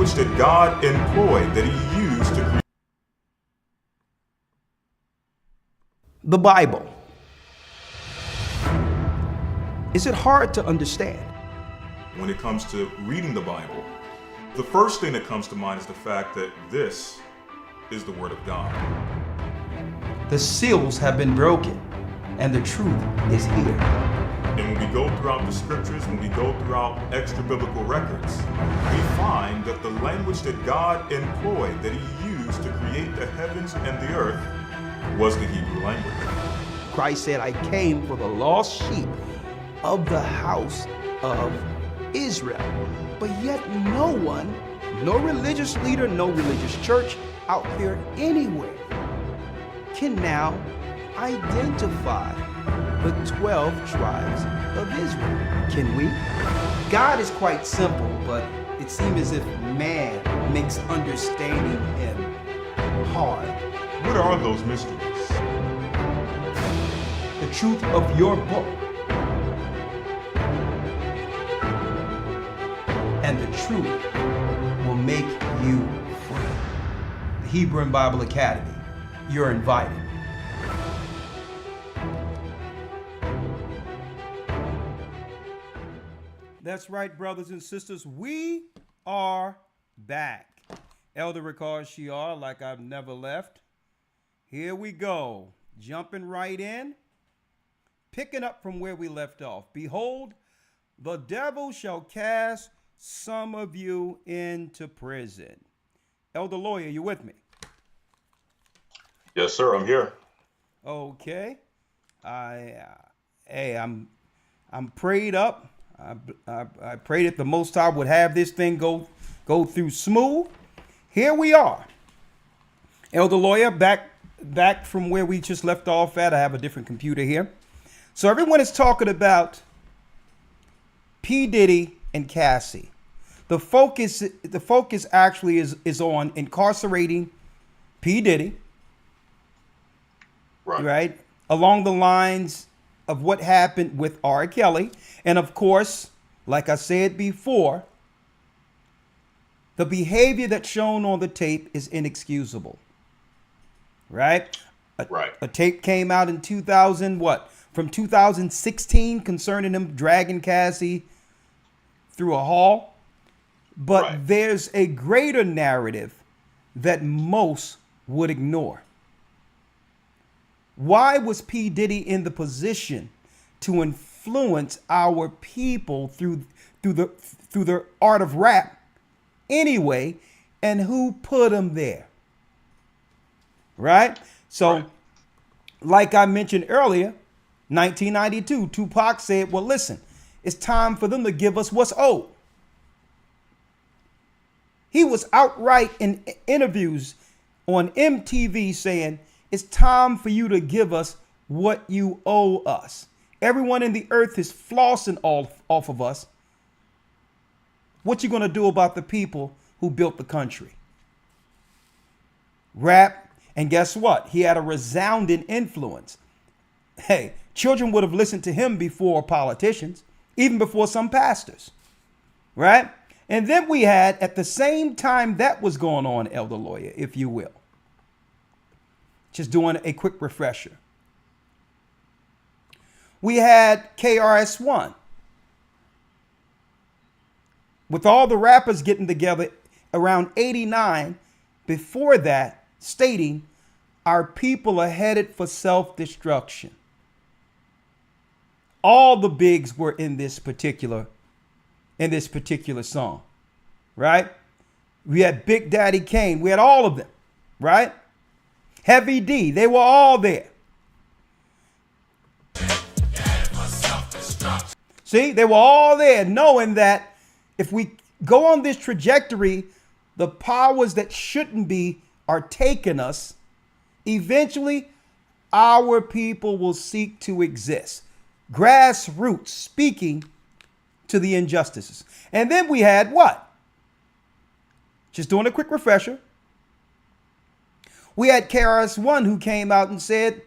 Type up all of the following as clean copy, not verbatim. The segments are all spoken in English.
language that God employed, that he used to create. The Bible. Is it hard to understand? When it comes to reading the Bible, the first thing that comes to mind is the fact that this is the Word of God. The seals have been broken, and the truth is here. And when we go throughout the scriptures, when we go throughout extra biblical records, we find that the language that God employed, that he used to create the heavens and the earth, was the Hebrew language. Christ said, I came for the lost sheep of the house of Israel. But yet no one, no religious leader, no religious church out there anywhere can now identify the 12 tribes of Israel. Can we? God is quite simple, but it seems as if man makes understanding him hard. What are those mysteries? The truth of your book and the truth will make you free. The Hebrew and Bible Academy, you're invited. That's right, brothers and sisters. We are back. Elder Rawchaa, like I've never left. Here we go. Jumping right in. Picking up from where we left off. Behold, the devil shall cast some of you into prison. Elder Lawya, you with me? Yes, sir. I'm here. Okay. I'm prayed up. I prayed that the Most High would have this thing go through smooth. Here we are. Elder Lawya, back from where we just left off at. I have a different computer here. So everyone is talking about P. Diddy and Cassie. The focus actually is on incarcerating P. Diddy. Right? Along the lines of what happened with R. Kelly. And of course, like I said before, the behavior that's shown on the tape is inexcusable. Right? A tape came out in 2016 concerning him dragging Cassie through a hall. But there's a greater narrative that most would ignore. Why was P. Diddy in the position to influence our people through the art of rap anyway, and who put him there? Right? So, like I mentioned earlier, 1992, Tupac said, well, listen, it's time for them to give us what's owed. He was outright in interviews on MTV saying, it's time for you to give us what you owe us. Everyone in the earth is flossing off of us. What you going to do about the people who built the country? Rap. And guess what? He had a resounding influence. Hey, children would have listened to him before politicians, even before some pastors. Right? And then we had, at the same time that was going on, Elder Lawya, if you will, just doing a quick refresher. We had KRS-One. With all the rappers getting together around 89, before that, stating our people are headed for self-destruction. All the bigs were in this particular song, right? We had Big Daddy Kane. We had all of them, right? Heavy D, they were all there. See, they were all there, knowing that if we go on this trajectory, the powers that shouldn't be are taking us. Eventually, our people will seek to exist. Grassroots speaking to the injustices. And then we had what? Just doing a quick refresher. We had KRS-One who came out and said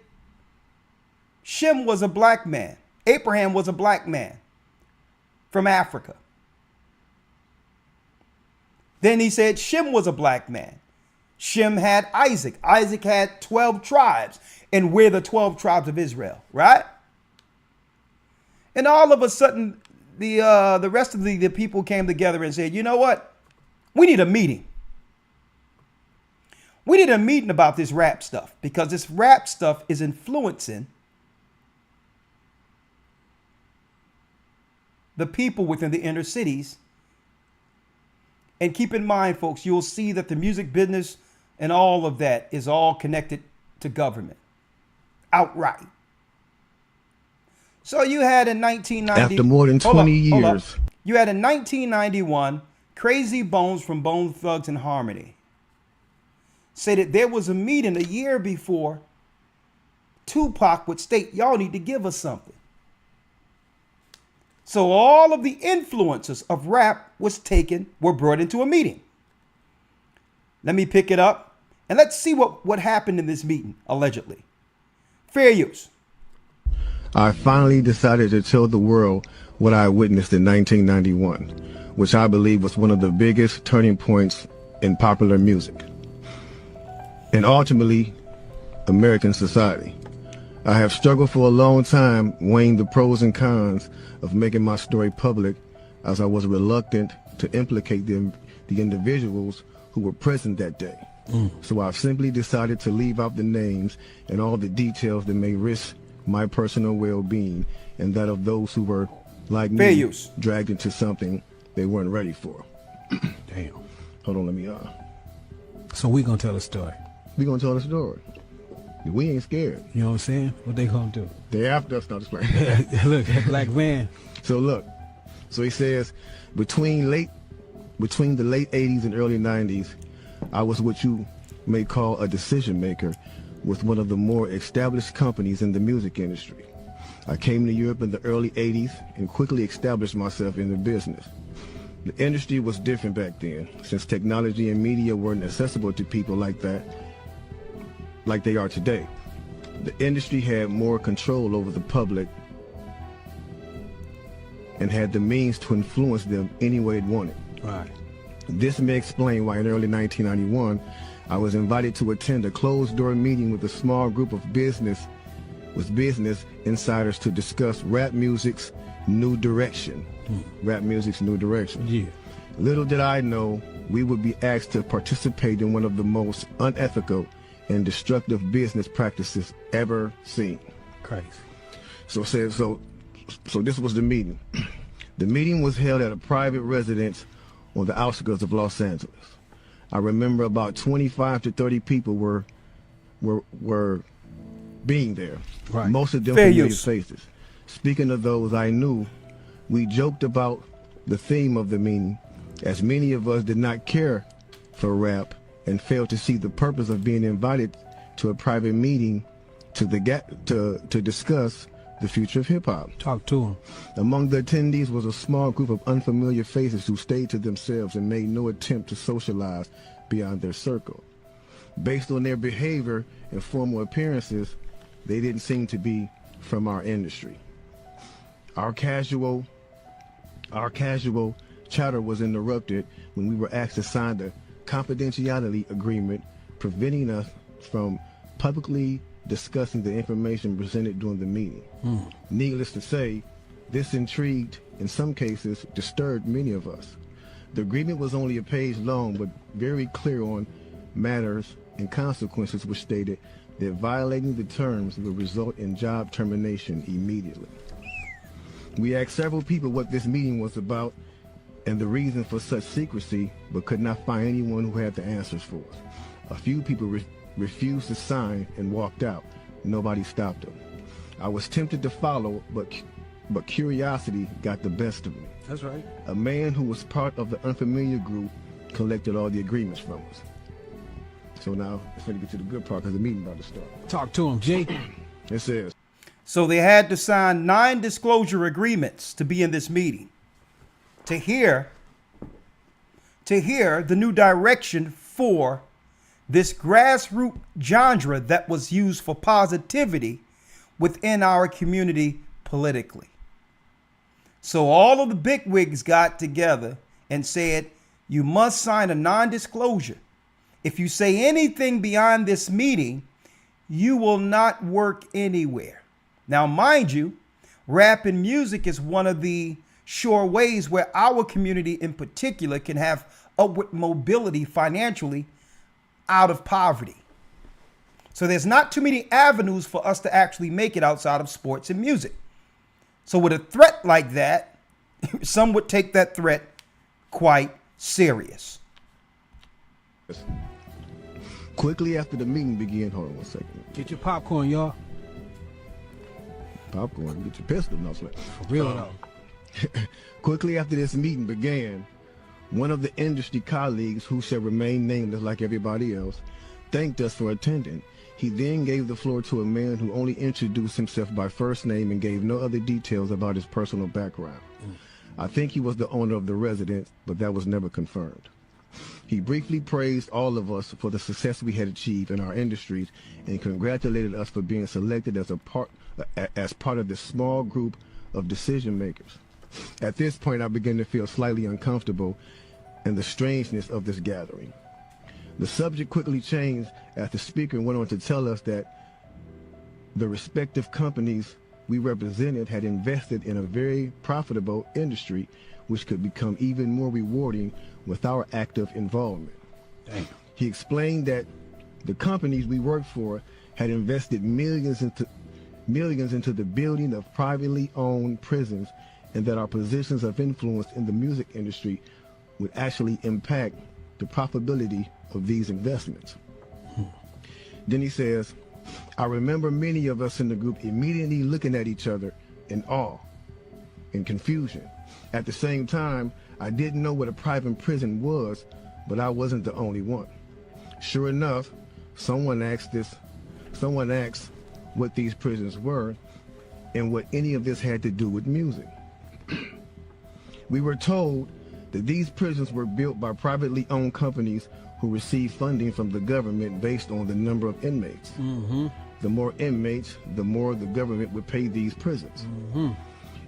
Shem was a black man. Abraham was a black man from Africa. Then he said Shem was a black man. Shem had Isaac. Isaac had 12 tribes. And we're the 12 tribes of Israel, right? And all of a sudden, the rest of the people came together and said, you know what? We need a meeting. We need a meeting about this rap stuff, because this rap stuff is influencing the people within the inner cities. And keep in mind, folks, you'll see that the music business and all of that is all connected to government outright. So you had in 1990, after more than 20 years, you had in 1991, Crazy Bones from Bone Thugs and Harmony say that there was a meeting a year before Tupac would state, y'all need to give us something. So all of the influences of rap were brought into a meeting. Let me pick it up and let's see what happened in this meeting, allegedly. Fair use. I finally decided to tell the world what I witnessed in 1991, which I believe was one of the biggest turning points in popular music and ultimately American society. I have struggled for a long time weighing the pros and cons of making my story public, as I was reluctant to implicate the individuals who were present that day. So I've simply decided to leave out the names and all the details that may risk my personal well-being and that of those who were, like me, dragged into something they weren't ready for. Damn. Hold on, let me So we gonna tell a story. We gonna tell the story. We ain't scared. You know what I'm saying? What they gonna do? They after us, not just playing. Look, that black man. So look, so he says, between the late 80s and early 90s, I was what you may call a decision maker with one of the more established companies in the music industry. I came to Europe in the early 80s and quickly established myself in the business. The industry was different back then, since technology and media weren't accessible to people like that, like they are today. The industry had more control over the public and had the means to influence them any way it wanted. Right. This may explain why in early 1991, I was invited to attend a closed-door meeting with a small group of business insiders to discuss rap music's new direction. Rap music's new direction. Yeah. Little did I know we would be asked to participate in one of the most unethical and destructive business practices ever seen. Crazy. So this was the meeting. The meeting was held at a private residence on the outskirts of Los Angeles. I remember about 25 to 30 people were being there. Right. Most of them familiar faces. Speaking of those I knew, we joked about the theme of the meeting, as many of us did not care for rap and failed to see the purpose of being invited to a private meeting to discuss the future of hip-hop. Talk to him. Among the attendees was a small group of unfamiliar faces who stayed to themselves and made no attempt to socialize beyond their circle. Based on their behavior and formal appearances, they didn't seem to be from our industry. Our casual chatter was interrupted when we were asked to sign the confidentiality agreement, preventing us from publicly discussing the information presented during the meeting. Needless to say, this intrigued, in some cases, disturbed many of us. The agreement was only a page long, but very clear on matters and consequences, which stated that violating the terms would result in job termination immediately. We asked several people what this meeting was about and the reason for such secrecy, but could not find anyone who had the answers for us. A few people refused to sign and walked out. Nobody stopped them. I was tempted to follow, but curiosity got the best of me. That's right. A man who was part of the unfamiliar group collected all the agreements from us. So now it's going to get to the good part because the meeting about to start. Talk to him, G. It says, so they had to sign 9 disclosure agreements to be in this meeting, to hear the new direction for this grassroots genre that was used for positivity within our community politically. So all of the bigwigs got together and said, You must sign a non-disclosure. If you say anything beyond this meeting, you will not work anywhere. Now, mind you, rap and music is one of the sure ways where our community in particular can have upward mobility financially out of poverty. So there's not too many avenues for us to actually make it outside of sports and music. So with a threat like that, some would take that threat quite serious. Quickly after the meeting began, hold on one second. Get your popcorn, y'all. Popcorn, get your pistol. No, sweat. For real though. Quickly after this meeting began, one of the industry colleagues, who shall remain nameless like everybody else, thanked us for attending. He then gave the floor to a man who only introduced himself by first name and gave no other details about his personal background. I think he was the owner of the residence, but that was never confirmed. He briefly praised all of us for the success we had achieved in our industries and congratulated us for being selected as part of this small group of decision makers. At this point, I began to feel slightly uncomfortable in the strangeness of this gathering. The subject quickly changed as the speaker went on to tell us that the respective companies we represented had invested in a very profitable industry which could become even more rewarding with our active involvement. Damn. He explained that the companies we worked for had invested millions into the building of privately owned prisons, and that our positions of influence in the music industry would actually impact the profitability of these investments. Then he says, I remember many of us in the group immediately looking at each other in awe and confusion. At the same time, I didn't know what a private prison was, but I wasn't the only one. Sure enough, someone asked what these prisons were and what any of this had to do with music. We were told that these prisons were built by privately owned companies who received funding from the government based on the number of inmates. The more inmates, the more the government would pay these prisons.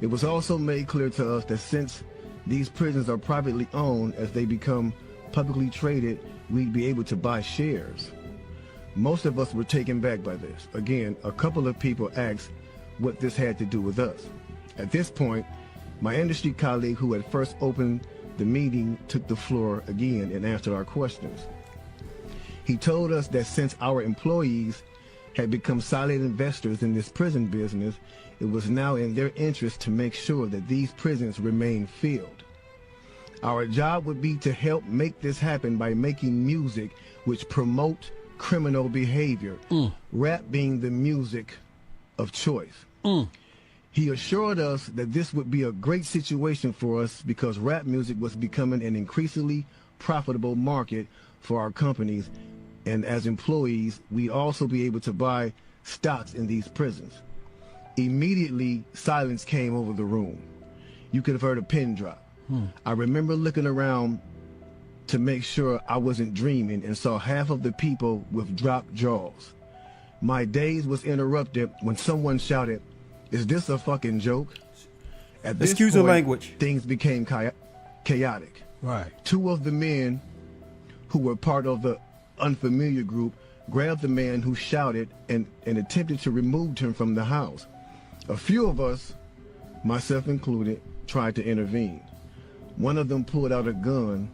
It was also made clear to us that since these prisons are privately owned, as they become publicly traded, we'd be able to buy shares. Most of us were taken back by this. Again, a couple of people asked what this had to do with us. At this point, my industry colleague who had first opened the meeting took the floor again and answered our questions. He told us that since our employees had become silent investors in this prison business, it was now in their interest to make sure that these prisons remain filled. Our job would be to help make this happen by making music which promote criminal behavior, rap being the music of choice. He assured us that this would be a great situation for us because rap music was becoming an increasingly profitable market for our companies, and as employees, we'd also be able to buy stocks in these prisons. Immediately, silence came over the room. You could have heard a pin drop. I remember looking around to make sure I wasn't dreaming and saw half of the people with dropped jaws. My daze was interrupted when someone shouted, "Is this a fucking joke?" At this Excuse the point, language. things became chaotic. Right. Two of the men who were part of the unfamiliar group grabbed the man who shouted and attempted to remove him from the house. A few of us, myself included, tried to intervene. One of them pulled out a gun,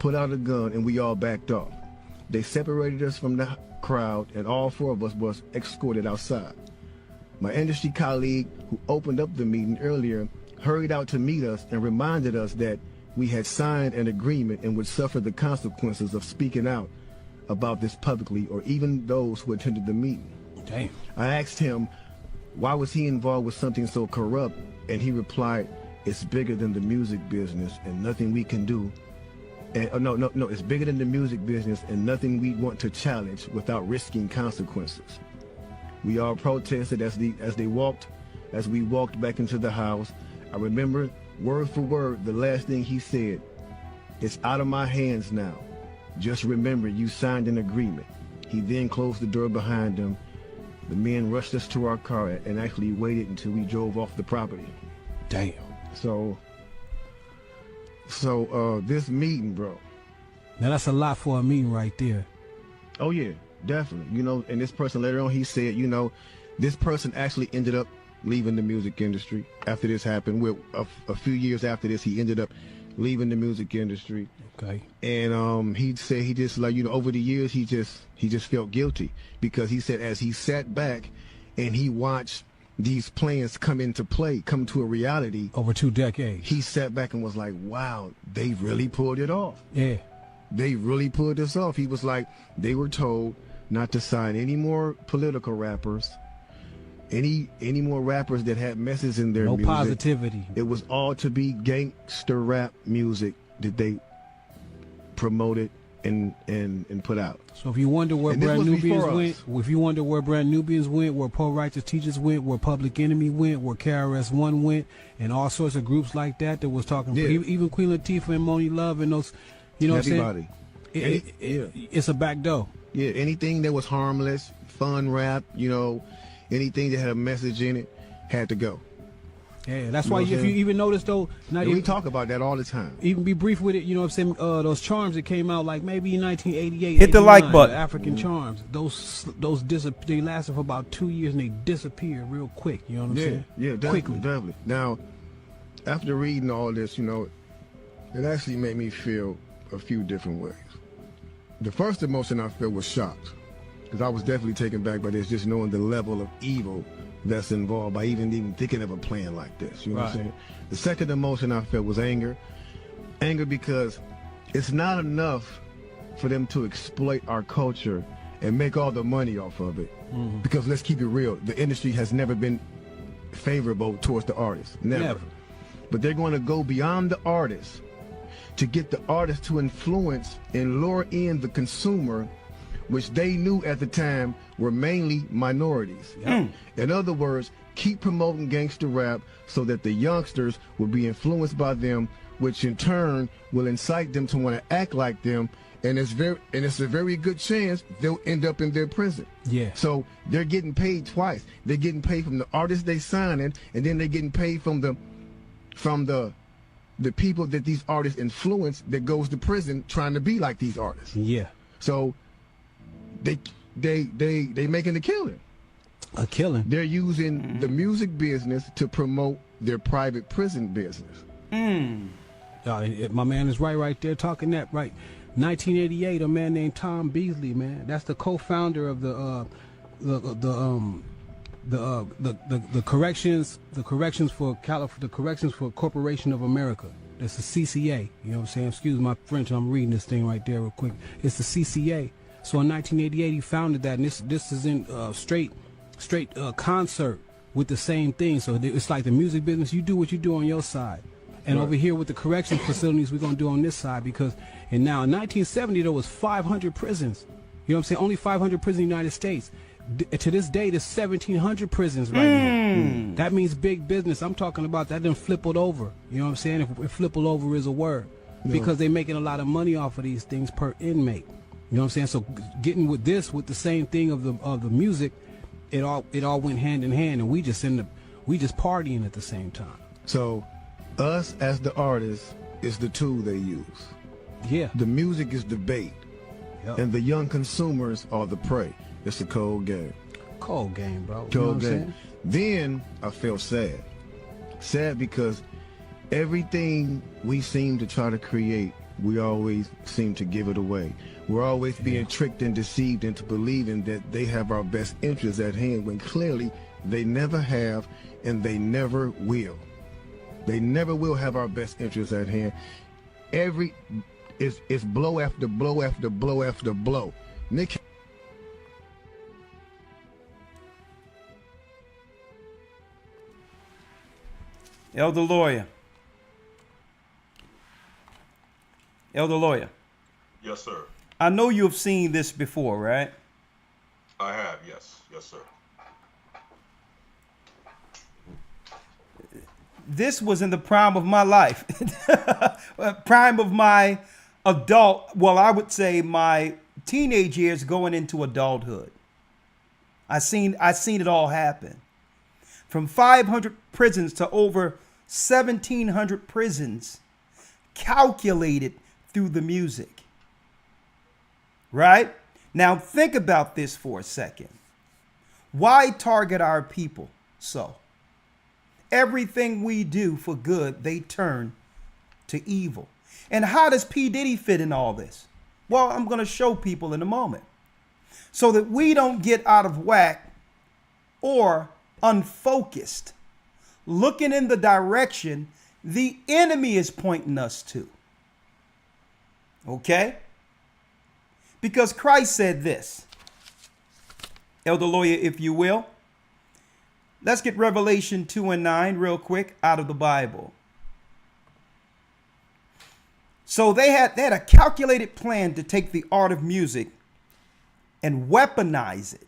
and we all backed off. They separated us from the crowd, and all four of us was escorted outside. My industry colleague, who opened up the meeting earlier, hurried out to meet us and reminded us that we had signed an agreement and would suffer the consequences of speaking out about this publicly, or even those who attended the meeting. Damn. I asked him why was he involved with something so corrupt, and he replied, "It's bigger than the music business and nothing we can do. No, it's bigger than the music business and nothing we want to challenge without risking consequences." We all protested as we walked back into the house. I remember word for word the last thing he said. "It's out of my hands now. Just remember you signed an agreement." He then closed the door behind him. The men rushed us to our car and actually waited until we drove off the property. Damn. So So this meeting, bro. Now that's a lot for a meeting right there. Oh yeah, definitely. You know, and this person later on, he said, you know, this person actually ended up leaving the music industry after this happened. With a few years after this, he ended up leaving the music industry. Okay. And he said he just, like, you know, over the years he just felt guilty, because he said as he sat back and he watched these plans come to a reality Over 2 decades. he sat back and was like, wow, they really pulled it off. Yeah. They really pulled this off. He was like, they were told not to sign any more political rappers, any more rappers that had messages in their No music. positivity. It was all to be gangster rap music that they promoted and put out. So if you wonder where And this Brand was Nubians before went, us. if you wonder where Brand Nubians went, where Poor Righteous Teachers went, where Public Enemy went, where KRS-One went, and all sorts of groups like that was talking, Yeah. even Queen Latifah and Moni Love and those, you know what I'm saying? Everybody. It's a back door. Yeah, anything that was harmless, fun rap, you know, anything that had a message in it had to go. Yeah, that's You know why what I'm if you saying? even notice though, not And we even, talk about that all the time. even be brief with it, you know what I'm saying? Those charms that came out like maybe in 1988. Hit the like 89, button. the African charms. Those they lasted for about 2 years and they disappeared real quick. You know what I'm saying? Yeah, definitely, Quickly. definitely. Now, after reading all this, you know, it actually made me feel a few different ways. The first emotion I felt was shocked, because I was definitely taken back by this, just knowing the level of evil that's involved by even thinking of a plan like this. You know what I'm Right. saying? The second emotion I felt was anger. Anger because it's not enough for them to exploit our culture and make all the money off of it. Mm-hmm. Because let's keep it real, the industry has never been favorable towards the artist. Never. But they're going to go beyond the artist to get the artist to influence and lure in the consumer, which they knew at the time were mainly minorities. In other words, keep promoting gangster rap so that the youngsters will be influenced by them, which in turn will incite them to want to act like them, and it's a very good chance they'll end up in their prison. Yeah. So they're getting paid twice. They're getting paid from the artists they signing, and then they're getting paid from the people that these artists influence that goes to prison trying to be like these artists. Yeah. So they making a killing. A killing. They're using the music business to promote their private prison business. My man is right there talking that right. 1988, a man named Tom Beasley, man. That's the co-founder of the corrections for Corporation of America. That's the CCA. You know what I'm saying? Excuse my French. I'm reading this thing right there real quick. It's the CCA. So in 1988, he founded that, and this is in straight concert with the same thing. So it's like the music business. You do what you do on your side, and over here with the correction facilities, we're gonna do on this side, because in 1970 there was 500 prisons. You know what I'm saying? Only 500 prisons in the United States. To this day, there's 1,700 prisons right now. That means big business. I'm talking about that done flippled over. You know what I'm saying? If flippled over is a word, because they're making a lot of money off of these things per inmate. You know what I'm saying? So getting with the same thing of the music, it all went hand in hand, and we just partying at the same time. So us as the artists is the tool they use. Yeah. The music is the bait, Yep. and the young consumers are the prey. It's a cold game. Cold game, bro. You know what Cold I'm game. saying? Then I felt sad. Sad because everything we seem to try to create, we always seem to give it away. We're always being tricked and deceived into believing that they have our best interests at hand, when clearly they never have, and they never will. They never will have our best interests at hand. It's blow after blow after blow after blow. Nick. Elder Lawya. Elder Lawya. Yes, sir. I know you have seen this before, right? I have, yes. Yes, sir. This was in the prime of my life. Prime of my I would say my teenage years going into adulthood. I seen it all happen. From 500 prisons to over 1,700 prisons. calculated through the music. Right? Now think about this for a second. Why target our people so? Everything we do for good, they turn to evil. And how does P. Diddy fit in all this? Well, I'm going to show people in a moment. So that we don't get out of whack or unfocused, looking in the direction the enemy is pointing us to. Okay? Because Christ said this. Elder Lawya, if you will. Let's get Revelation 2:9 real quick out of the Bible. So they had a calculated plan to take the art of music and weaponize it.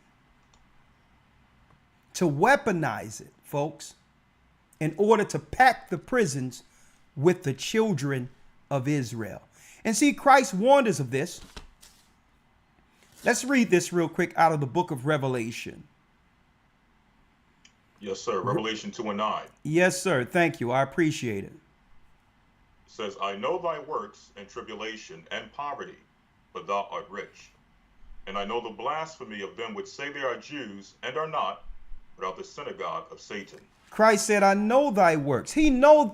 To weaponize it, folks, in order to pack the prisons with the children of Israel. And see, Christ warned us of this. Let's read this real quick out of the book of Revelation. Yes, sir. Revelation 2:9. Yes, sir. Thank you. I appreciate it. It says, I know thy works and tribulation and poverty, but thou art rich. And I know the blasphemy of them which say they are Jews and are not, but are the synagogue of Satan. Christ said, I know thy works. He knows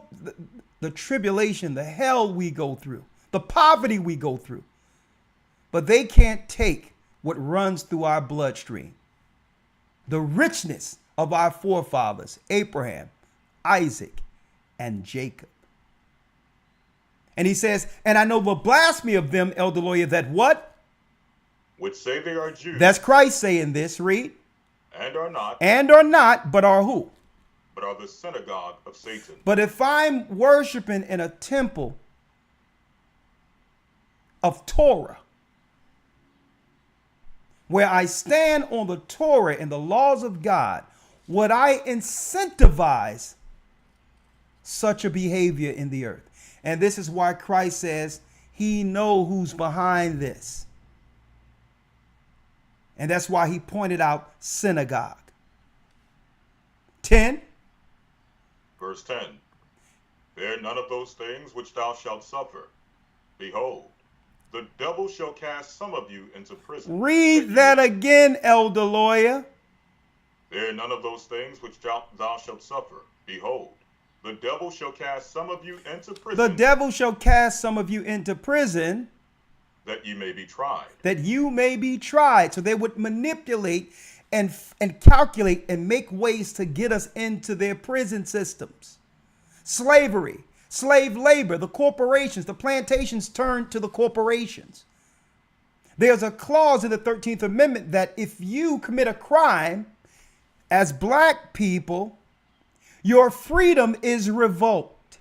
the tribulation, the hell we go through, the poverty we go through. But they can't take what runs through our bloodstream. The richness of our forefathers, Abraham, Isaac, and Jacob. And he says, and I know the blasphemy of them, Elder Lawya, that what? Which say they are Jews. That's Christ saying this, read. And are not. And are not, but are who? But are the synagogue of Satan. But if I'm worshiping in a temple of Torah, where I stand on the Torah and the laws of God, would I incentivize such a behavior in the earth? And this is why Christ says he knows who's behind this. And that's why he pointed out synagogue. 10. Verse 10. Fear none of those things which thou shalt suffer. Behold, the devil shall cast some of you into prison. Read that again, Elder Lawya. Fear none of those things which thou shalt suffer. Behold, the devil shall cast some of you into prison. The devil shall cast some of you into prison. That you may be tried. That you may be tried. So they would manipulate and calculate and make ways to get us into their prison systems. Slavery, slave labor, the corporations, the plantations turned to the corporations. There's a clause in the 13th Amendment that if you commit a crime as black people, your freedom is revoked.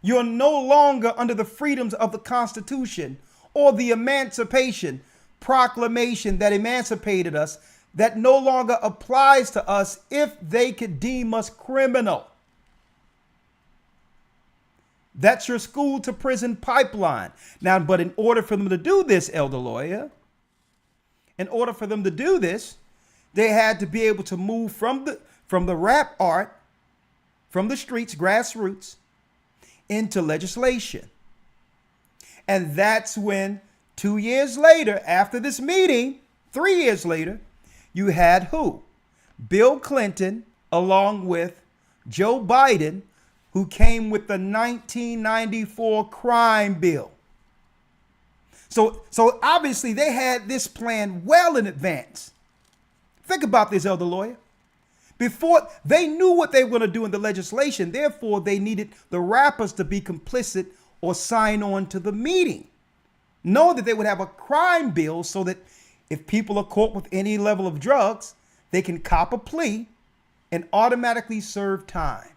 You're no longer under the freedoms of the Constitution or the Emancipation Proclamation that emancipated us, that no longer applies to us if they could deem us criminal. That's your school to prison pipeline. Now, but in order for them to do this, Elder Lawya, in order for them to do this, they had to be able to move from the rap art, from the streets, grassroots, into legislation. And that's when 2 years later, after this meeting, 3 years later, you had who? Bill Clinton, along with Joe Biden, who came with the 1994 crime bill. So obviously they had this plan well in advance. Think about this, Elder Lawya. Before they knew what they were going to do in the legislation, therefore they needed the rappers to be complicit or sign on to the meeting. Know that they would have a crime bill so that if people are caught with any level of drugs, they can cop a plea and automatically serve time.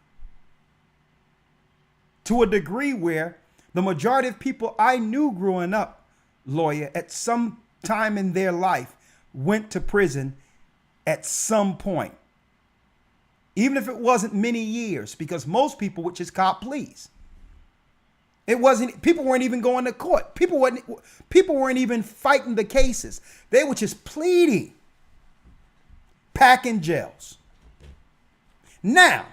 To a degree where the majority of people I knew growing up, Lawya, at some time in their life went to prison at some point. Even if it wasn't many years, because most people would just cop pleas. People weren't even going to court. People weren't even fighting the cases. They were just pleading, packing jails. Now,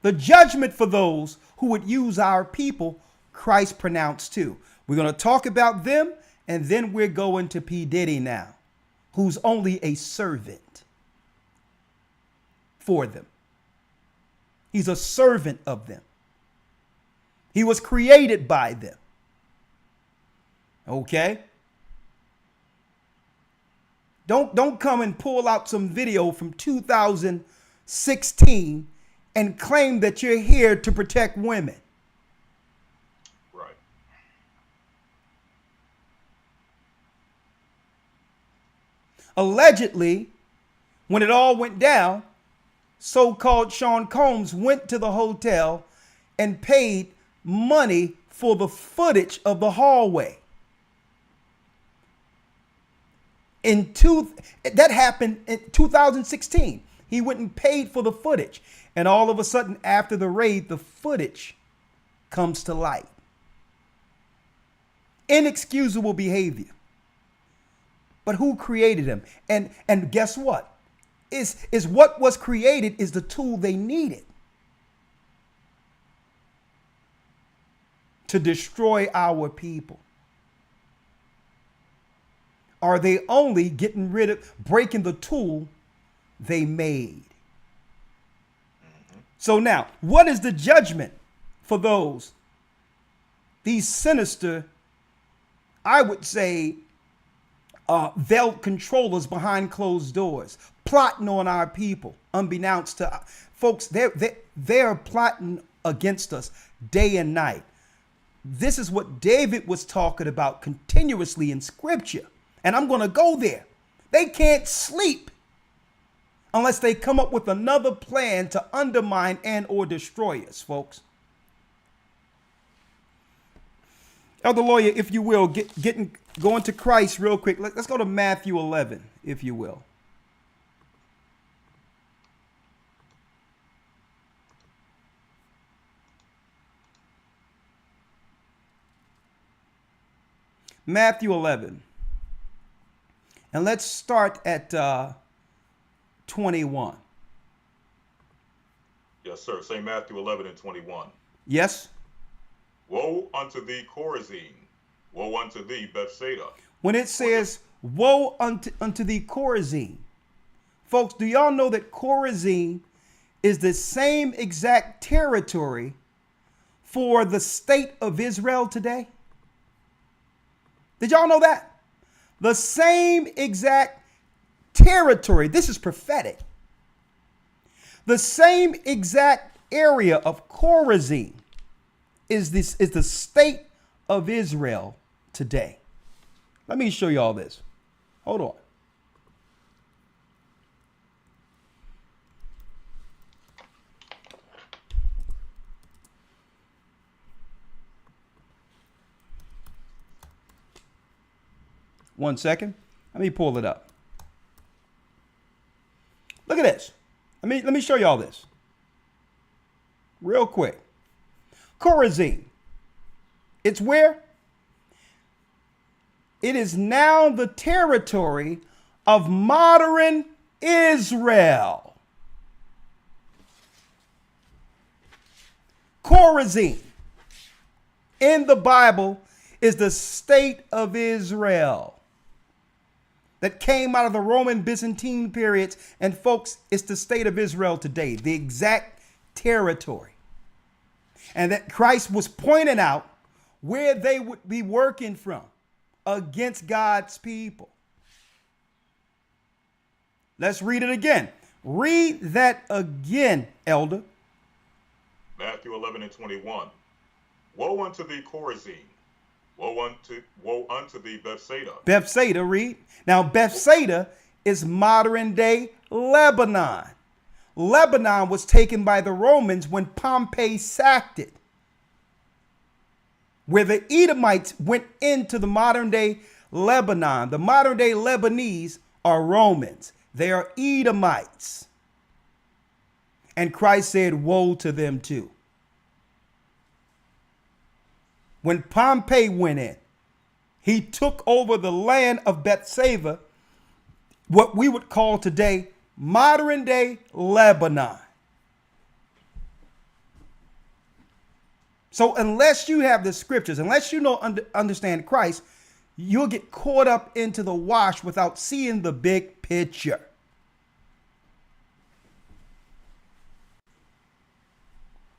The judgment for those who would use our people, Christ pronounced too. We're going to talk about them, and then we're going to P. Diddy now, who's only a servant for them. He's a servant of them. He was created by them. Okay? Don't come and pull out some video from 2016 and claim that you're here to protect women. Right. Allegedly, when it all went down, so-called Sean Combs went to the hotel and paid money for the footage of the hallway. That happened in 2016. He went and paid for the footage. And all of a sudden, after the raid, the footage comes to light. Inexcusable behavior. But who created him? And guess what? Is what was created is the tool they needed to destroy our people. Are they only breaking the tool they made? So now, what is the judgment for these sinister, I would say, veiled controllers behind closed doors, plotting on our people, unbeknownst to folks? They're plotting against us day and night. This is what David was talking about continuously in scripture. And I'm going to go there. They can't sleep unless they come up with another plan to undermine and or destroy us, folks. Elder Lawya, if you will, going to Christ real quick. Let's go to Matthew 11, if you will. Matthew 11. And let's start at 21. Yes, sir. St. Matthew 11 and 21. Yes. Woe unto thee, Chorazin! Woe unto thee, Bethsaida! When it says, woe unto thee, Chorazin, folks, do y'all know that Chorazin is the same exact territory for the state of Israel today? Did y'all know that? The same exact territory. This is prophetic. The same exact area of Chorazin is the state of Israel today. Let me show you all this. Hold on. One second. Let me pull it up. Look at this. Let me show you all this. Real quick. Chorazin. It's where? It is now the territory of modern Israel. Chorazin in the Bible is the state of Israel that came out of the Roman Byzantine periods. And folks, it's the state of Israel today, the exact territory. And that Christ was pointing out where they would be working from against God's people. Let's read it again. Read that again, Elder. Matthew 11 and 21. Woe unto thee, Chorazin! Woe unto thee, Bethsaida! Bethsaida, read. Now, Bethsaida is modern day Lebanon. Lebanon was taken by the Romans when Pompey sacked it, where the Edomites went into the modern day Lebanon. The modern day Lebanese are Romans. They are Edomites. And Christ said, woe to them too. When Pompey went in, he took over the land of Bethsaida, what we would call today modern day Lebanon. So unless you have the scriptures, unless you know understand Christ, you'll get caught up into the wash without seeing the big picture.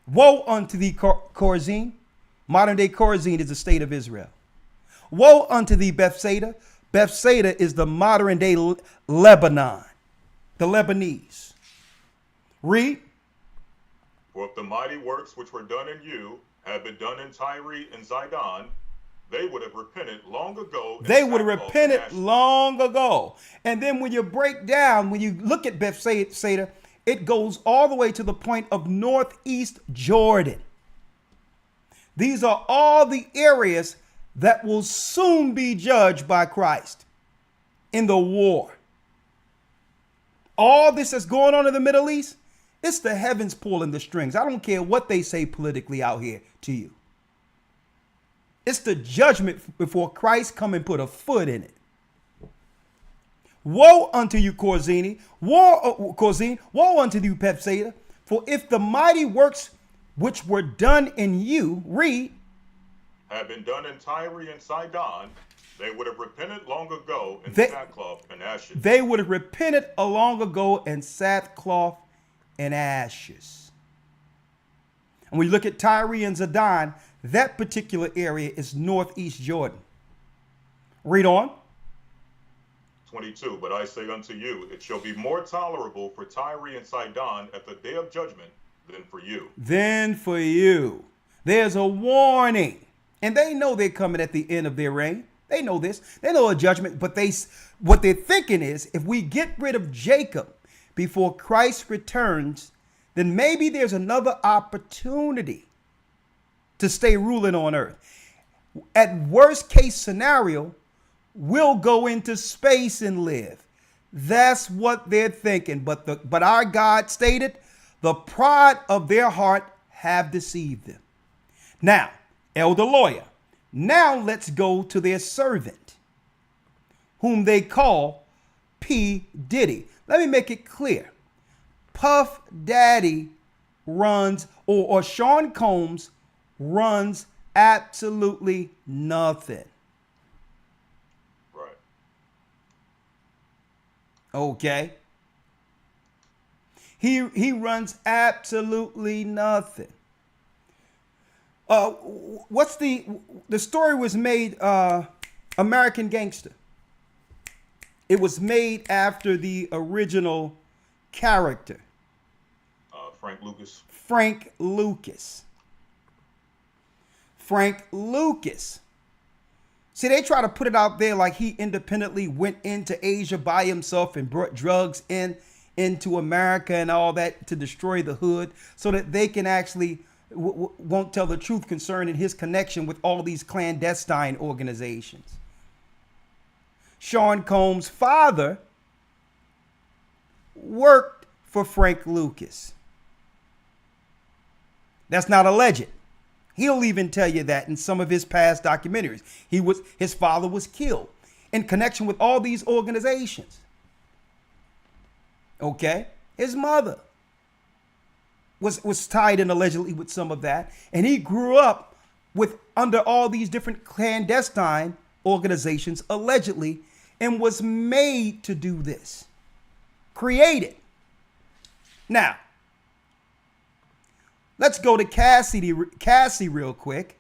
Woe unto thee, Chorazin. Modern day Chorazin is the state of Israel. Woe unto thee, Bethsaida. Bethsaida is the modern day Lebanon, the Lebanese. Read. For if the mighty works which were done in you had been done in Tyre and Zidon, they would have repented long ago. They would have repented long ago. And then when you break down, when you look at Bethsaida, it goes all the way to the point of northeast Jordan. These are all the areas that will soon be judged by Christ in the war. All this that's going on in the Middle East, it's the heavens pulling the strings. I don't care what they say politically out here to you. It's the judgment before Christ come and put a foot in it. Woe unto you, Chorazin! Woe unto you, Bethsaida! For if the mighty works which were done in you, read, had been done in Tyre and Sidon, they would have repented long ago in sackcloth and ashes. They would have repented long ago in sackcloth and ashes. And when you look at Tyre and Zidon, that particular area is northeast Jordan. Read on. 22, but I say unto you, it shall be more tolerable for Tyre and Sidon at the day of judgment than for you. Than for you. There's a warning. And they know they're coming at the end of their reign. They know this. They know a judgment. But what they're thinking is, if we get rid of Jacob before Christ returns, then maybe there's another opportunity to stay ruling on earth. At worst case scenario, we'll go into space and live. That's what they're thinking. But our God stated, the pride of their heart have deceived them. Now, Elder Lawya, now let's go to their servant, whom they call P. Diddy. Let me make it clear. Puff Daddy runs, or Sean Combs runs absolutely nothing. Right. Okay. He runs absolutely nothing. What's the story was made, American Gangster. It was made after the original character. Frank Lucas. Frank Lucas. Frank Lucas. See, they try to put it out there like he independently went into Asia by himself and brought drugs into America and all that to destroy the hood, so that they can actually won't tell the truth concerning his connection with all these clandestine organizations. Sean Combs' father worked for Frank Lucas. That's not alleged. He'll even tell you that in some of his past documentaries. His father was killed in connection with all these organizations. Okay? His mother was tied in allegedly with some of that. And he grew up under all these different clandestine organizations, allegedly, and was made to do this. Created. Now, let's go to Cassie real quick.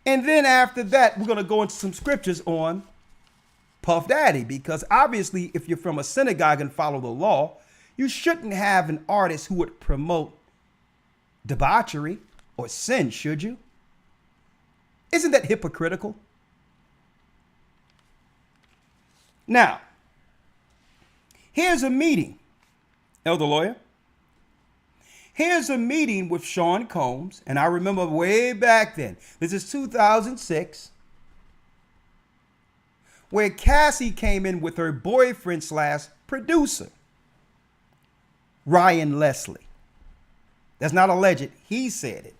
And then after that, we're going to go into some scriptures on Puff Daddy, because obviously if you're from a synagogue and follow the law, you shouldn't have an artist who would promote debauchery or sin, should you? Isn't that hypocritical? Now, here's a meeting, Elder Lawya. Here's a meeting with Sean Combs, and I remember way back then, this is 2006, where Cassie came in with her boyfriend / producer, Ryan Leslie. That's not alleged. He said it.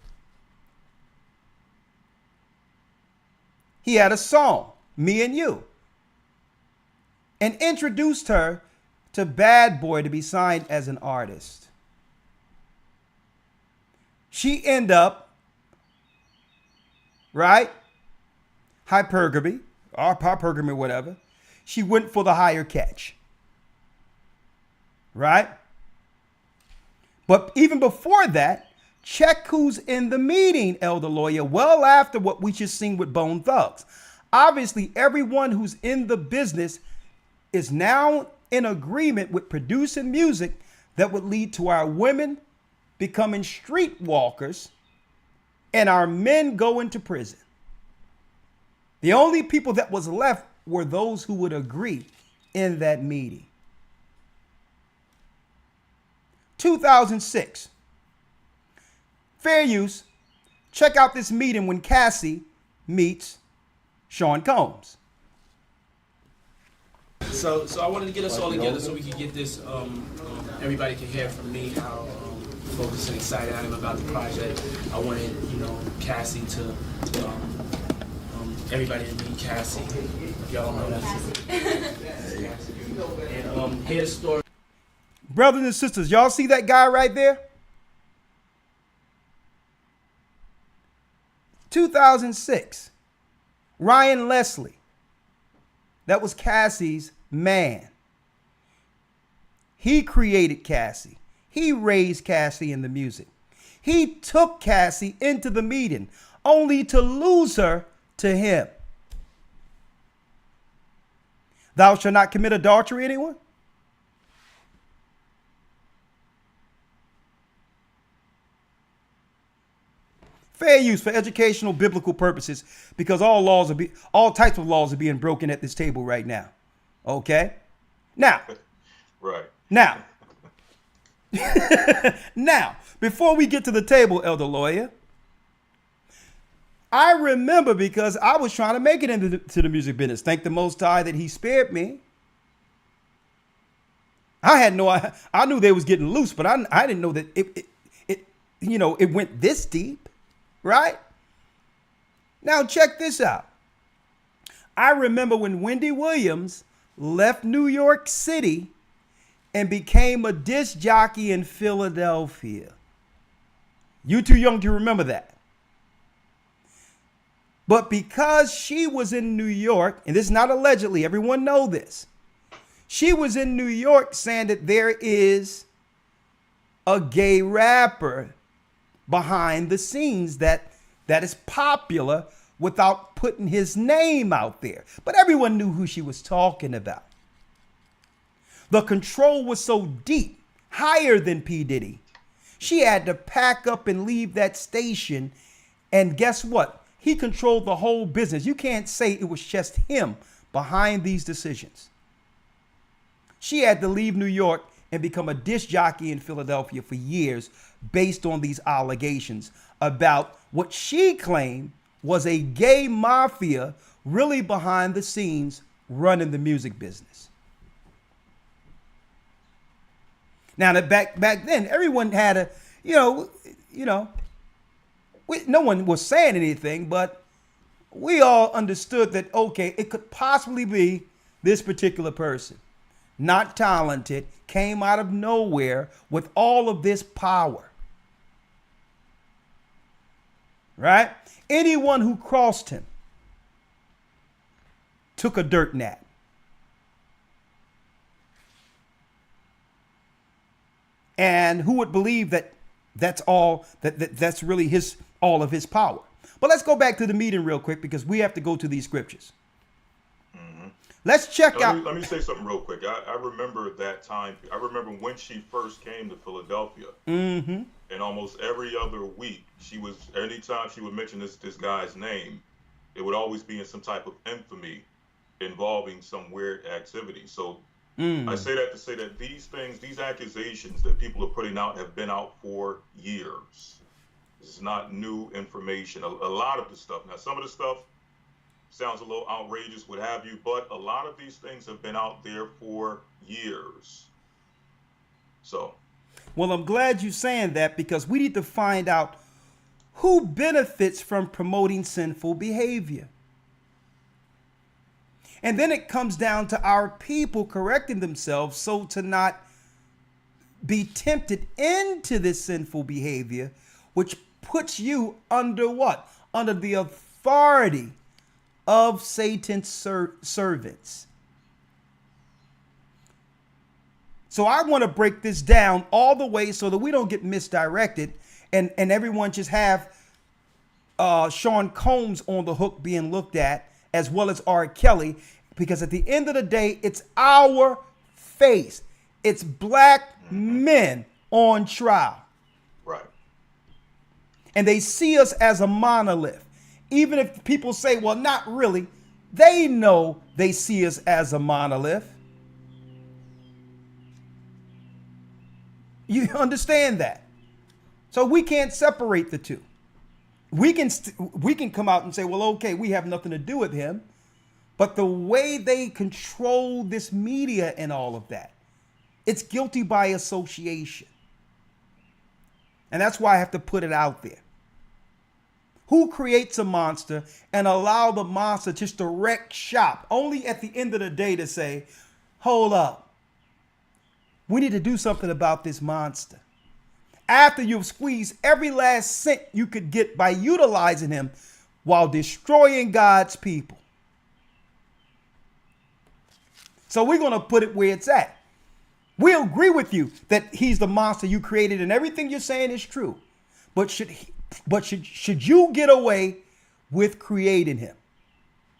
He had a song, Me and You, and introduced her to Bad Boy to be signed as an artist. She ended up right? Hypergamy, or hypergamy, whatever. She went for the higher catch, right? But even before that, check who's in the meeting, Elder Lawya, well after what we just seen with Bone Thugs. Obviously, everyone who's in the business is now in agreement with producing music that would lead to our women becoming streetwalkers and our men going to prison. The only people that was left were those who would agree in that meeting. 2006. Fair use. Check out this meeting when Cassie meets Sean Combs. So I wanted to get us all together so we could get this, everybody can hear from me how focused and excited I am about the project. I wanted, Cassie to, everybody to meet Cassie. Y'all know that's Cassie. And hear the story. Brothers and sisters, y'all see that guy right there? 2006. Ryan Leslie. That was Cassie's man. He created Cassie. He raised Cassie in the music. He took Cassie into the meeting only to lose her to him. Thou shalt not commit adultery, anyone? Fair use for educational biblical purposes, because all types of laws are being broken at this table right now. Okay? Now. Right. Now. Now, before we get to the table, Elder Lawya, I remember, because I was trying to make it into the music business. Thank the Most High that he spared me. I knew they was getting loose, but I didn't know that it went this deep. Right? Now check this out. I remember when Wendy Williams left New York City and became a disc jockey in Philadelphia. You too young to remember that. But because she was in New York, and this is not allegedly, everyone know this. She was in New York saying that there is a gay rapper behind the scenes that is popular without putting his name out there. But everyone knew who she was talking about. The control was so deep, higher than P. Diddy. She had to pack up and leave that station. And guess what? He controlled the whole business. You can't say it was just him behind these decisions. She had to leave New York and become a disc jockey in Philadelphia for years based on these allegations about what she claimed was a gay mafia really behind the scenes running the music business. Now, that back then, everyone had no one was saying anything, but we all understood that, okay, it could possibly be this particular person. Not talented, came out of nowhere with all of this power. Right? Anyone who crossed him took a dirt nap. And who would believe that that's all that's really all of his power? But let's go back to the meeting real quick, because we have to go to these scriptures. Let's check out. Let me say something real quick. I remember that time. I remember when she first came to Philadelphia. Mm-hmm. And almost every other week, anytime she would mention this guy's name, it would always be in some type of infamy involving some weird activity. So I say that to say that these accusations that people are putting out have been out for years. This is not new information. A lot of the stuff. Now, some of the stuff sounds a little outrageous, what have you, but a lot of these things have been out there for years. So. Well, I'm glad you're saying that, because we need to find out who benefits from promoting sinful behavior. And then it comes down to our people correcting themselves so to not be tempted into this sinful behavior, which puts you under what? Under the authority of Satan's servants. So I want to break this down all the way so that we don't get misdirected and everyone just have Sean Combs on the hook being looked at, as well as R. Kelly, because at the end of the day, it's our face. It's black men on trial. Right. And they see us as a monolith. Even if people say, well, not really, they know they see us as a monolith. You understand that? So we can't separate the two. We can come out and say, well, okay, we have nothing to do with him. But the way they control this media and all of that, it's guilty by association. And that's why I have to put it out there. Who creates a monster and allow the monster just to wreck shop, only at the end of the day to say, hold up, we need to do something about this monster. After you've squeezed every last cent you could get by utilizing him while destroying God's people. So we're going to put it where it's at. We agree with you that he's the monster you created and everything you're saying is true. But should you get away with creating him?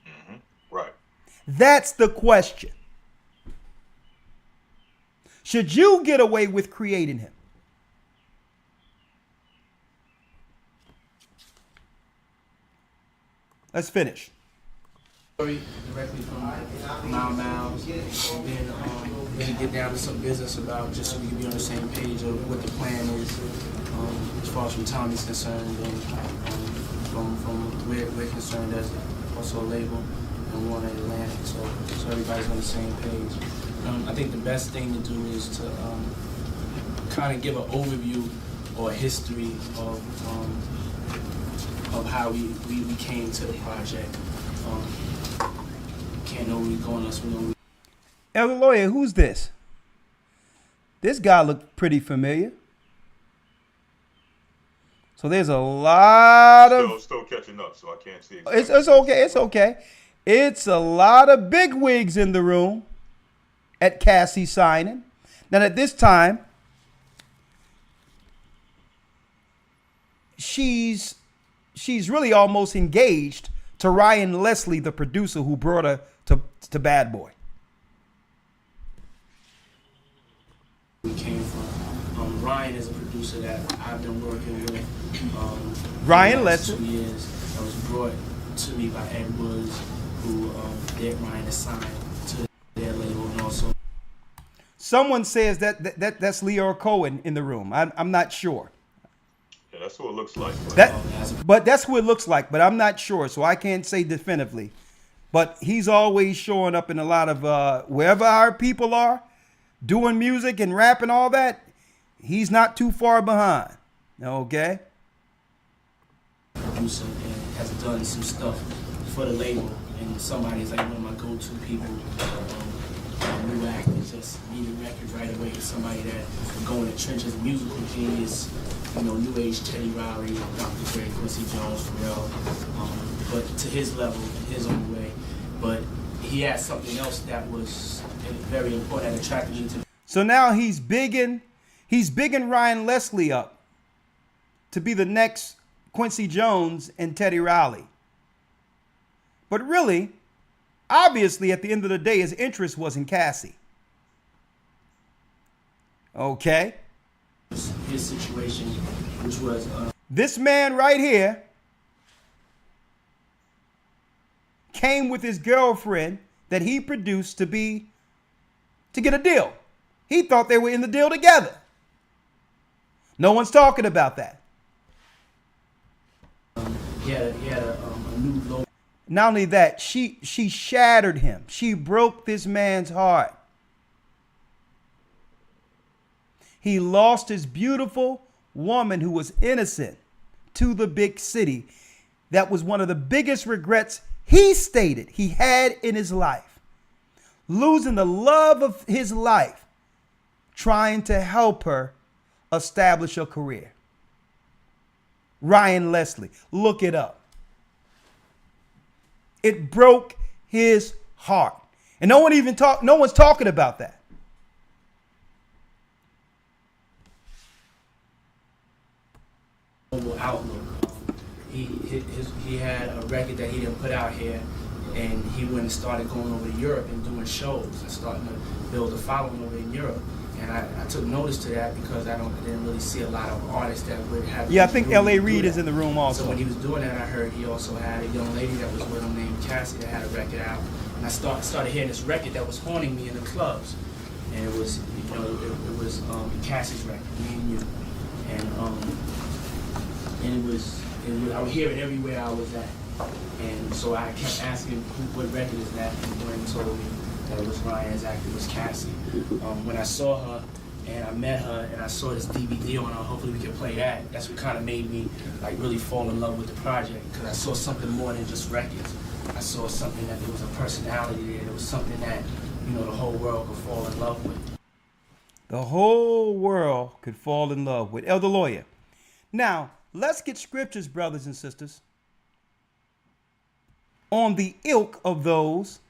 Mm-hmm. Right. That's the question. Should you get away with creating him? Let's finish. Story directly from Mau Mau's, and then really get down to some business about, just so we can be on the same page of what the plan is, as far as from Tommy's concerned, and from we're concerned as also a label and Warner Atlantic, so everybody's on the same page. I think the best thing to do is to kind of give an overview or a history of how we came to the project. Can't know where we're going unless we know. Elder Lawya, who's this? This guy looked pretty familiar. So there's a lot of... Still catching up, so I can't see. It's okay. It's okay. It's a lot of big wigs in the room at Cassie signing. Now at this time, she's really almost engaged to Ryan Leslie, the producer who brought her to Bad Boy. We came from. Ryan is a producer that I've been working with. Ryan for the last Leslie. 2 years. That was brought to me by Ed Woods, who Ryan assigned to their label, and also. Someone says that's Leo Cohen in the room. I'm not sure. Yeah, that's what it looks like. But that's who it looks like. But I'm not sure, so I can't say definitively. But he's always showing up in a lot of wherever our people are, doing music and rap and all that. He's not too far behind. Okay. Producer and has done some stuff for the label, and somebody's like one of my go-to people. New act is just needing records right away. Somebody that go in the trenches, musical genius, new age Teddy Riley, Dr. Dre, Quincy Jones, Pharrell, but to his level, in his own way. But he had something else that was very important that attracted me to. So now he's bigging Ryan Leslie up to be the next Quincy Jones and Teddy Riley. But really, obviously, at the end of the day, his interest was in Cassie. Okay. His situation, which was this man right here came with his girlfriend that he produced to get a deal. He thought they were in the deal together. No one's talking about that. he had a new logo. Not only that, she shattered him. She broke this man's heart. He lost his beautiful woman who was innocent to the big city. That was one of the biggest regrets he stated he had in his life. Losing the love of his life, trying to help her establish a career. Ryan Leslie, look it up. It broke his heart. And no one's talking about that. Outlook. He had a record that he didn't put out here, and he went and started going over to Europe and doing shows and starting to build a following over in Europe. And I took notice to that because I didn't really see a lot of artists that would have. Yeah, I think L.A. Reid is in the room also. So when he was doing that, I heard he also had a young lady that was with him named Cassie that had a record out. And I started hearing this record that was haunting me in the clubs, and it was it was Cassie's record, Me and You, and it was I would hear it everywhere I was at. And so I kept asking what record is that, and Dwayne told me that it was Ryan's act, it was Cassie. When I saw her and I met her and I saw this DVD on her, hopefully we can play that. That's what kind of made me like really fall in love with the project, because I saw something more than just records. I saw something that there was a personality there. There was something that, the whole world could fall in love with. The whole world could fall in love with. Elder Lawya. Now, let's get scriptures, brothers and sisters, on the ilk of those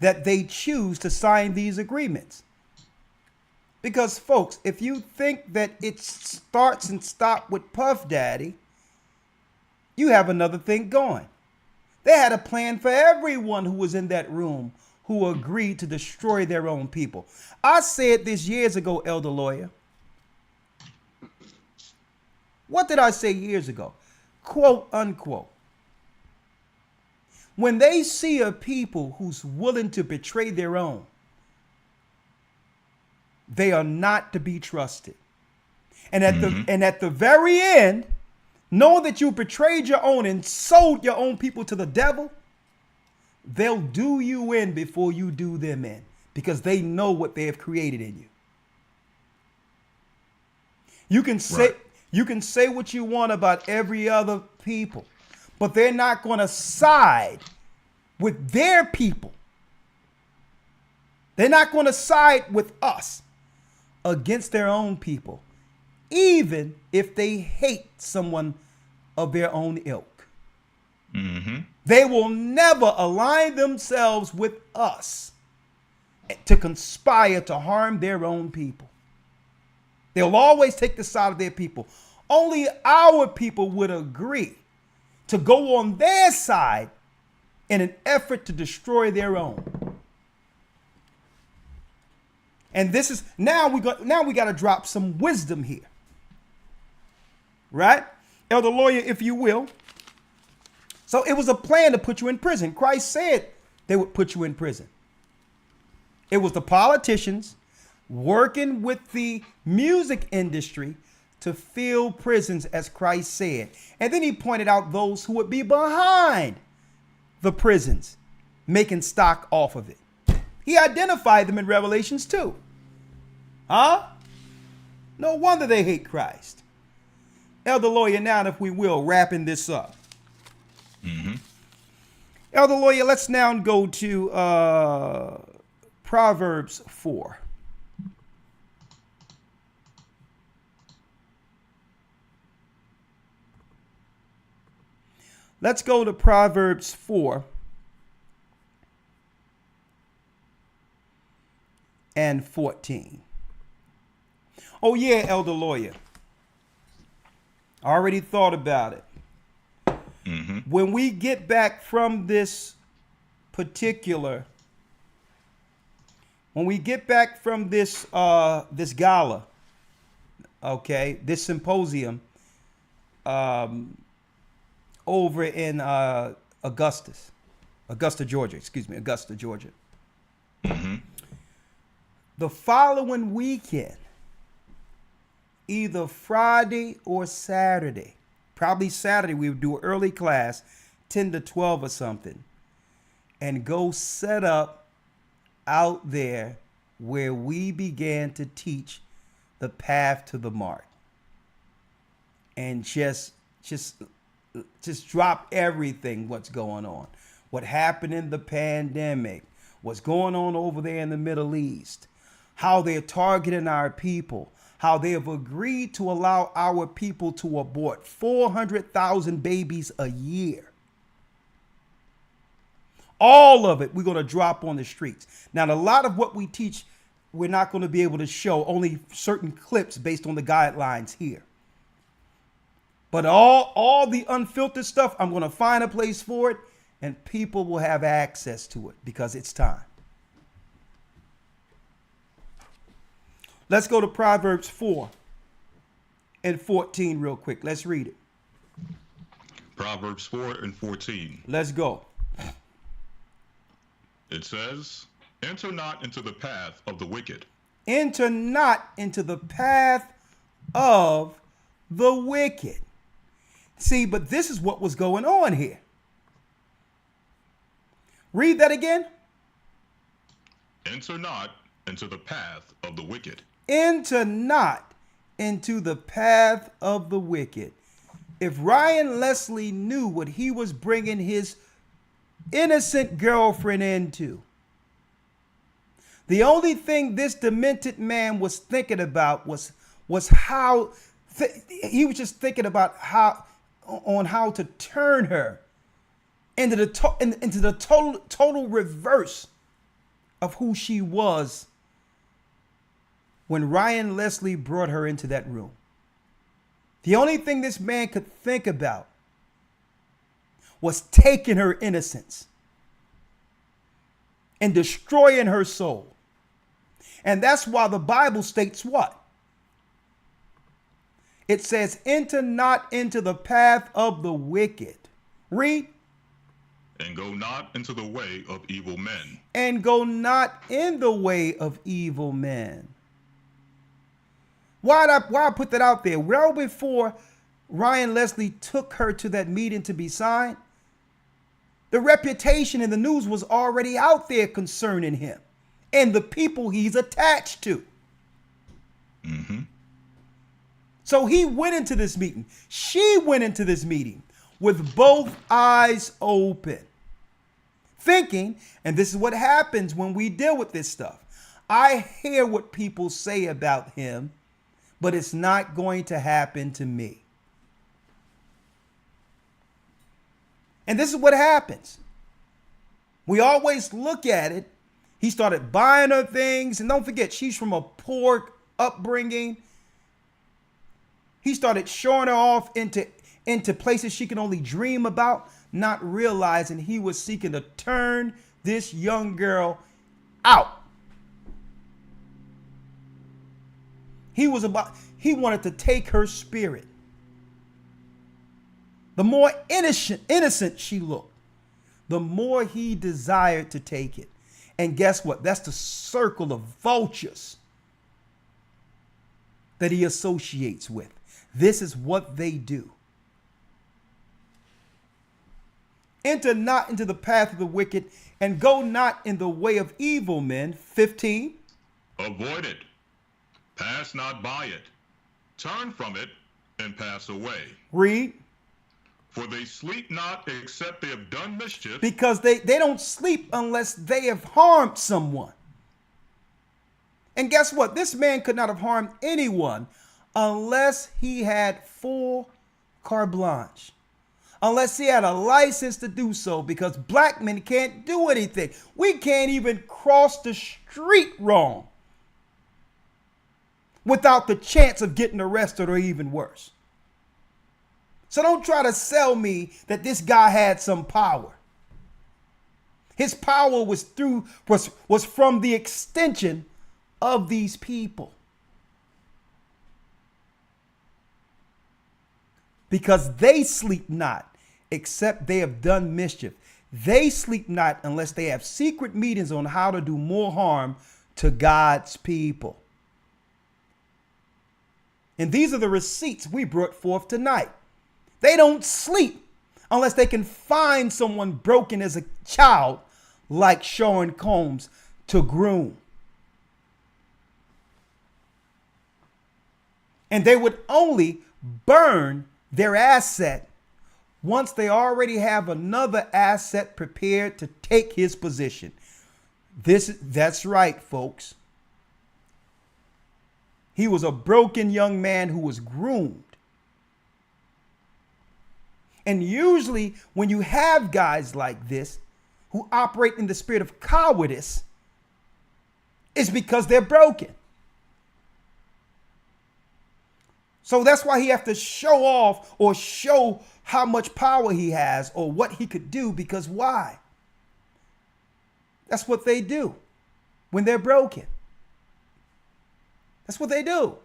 that they choose to sign these agreements. Because, folks, if you think that it starts and stops with Puff Daddy, you have another thing going. They had a plan for everyone who was in that room who agreed to destroy their own people. I said this years ago, Elder Lawya. What did I say years ago? Quote, unquote. When they see a people who's willing to betray their own, they are not to be trusted. And at the very end, know that you betrayed your own and sold your own people to the devil. They'll do you in before you do them in, because they know what they have created in you. You can say what you want about every other people, but they're not going to side with their people. They're not going to side with us against their own people, even if they hate someone of their own ilk. Mm-hmm. They will never align themselves with us to conspire to harm their own people. They'll always take the side of their people. Only our people would agree to go on their side in an effort to destroy their own. And this is now we got to drop some wisdom here. Right? Elder Lawya, if you will. So it was a plan to put you in prison. Christ said they would put you in prison. It was the politicians working with the music industry to fill prisons, as Christ said. And then he pointed out those who would be behind the prisons, making stock off of it. He identified them in Revelations 2. Huh? No wonder they hate Christ. Elder Lawya, now, if we will, wrapping this up. Mm-hmm. Elder Lawya, let's now go to Proverbs 4. Let's go to Proverbs 4 and 14. Oh, yeah, Elder Lawya. I already thought about it. Mm-hmm. When we get back from this particular, this gala, okay, this symposium, over in Augusta, Georgia. Mm-hmm. The following weekend, either Friday or Saturday, probably Saturday, we would do an early class, 10 to 12 or something, and go set up out there where we began to teach the path to the mark. And just drop everything, what's going on, what happened in the pandemic, what's going on over there in the Middle East, how they're targeting our people, how they have agreed to allow our people to abort 400,000 babies a year. All of it we're going to drop on the streets. Now, a lot of what we teach, we're not going to be able to show, only certain clips based on the guidelines here. But all the unfiltered stuff, I'm going to find a place for it, and people will have access to it because it's time. Let's go to Proverbs 4 and 14 real quick. Let's read it. Proverbs 4 and 14. Let's go. It says, enter not into the path of the wicked. Enter not into the path of the wicked. See, but this is what was going on here. Read that again. Enter not into the path of the wicked. Enter not into the path of the wicked. If Ryan Leslie knew what he was bringing his innocent girlfriend into, the only thing this demented man was thinking about was how he was just thinking about how to turn her into the total reverse of who she was when Ryan Leslie brought her into that room. The only thing this man could think about was taking her innocence and destroying her soul. And that's why the Bible states what? It says, enter not into the path of the wicked. Read. And go not into the way of evil men. And go not in the way of evil men. Why I put that out there? Well before Ryan Leslie took her to that meeting to be signed, the reputation in the news was already out there concerning him and the people he's attached to. Mm-hmm. So he went into this meeting. She went into this meeting with both eyes open, thinking, and this is what happens when we deal with this stuff. I hear what people say about him, but it's not going to happen to me. And this is what happens. We always look at it. He started buying her things. And don't forget, she's from a poor upbringing. He started showing her off into places she can only dream about, not realizing he was seeking to turn this young girl out. He wanted to take her spirit. The more innocent she looked, the more he desired to take it. And guess what? That's the circle of vultures that he associates with. This is what they do. Enter not into the path of the wicked, and go not in the way of evil men. 15. Avoid it. Pass not by it. Turn from it and pass away. Read. For they sleep not except they have done mischief. Because they don't sleep unless they have harmed someone. And guess what? This man could not have harmed anyone unless he had full carte blanche. Unless he had a license to do so, because black men can't do anything. We can't even cross the street wrong without the chance of getting arrested or even worse. So don't try to sell me that this guy had some power. His power was from the extension of these people. Because they sleep not, except they have done mischief. They sleep not unless they have secret meetings on how to do more harm to God's people. And these are the receipts we brought forth tonight. They don't sleep unless they can find someone broken as a child like Sean Combs to groom. And they would only burn their asset once they already have another asset prepared to take his position. That's right, folks. He was a broken young man who was groomed. And usually when you have guys like this, who operate in the spirit of cowardice is because they're broken. So that's why he has to show off or show how much power he has or what he could do, because why? That's what they do when they're broken. That's what they do.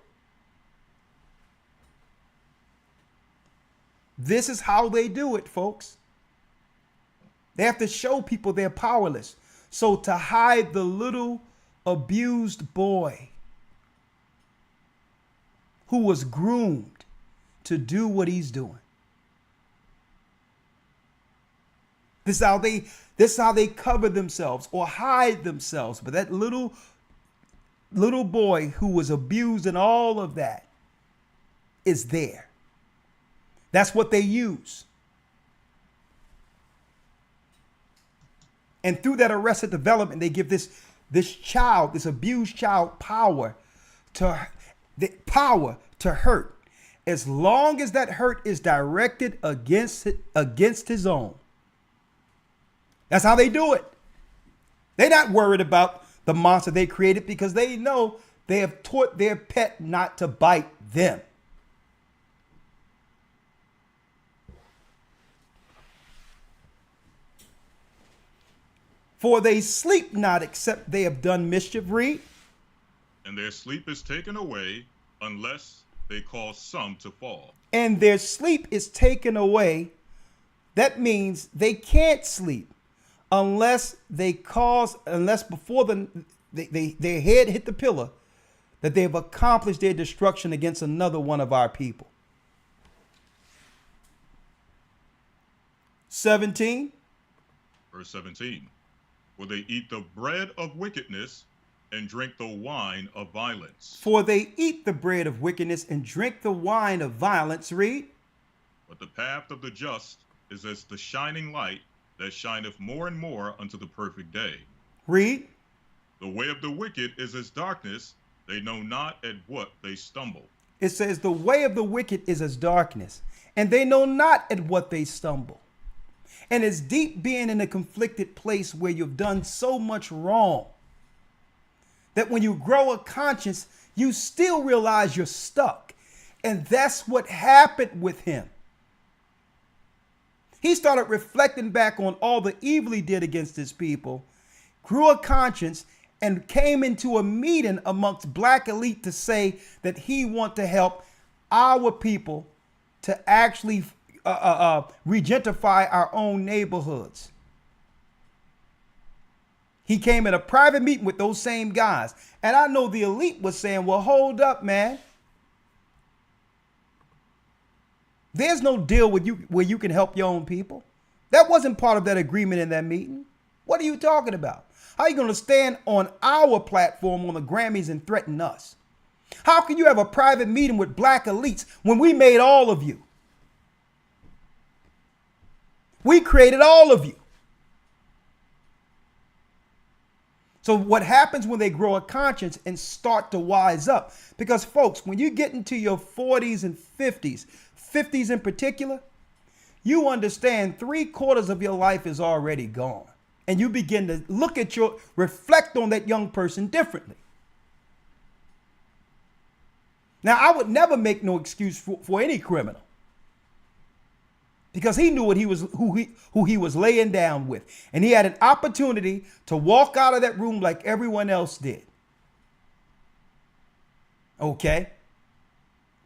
This is how they do it, folks. They have to show people they're powerless. So to hide the little abused boy who was groomed to do what he's doing. This is how they cover themselves or hide themselves. But that little boy who was abused and all of that is there. That's what they use. And through that arrested development, they give this abused child, power to hurt, as long as that hurt is directed against his own. That's how they do it. They're not worried about the monster they created, because they know they have taught their pet not to bite them. For they sleep not, except they have done mischief. Read. And their sleep is taken away unless they cause some to fall. And their sleep is taken away. That means they can't sleep unless before their head hit the pillar, that they have accomplished their destruction against another one of our people. 17. Verse 17. For they eat the bread of wickedness and drink the wine of violence. For they eat the bread of wickedness and drink the wine of violence. Read. But the path of the just is as the shining light that shineth more and more unto the perfect day. Read. The way of the wicked is as darkness, they know not at what they stumble. It says the way of the wicked is as darkness, and they know not at what they stumble. And it's deep being in a conflicted place where you've done so much wrong that when you grow a conscience, you still realize you're stuck. And that's what happened with him. He started reflecting back on all the evil he did against his people, grew a conscience, and came into a meeting amongst black elite to say that he want to help our people to actually regentrify our own neighborhoods. He came in a private meeting with those same guys. And I know the elite was saying, well, hold up, man. There's no deal with you where you can help your own people. That wasn't part of that agreement in that meeting. What are you talking about? How are you going to stand on our platform on the Grammys and threaten us? How can you have a private meeting with black elites when we made all of you? We created all of you. So what happens when they grow a conscience and start to wise up? Because folks, when you get into your 40s and 50s in particular, you understand 3/4 of your life is already gone. And you begin to reflect on that young person differently. Now, I would never make no excuse for any criminal, because he knew what who he was laying down with. And he had an opportunity to walk out of that room like everyone else did. Okay?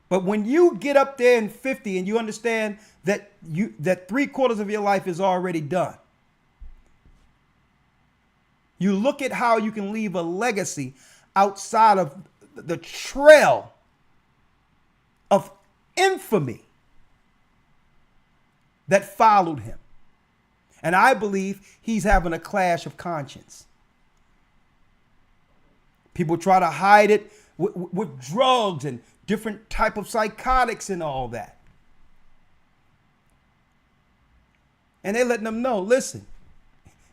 But when you get up there in 50 and you understand that 3/4 of your life is already done, you look at how you can leave a legacy outside of the trail of infamy that followed him. And I believe he's having a clash of conscience. People try to hide it with drugs and different type of psychotics and all that. And they're letting them know, listen,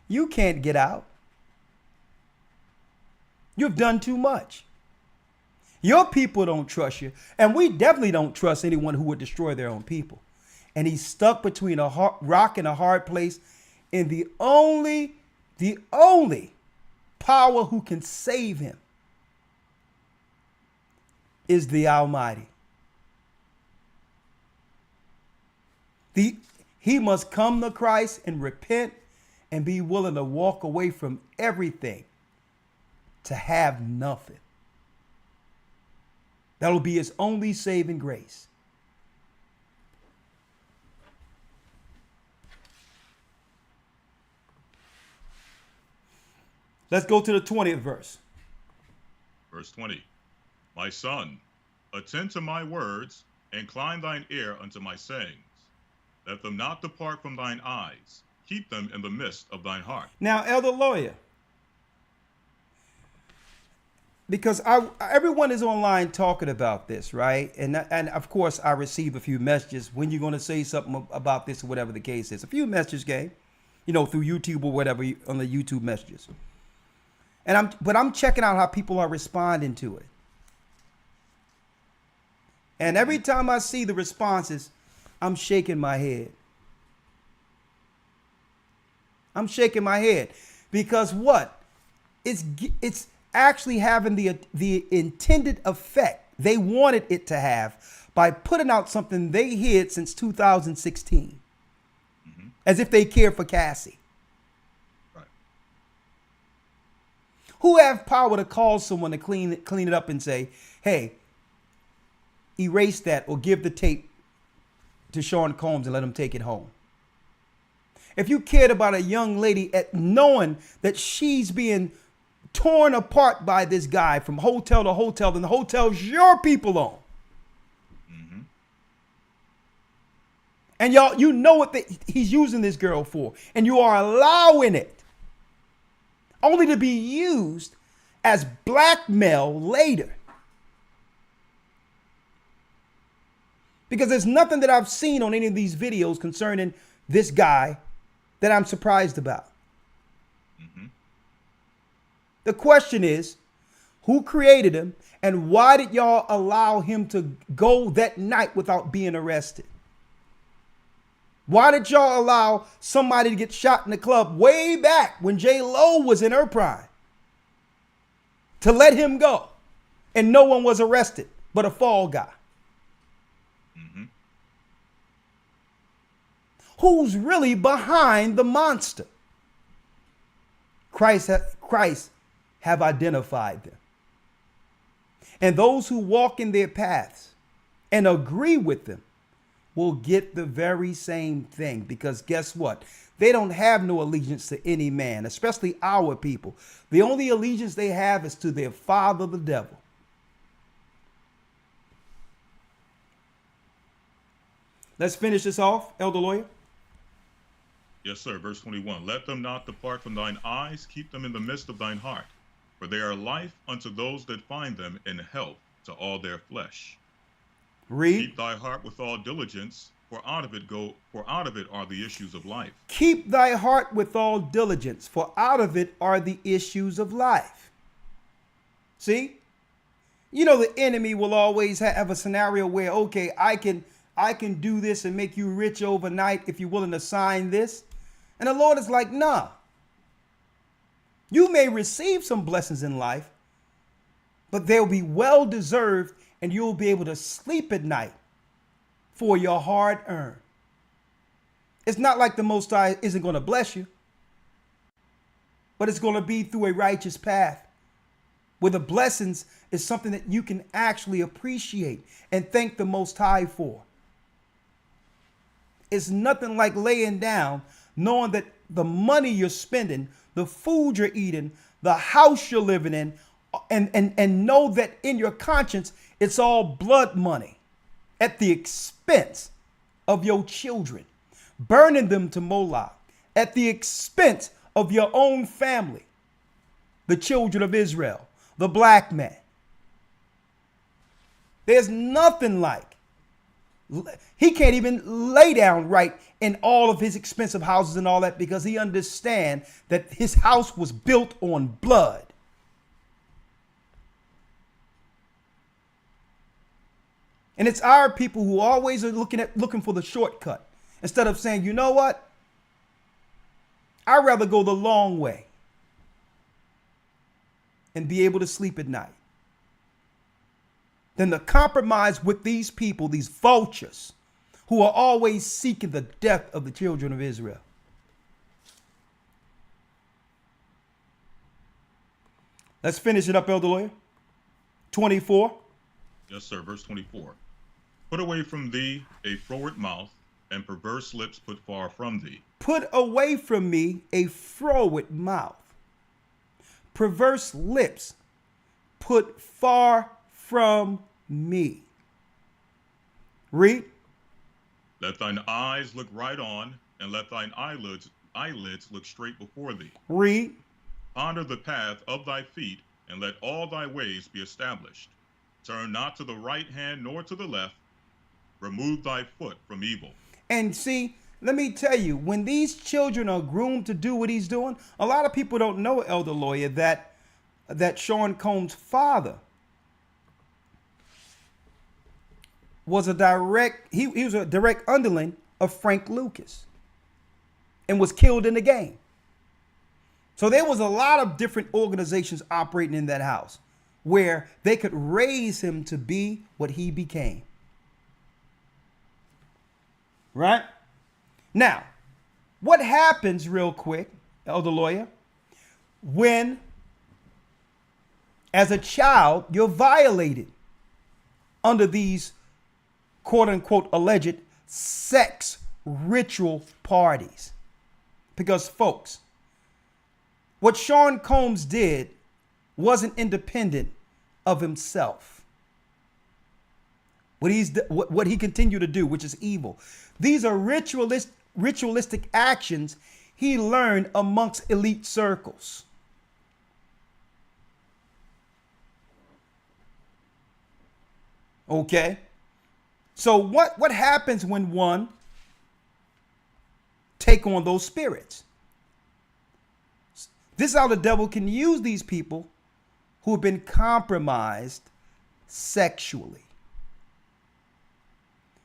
you can't get out. You've done too much. Your people don't trust you. And we definitely don't trust anyone who would destroy their own people. And he's stuck between a rock and a hard place. And the only The only power who can save him is the Almighty. He must come to Christ and repent and be willing to walk away from everything to have nothing. That'll be his only saving grace. Let's go to the 20th verse. Verse 20. My son, attend to my words, incline thine ear unto my sayings. Let them not depart from thine eyes. Keep them in the midst of thine heart. Now, Elder Lawya, because everyone is online talking about this, right? And of course, I received a few messages. When you're going to say something about this or whatever the case is. A few messages came, through YouTube or whatever on the YouTube messages. But I'm checking out how people are responding to it. And every time I see the responses, I'm shaking my head. I'm shaking my head because what? It's actually having the intended effect they wanted it to have by putting out something they hid since 2016. Mm-hmm. As if they care for Cassie. Right. Who have power to call someone to clean it up and say, hey, erase that or give the tape to Sean Combs and let him take it home? If you cared about a young lady at knowing that she's being torn apart by this guy from hotel to hotel, and the hotels your people own. Mm-hmm. And y'all, you know what he's using this girl for, and you are allowing it only to be used as blackmail later. Because there's nothing that I've seen on any of these videos concerning this guy that I'm surprised about. Mm-hmm. The question is, who created him and why did y'all allow him to go that night without being arrested? Why did y'all allow somebody to get shot in the club way back when J-Lo was in her prime to let him go and no one was arrested but a fall guy? Mm-hmm. Who's really behind the monster? Christ have identified them. And those who walk in their paths and agree with them will get the very same thing. Because guess what? They don't have no allegiance to any man, especially our people. The only allegiance they have is to their father, the devil. Let's finish this off, Elder Lawya. Yes, sir. Verse 21. Let them not depart from thine eyes, keep them in the midst of thine heart. For they are life unto those that find them, and health to all their flesh. Read. Keep thy heart with all diligence, for out of it are the issues of life. Keep thy heart with all diligence, for out of it are the issues of life. See? The enemy will always have a scenario where, okay, I can do this and make you rich overnight if you're willing to sign this. And the Lord is like, nah. You may receive some blessings in life, but they'll be well deserved and you'll be able to sleep at night for your hard earned. It's not like the Most High isn't going to bless you, but it's going to be through a righteous path where the blessings is something that you can actually appreciate and thank the Most High for. It's nothing like laying down knowing that the money you're spending, the food you're eating, the house you're living in, and know that in your conscience, it's all blood money at the expense of your children, burning them to Moloch at the expense of your own family, the children of Israel, the black man. There's nothing like, he can't even lay down right in all of his expensive houses and all that because he understands that his house was built on blood. And it's our people who always are looking for the shortcut instead of saying, you know what? I'd rather go the long way. and be able to sleep at night than to compromise with these people, these vultures, who are always seeking the death of the children of Israel. Let's finish it up, Elder Lawyer. 24. Yes, sir. Verse 24. Put away from thee a froward mouth, and perverse lips put far from thee. Put away from me a froward mouth. Perverse lips put far from me. Read. Let thine eyes look right on, and let thine eyelids look straight before thee. Read. Ponder the path of thy feet, and let all thy ways be established. Turn not to the right hand nor to the left. Remove thy foot from evil. And see, let me tell you, when these children are groomed to do what he's doing, a lot of people don't know, Elder Lawyer, that Sean Combs' father was a direct underling of Frank Lucas and was killed in the game. So there was a lot of different organizations operating in that house where they could raise him to be what he became. Right? Now, what happens real quick, Elder Lawyer, when as a child you're violated under these quote unquote alleged sex ritual parties? Because folks, what Sean Combs did wasn't independent of himself. What he continued to do, which is evil. These are ritualistic actions he learned amongst elite circles. Okay? So what happens when one take on those spirits? This is how the devil can use these people who have been compromised sexually.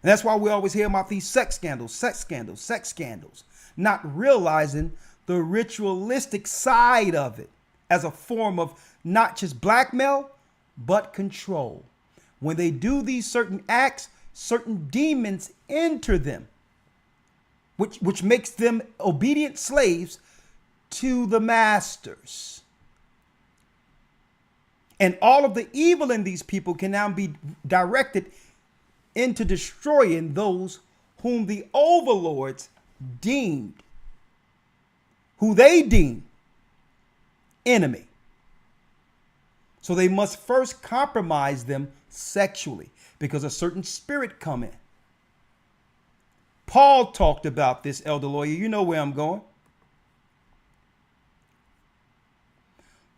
And that's why we always hear about these sex scandals, not realizing the ritualistic side of it as a form of not just blackmail, but control. When they do these certain acts, certain demons enter them, which makes them obedient slaves to the masters. And all of the evil in these people can now be directed into destroying those whom the overlords deemed, who they deem enemy. So they must first compromise them sexually because a certain spirit come in. Paul talked about this, Elder Lawyer. You know where I'm going.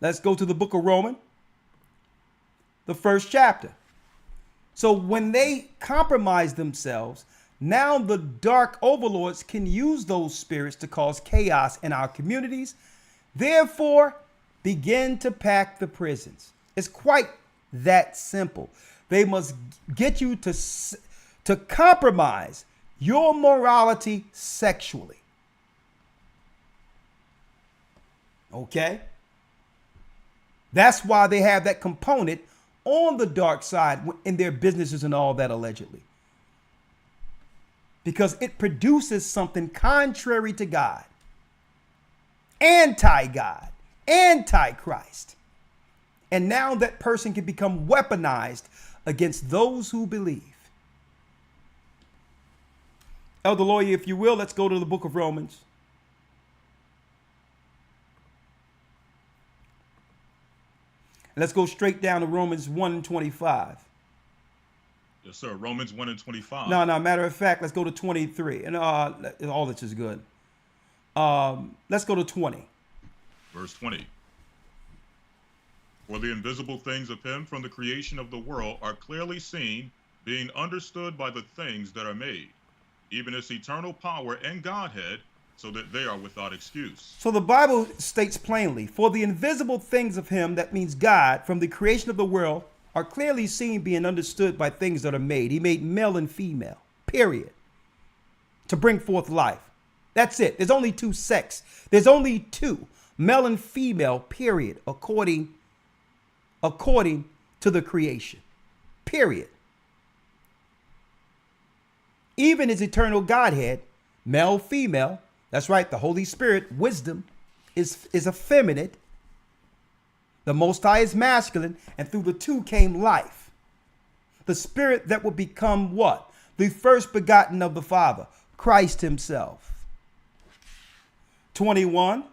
Let's go to the book of Romans, the 1st chapter. So when they compromise themselves, now the dark overlords can use those spirits to cause chaos in our communities. Therefore, begin to pack the prisons. It's quite that simple. They must get you to compromise your morality sexually. Okay? That's why they have that component on the dark side in their businesses and all that, allegedly. Because it produces something contrary to God, anti-God, anti-Christ. And now that person can become weaponized against those who believe. Elder Lawyer, if you will, let's go to the book of Romans. Let's go straight down to Romans 1:25. Yes, sir. Romans 1:25. No, matter of fact, let's go to 23. And all this is good. Let's go to 20. Verse 20. For the invisible things of him from the creation of the world are clearly seen, being understood by the things that are made, even his eternal power and Godhead, so that they are without excuse. So the Bible states plainly, for the invisible things of him, that means God, from the creation of the world, are clearly seen, being understood by things that are made. He made male and female, period, to bring forth life. That's it. There's only two sex. There's only two, male and female, period, according according to the creation. Period. Even his eternal Godhead, male, female, that's right, the Holy Spirit, wisdom, is effeminate. The Most High is masculine, and through the two came life. The Spirit that will become what? The first begotten of the Father, Christ himself. 21.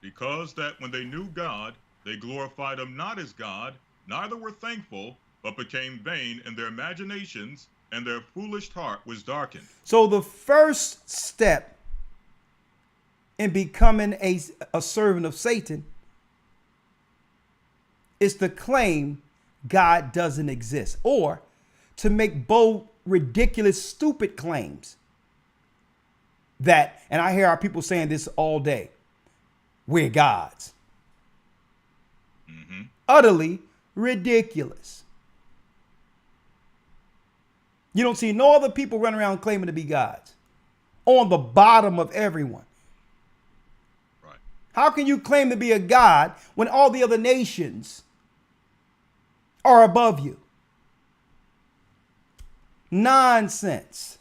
Because that when they knew God, they glorified him not as God, neither were thankful, but became vain in their imaginations, and their foolish heart was darkened. So the first step in becoming a servant of Satan is to claim God doesn't exist, or to make bold, ridiculous, stupid claims that, and I hear our people saying this all day, we're gods. Utterly ridiculous. You don't see no other people running around claiming to be gods. On the bottom of everyone. Right. How can you claim to be a god when all the other nations are above you? Nonsense.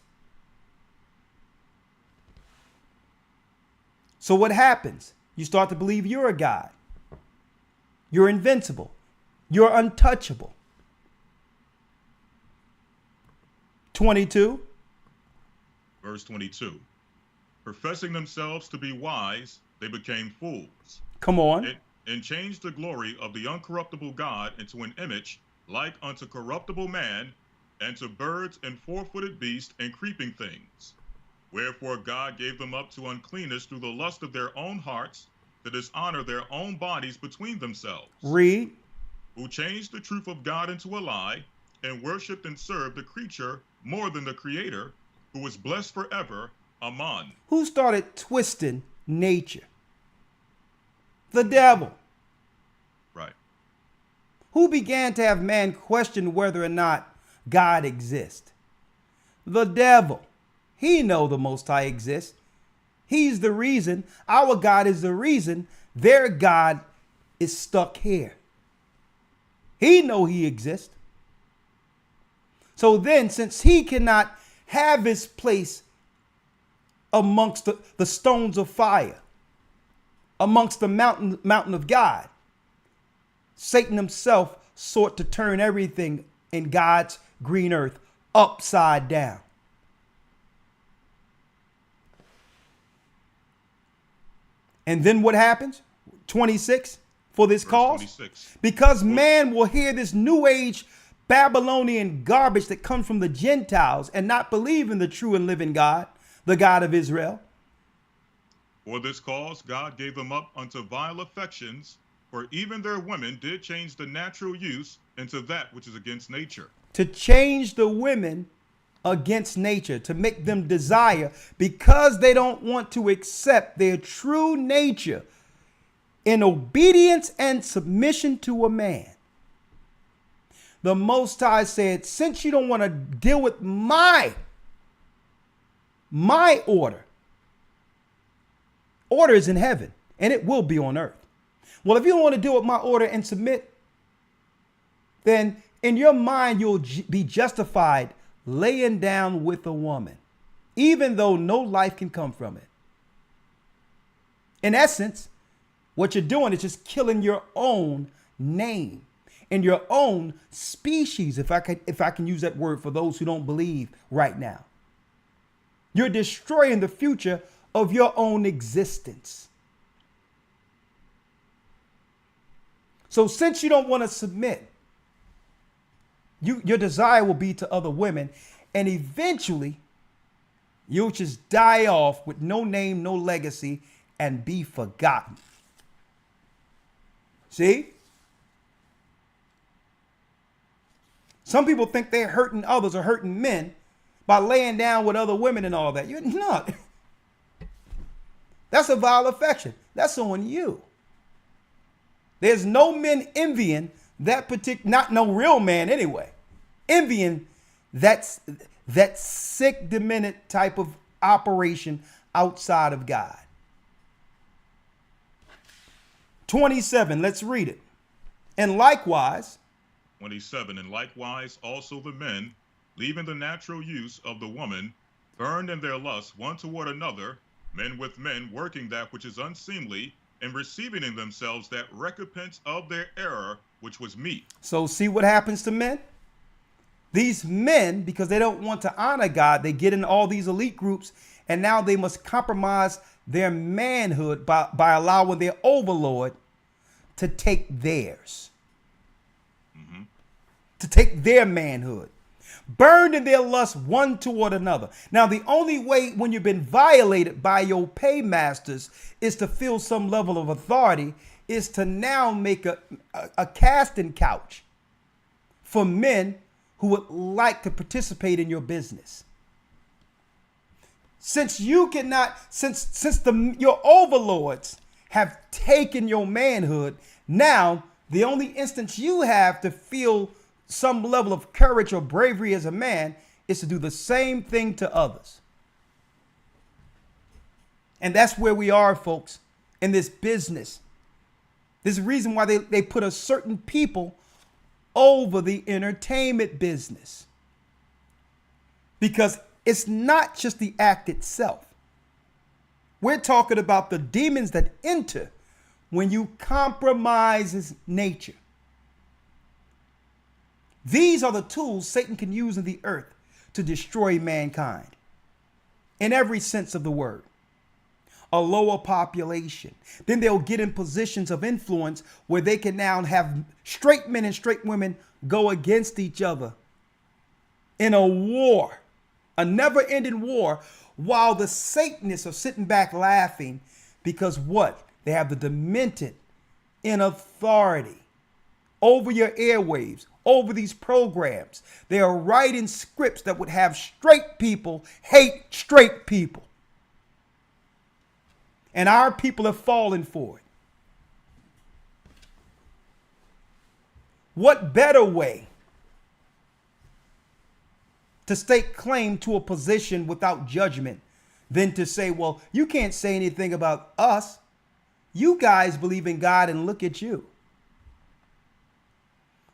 So what happens? You start to believe you're a god. You're invincible. You're untouchable. 22. Verse 22. Professing themselves to be wise, they became fools. Come on. And changed the glory of the uncorruptible God into an image like unto corruptible man, and to birds and four-footed beasts and creeping things. Wherefore God gave them up to uncleanness through the lust of their own hearts, to dishonor their own bodies between themselves. Read. Who changed the truth of God into a lie, and worshipped and served the creature more than the Creator, who is blessed forever. Amen. Who started twisting nature? The devil. Right. Who began to have man question whether or not God exists? The devil. He know the Most High exists. He's the reason. Our God is the reason their God is stuck here. He know he exists. So then, since he cannot have his place amongst the stones of fire, amongst the mountain of God, Satan himself sought to turn everything in God's green earth upside down. And then what happens? 26 for this cause. 26. Because man will hear this new age Babylonian garbage that comes from the Gentiles and not believe in the true and living God, the God of Israel. For this cause God gave them up unto vile affections, for even their women did change the natural use into that which is against nature. To change the women against nature, to make them desire, because they don't want to accept their true nature in obedience and submission to a man. The Most High said, since you don't want to deal with my order is in heaven and it will be on earth. Well, if you don't want to deal with my order and submit, then in your mind, you'll be justified laying down with a woman, even though no life can come from it. In essence, what you're doing is just killing your own name and your own species, if I can use that word for those who don't believe right now. You're destroying the future of your own existence. So since you don't want to submit, your desire will be to other women, and eventually you'll just die off with no name, no legacy, and be forgotten. See? Some people think they're hurting others or hurting men by laying down with other women and all that. You're not. That's a vile affection. That's on you. There's no men envying that particular, not no real man anyway, envying that sick, demented type of operation outside of God. 27, let's read it. And likewise, 27, and likewise also the men, leaving the natural use of the woman, burned in their lust one toward another, men with men, working that which is unseemly, and receiving in themselves that recompense of their error, which was meat. so see what happens to men? These men, because they don't want to honor God, they get in all these elite groups, and now they must compromise their manhood by allowing their overlord to take theirs. To take their manhood. Burned in their lust one toward another. Now, the only way when you've been violated by your paymasters is to feel some level of authority is to now make a casting couch for men who would like to participate in your business. Since you cannot, your overlords have taken your manhood, now the only instance you have to feel some level of courage or bravery as a man is to do the same thing to others. And that's where we are, folks, in this business. There's a reason why they put a certain people over the entertainment business. Because it's not just the act itself. We're talking about the demons that enter when you compromise his nature. These are the tools Satan can use in the earth to destroy mankind in every sense of the word. A lower population. Then they'll get in positions of influence where they can now have straight men and straight women go against each other in a war, a never-ending war, while the Satanists are sitting back laughing because what? They have the demented in authority over your airwaves, over these programs. They are writing scripts that would have straight people hate straight people. And our people have fallen for it. What better way to stake claim to a position without judgment than to say, well, you can't say anything about us. You guys believe in God and look at you.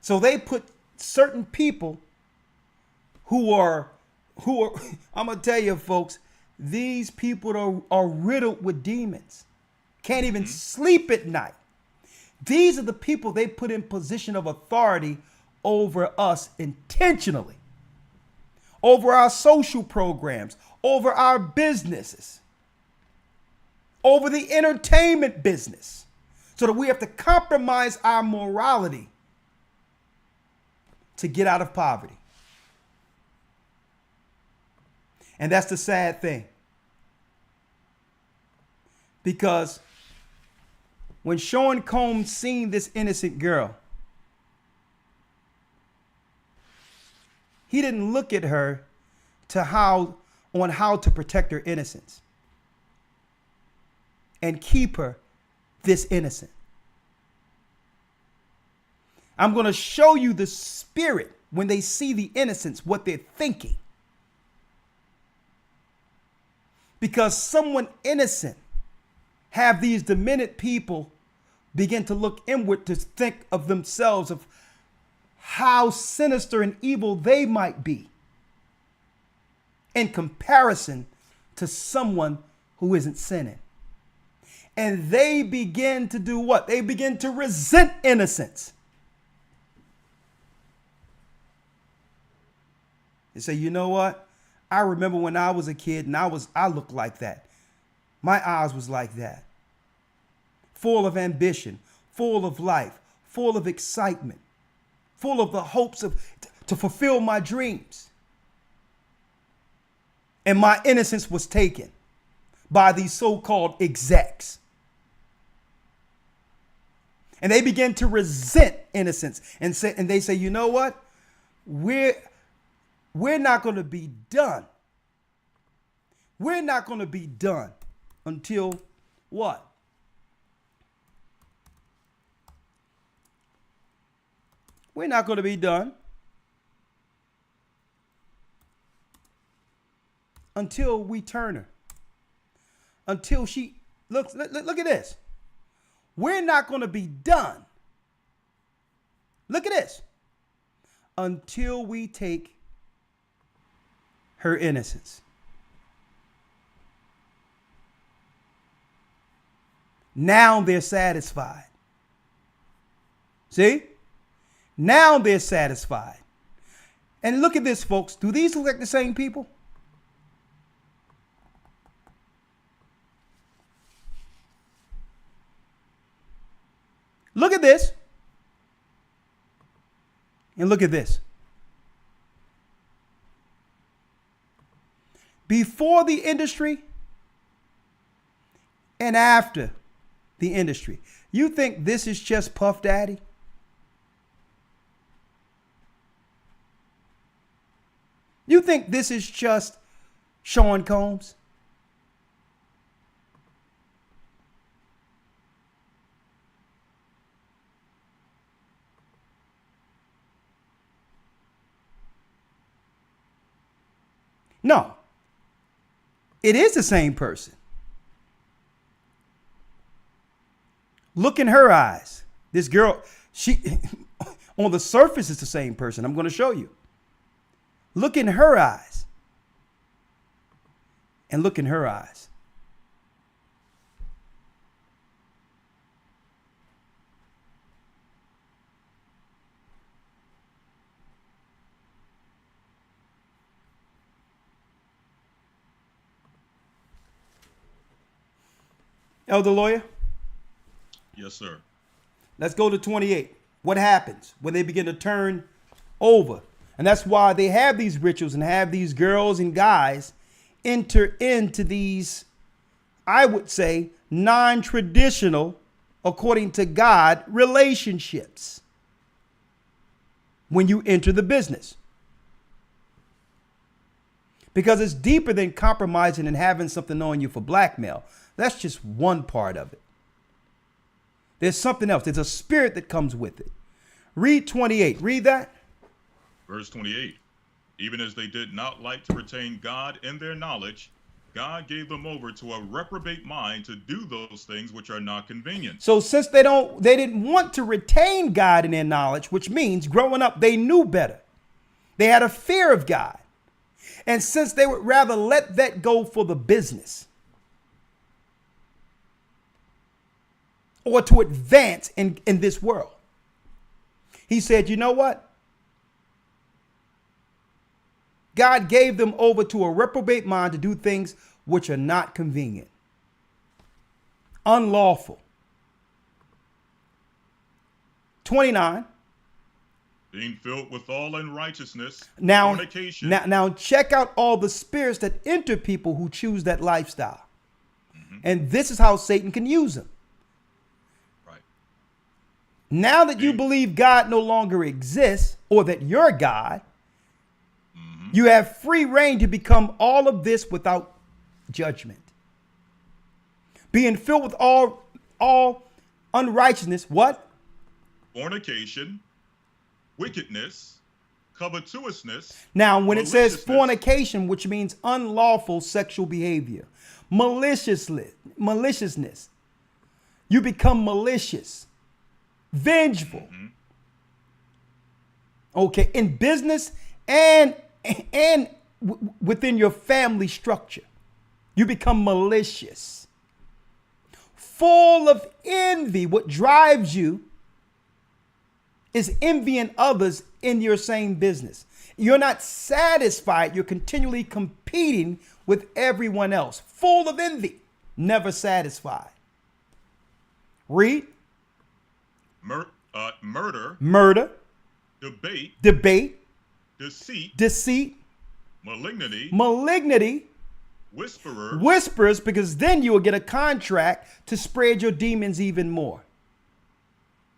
So they put certain people who are I'm going to tell you, folks, these people are riddled with demons. Can't even sleep at night. These are the people they put in position of authority over us intentionally, over our social programs, over our businesses, over the entertainment business, so that we have to compromise our morality to get out of poverty. And that's the sad thing. Because when Sean Combs seen this innocent girl, he didn't look at her on how to protect her innocence and keep her this innocent. I'm going to show you the spirit when they see the innocence, what they're thinking. Because someone innocent have these demented people begin to look inward to think of themselves, of how sinister and evil they might be in comparison to someone who isn't sinning. And they begin to do what? They begin to resent innocence. They say, you know what? I remember when I was a kid and I looked like that. My eyes was like that. Full of ambition, full of life, full of excitement, full of the hopes to fulfill my dreams. And my innocence was taken by these so-called execs. And they begin to resent innocence and they say, you know what? We're not going to be done. We're not going to be done until what? We're not going to be done until we turn her. Until she look at this. We're not going to be done Look at this. Until we take her innocence. Now they're satisfied. See? Now they're satisfied. And look at this, folks. Do these look like the same people? Look at this. And look at this. Before the industry and after the industry. You think this is just Puff Daddy? You think this is just Sean Combs? No. It is the same person. Look in her eyes. This girl, she on the surface is the same person. I'm going to show you. Look in her eyes. And look in her eyes. Elder Lawyer? Yes, sir. Let's go to 28. What happens when they begin to turn over? And that's why they have these rituals and have these girls and guys enter into these, I would say, non-traditional, according to God, relationships when you enter the business. Because it's deeper than compromising and having something on you for blackmail. That's just one part of it. There's something else. There's a spirit that comes with it. Read 28. Read that. Verse 28. Even as they did not like to retain God in their knowledge, God gave them over to a reprobate mind to do those things which are not convenient. So since they didn't want to retain God in their knowledge, which means growing up, they knew better. They had a fear of God. And since they would rather let that go for the business or to advance in this world, he said, you know what? God gave them over to a reprobate mind to do things which are not convenient, unlawful. 29. Being filled with all unrighteousness, Now, fornication. now check out all the spirits that enter people who choose that lifestyle. Mm-hmm. And this is how Satan can use them. Right. Now that you believe God no longer exists, or that you're God, you have free reign to become all of this without judgment. Being filled with all unrighteousness, what? Fornication, wickedness, covetousness. Now, when it says maliciousness. fornication, which means unlawful sexual behavior, maliciousness, you become malicious, vengeful. Mm-hmm. Okay, in business and within your family structure, you become malicious, full of envy. What drives you is envying others in your same business. You're not satisfied. You're continually competing with everyone else, full of envy, never satisfied. Read. Murder. Debate. Deceit. Malignity. Whisperers, because then you will get a contract to spread your demons even more.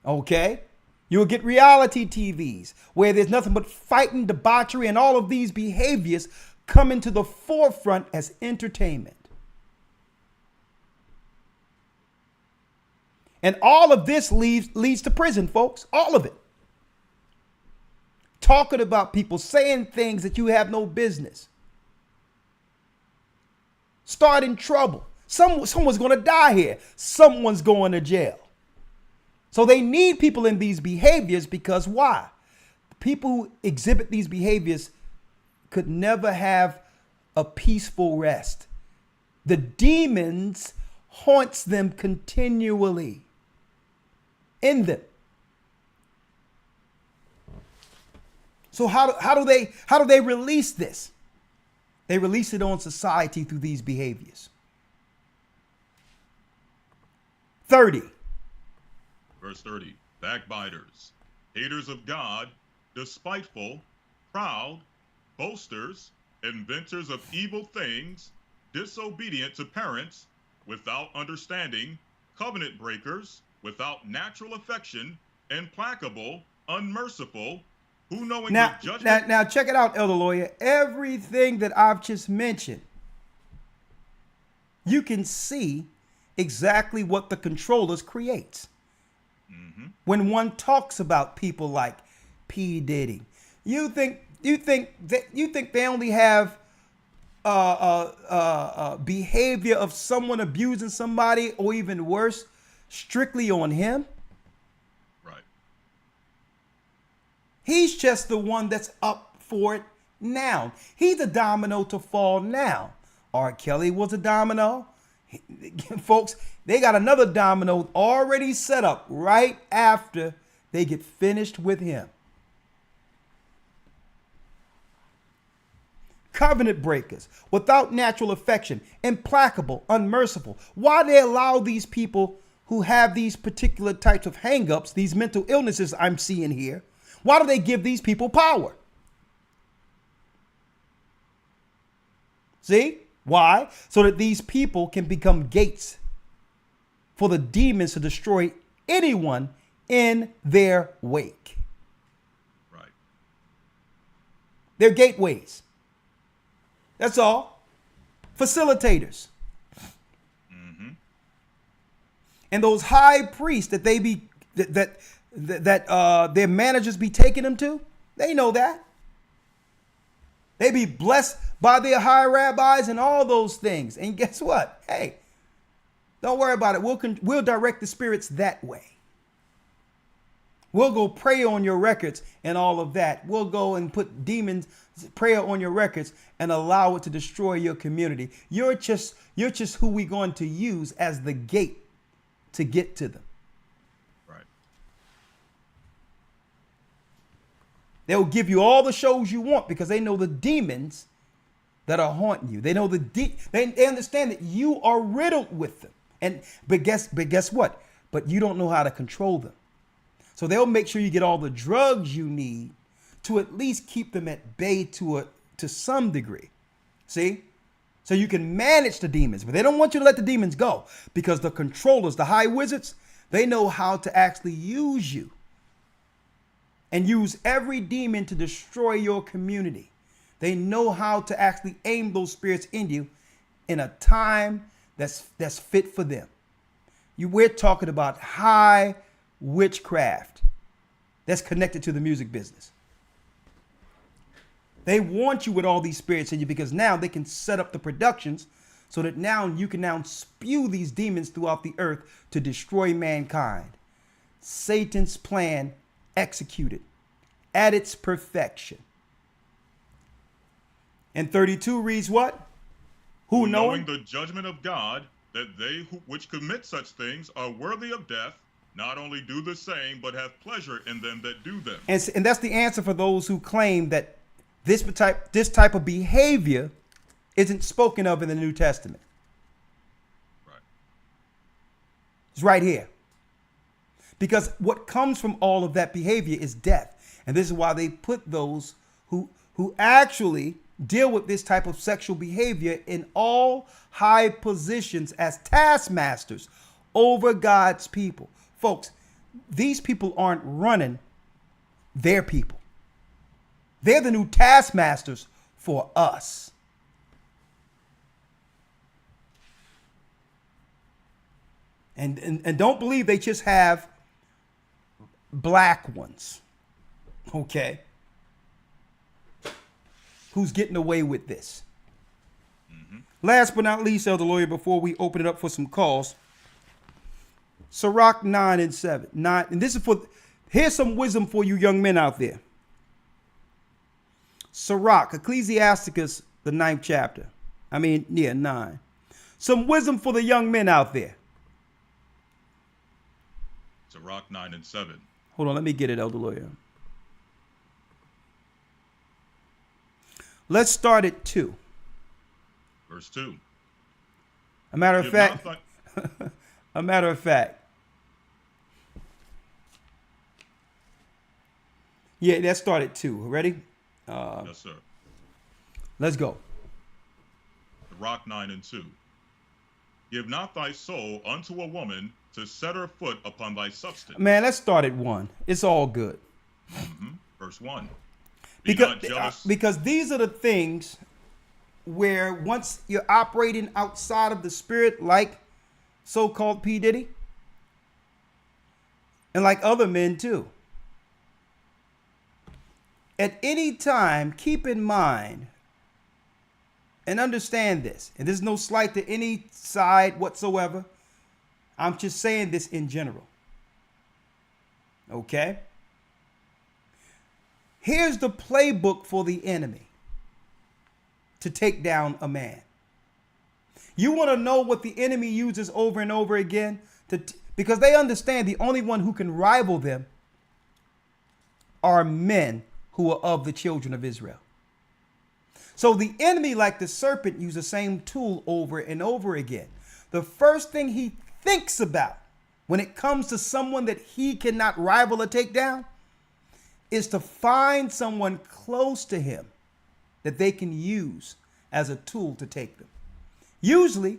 Okay? You will get reality TVs where there's nothing but fighting, debauchery, and all of these behaviors come into the forefront as entertainment. And all of this leads to prison, folks. All of it. Talking about people, saying things that you have no business. Starting trouble. Someone's going to die here. Someone's going to jail. So they need people in these behaviors because why? People who exhibit these behaviors could never have a peaceful rest. The demons haunts them continually in them. So how do they release this? They release it on society through these behaviors. 30. Verse 30, backbiters, haters of God, despiteful, proud, boasters, inventors of evil things, disobedient to parents, without understanding, covenant breakers, without natural affection, implacable, unmerciful, who knowing the judgment. Now check it out, Elder Lawya. Everything that I've just mentioned, you can see exactly what the controllers creates. When one talks about people like P. Diddy, you think they only have behavior of someone abusing somebody, or even worse, strictly on him? Right. He's just the one that's up for it now. He's a domino to fall now. R. Kelly was a domino. Folks, they got another domino already set up right after they get finished with him. Covenant breakers, without natural affection, implacable, unmerciful. Why they allow these people who have these particular types of hang-ups, these mental illnesses I'm seeing here, why do they give these people power? See? Why? So that these people can become gates for the demons to destroy anyone in their wake. Right. They're gateways. That's all. Facilitators. And those high priests that they be that their managers be taking them to, they know that. They be blessed by their high rabbis and all those things. And guess what? Hey, don't worry about it. We'll direct the spirits that way. We'll go pray on your records and all of that. We'll go and put demons prayer on your records and allow it to destroy your community. You're just who we're going to use as the gate to get to them. Right. They'll give you all the shows you want because they know the demons that are haunting you. They know they understand that you are riddled with them. But guess what? But you don't know how to control them. So they'll make sure you get all the drugs you need to at least keep them at bay to some degree. See? So you can manage the demons, but they don't want you to let the demons go because the controllers, the high wizards, they know how to actually use you and use every demon to destroy your community. They know how to actually aim those spirits in you in a time that's fit for them. We're talking about high witchcraft that's connected to the music business. They want you with all these spirits in you because now they can set up the productions so that now you can now spew these demons throughout the earth to destroy mankind. Satan's plan executed at its perfection. And 32 reads what? Who knowing the judgment of God, that they which commit such things are worthy of death, not only do the same, but have pleasure in them that do them. And that's the answer for those who claim that this type of behavior isn't spoken of in the New Testament. Right. It's right here. Because what comes from all of that behavior is death. And this is why they put those who actually deal with this type of sexual behavior in all high positions as taskmasters over God's people. Folks, these people aren't running their people. They're the new taskmasters for us. And don't believe they just have black ones. Okay? Who's getting away with this? Last but not least, Elder Lawya, before we open it up for some calls, Sirach 9 and 7. 9, and this is for, here's some wisdom for you young men out there. Sirach, Ecclesiasticus, the 9th chapter. 9. Some wisdom for the young men out there. Sirach 9 and 7. Hold on, let me get it, Elder Lawya. Let's start at 2. Verse 2. A matter of Give fact, not a matter of fact. Yeah, let's start at 2. Ready? yes, sir. Let's go. Sirach 9 and 2. Give not thy soul unto a woman to set her foot upon thy substance. Man, let's start at 1. It's all good. Verse 1. Be not jealous. Because these are the things where once you're operating outside of the spirit, like so-called P. Diddy, and like other men too. At any time, keep in mind and understand this, and there's no slight to any side whatsoever. I'm just saying this in general. Okay? Here's the playbook for the enemy to take down a man. You want to know what the enemy uses over and over again? Because they understand the only one who can rival them are men who are of the children of Israel. So the enemy, like the serpent, uses the same tool over and over again. The first thing he thinks about when it comes to someone that he cannot rival or take down is to find someone close to him that they can use as a tool to take them. Usually,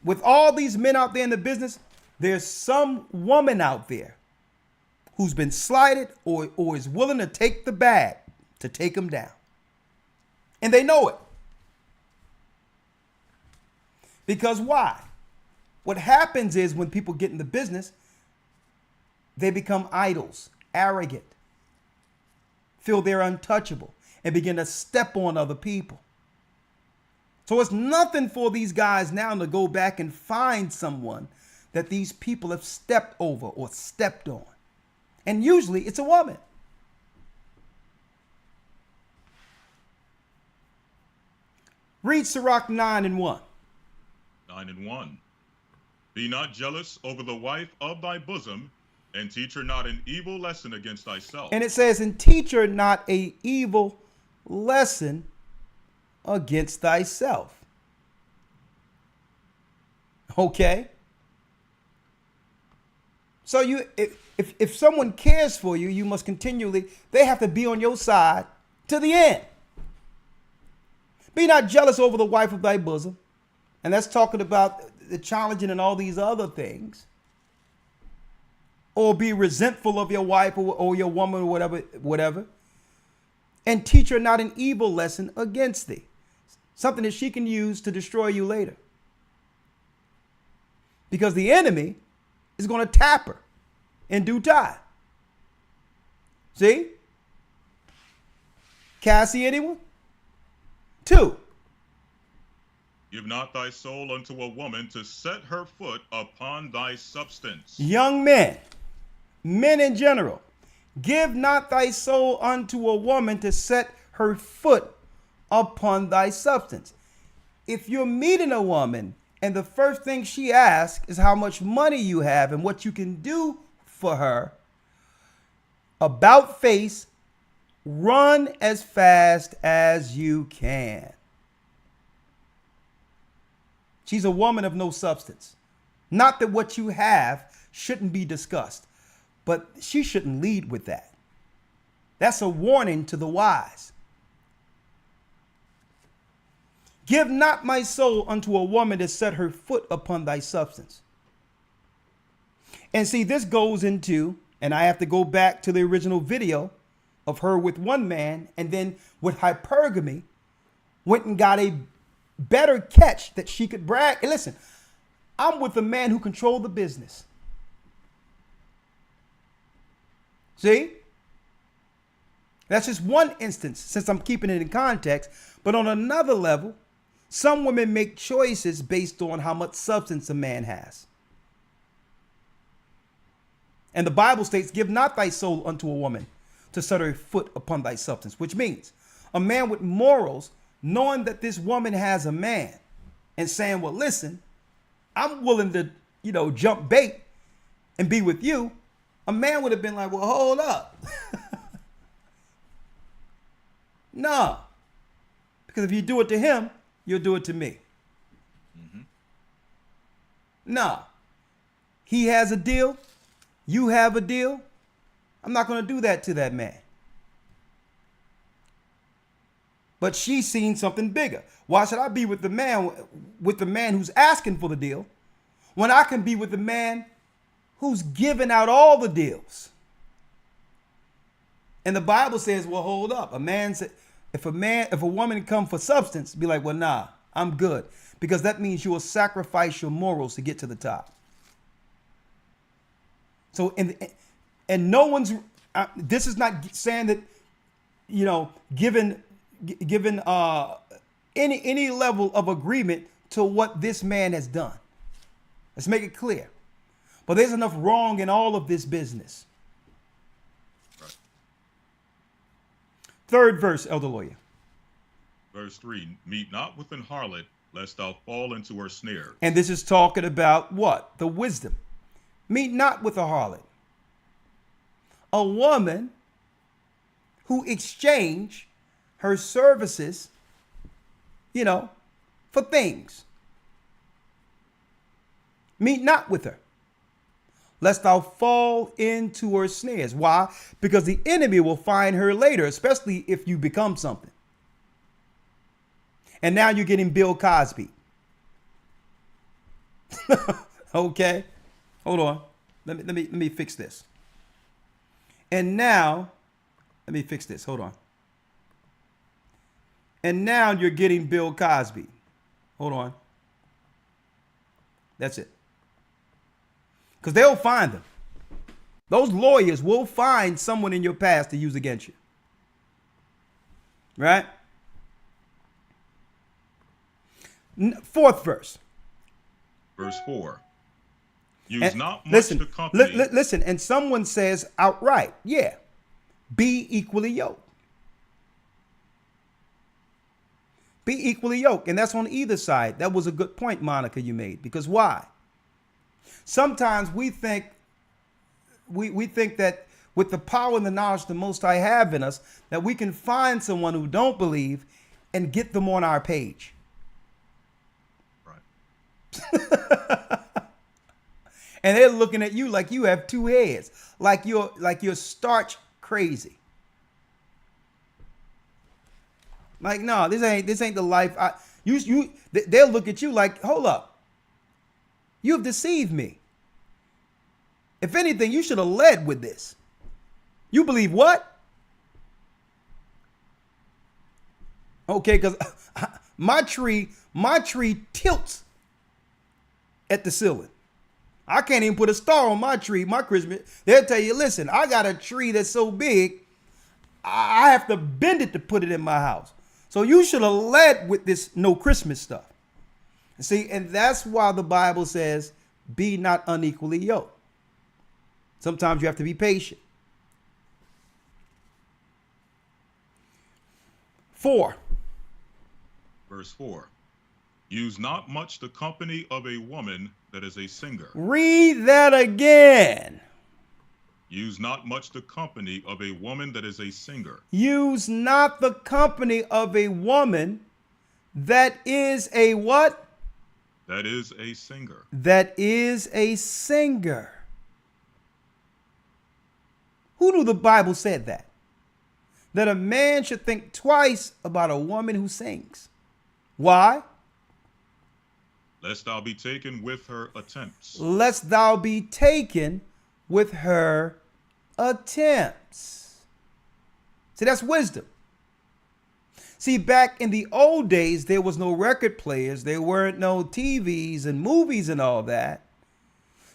with all these men out there in the business, there's some woman out there who's been slighted or is willing to take the bag to take them down. And they know it. Because why? What happens is when people get in the business, they become idols, arrogant, feel they're untouchable, and begin to step on other people. So it's nothing for these guys now to go back and find someone that these people have stepped over or stepped on. And usually it's a woman. Read Sirach 9 and 1. 9 and 1. Be not jealous over the wife of thy bosom, and teach her not an evil lesson against thyself. And it says, and teach her not a evil lesson against thyself. Okay? So if someone cares for you, you must continually, they have to be on your side to the end. Be not jealous over the wife of thy bosom. And that's talking about the challenging and all these other things. Or be resentful of your wife or your woman or whatever. And teach her not an evil lesson against thee. Something that she can use to destroy you later. Because the enemy is going to tap her in due time. See? Can I see anyone? 2. Give not thy soul unto a woman to set her foot upon thy substance. Young men, men in general, give not thy soul unto a woman to set her foot upon thy substance. If you're meeting a woman and the first thing she asks is how much money you have and what you can do for her, about face, run as fast as you can. She's a woman of no substance. Not that what you have shouldn't be discussed, but she shouldn't lead with that. That's a warning to the wise. Give not my soul unto a woman to set her foot upon thy substance. And see, this goes into, and I have to go back to the original video of her with one man, and then with hypergamy, went and got a better catch that she could brag. And listen, I'm with a man who controlled the business. See? That's just one instance, since I'm keeping it in context. But on another level, some women make choices based on how much substance a man has. And the Bible states, give not thy soul unto a woman to set her foot upon thy substance, which means a man with morals, knowing that this woman has a man and saying, well, listen, I'm willing to, jump bait and be with you. A man would have been like, well, hold up. No, because if you do it to him, you'll do it to me. No, he has a deal. You have a deal. I'm not going to do that to that man. But she's seen something bigger. Why should I be with the man who's asking for the deal when I can be with the man who's giving out all the deals? And the Bible says, well, hold up. If a woman come for substance, be like, well, nah, I'm good. Because that means you will sacrifice your morals to get to the top. So, and no one's, this is not saying that, given any level of agreement to what this man has done. Let's make it clear. But there's enough wrong in all of this business. Right. Third verse, Elder Lawya. Verse 3, meet not with an harlot, lest thou fall into her snare. And this is talking about what? The wisdom. Meet not with a harlot. A woman who exchange her services, for things. Meet not with her, lest thou fall into her snares. Why? Because the enemy will find her later, especially if you become something. And now you're getting Bill Cosby. Okay, hold on. Let me fix this. And now, let me fix this. Hold on. And now you're getting Bill Cosby. Hold on. That's it. Because they'll find them. Those lawyers will find someone in your past to use against you. Right? Fourth verse. Verse 4. Use not much listen, to company. listen, and someone says outright, yeah, be equally yoked. Be equally yoked. And that's on either side. That was a good point, Monica, you made. Because why? Sometimes we think that with the power and the knowledge the Most High have in us, that we can find someone who don't believe and get them on our page. Right. And they're looking at you like you have two heads, like you're starch crazy. Like, no, this ain't the life. They'll look at you like, hold up, you've deceived me. If anything, you should have led with this. You believe what? Okay, because my tree tilts at the ceiling. I can't even put a star on my tree, my Christmas. They'll tell you, listen, I got a tree that's so big, I have to bend it to put it in my house. So you should have led with this no Christmas stuff. See, and that's why the Bible says, be not unequally yoked. Sometimes you have to be patient. 4. Verse 4. Use not much the company of a woman that is a singer. Read that again. Use not much the company of a woman that is a singer. Use not the company of a woman that is a what? That is a singer. That is a singer. Who knew the Bible said that? That a man should think twice about a woman who sings. Why? Lest thou be taken with her attempts. Lest thou be taken with her attempts. See, that's wisdom. See, back in the old days, there was no record players. There weren't no TVs and movies and all that.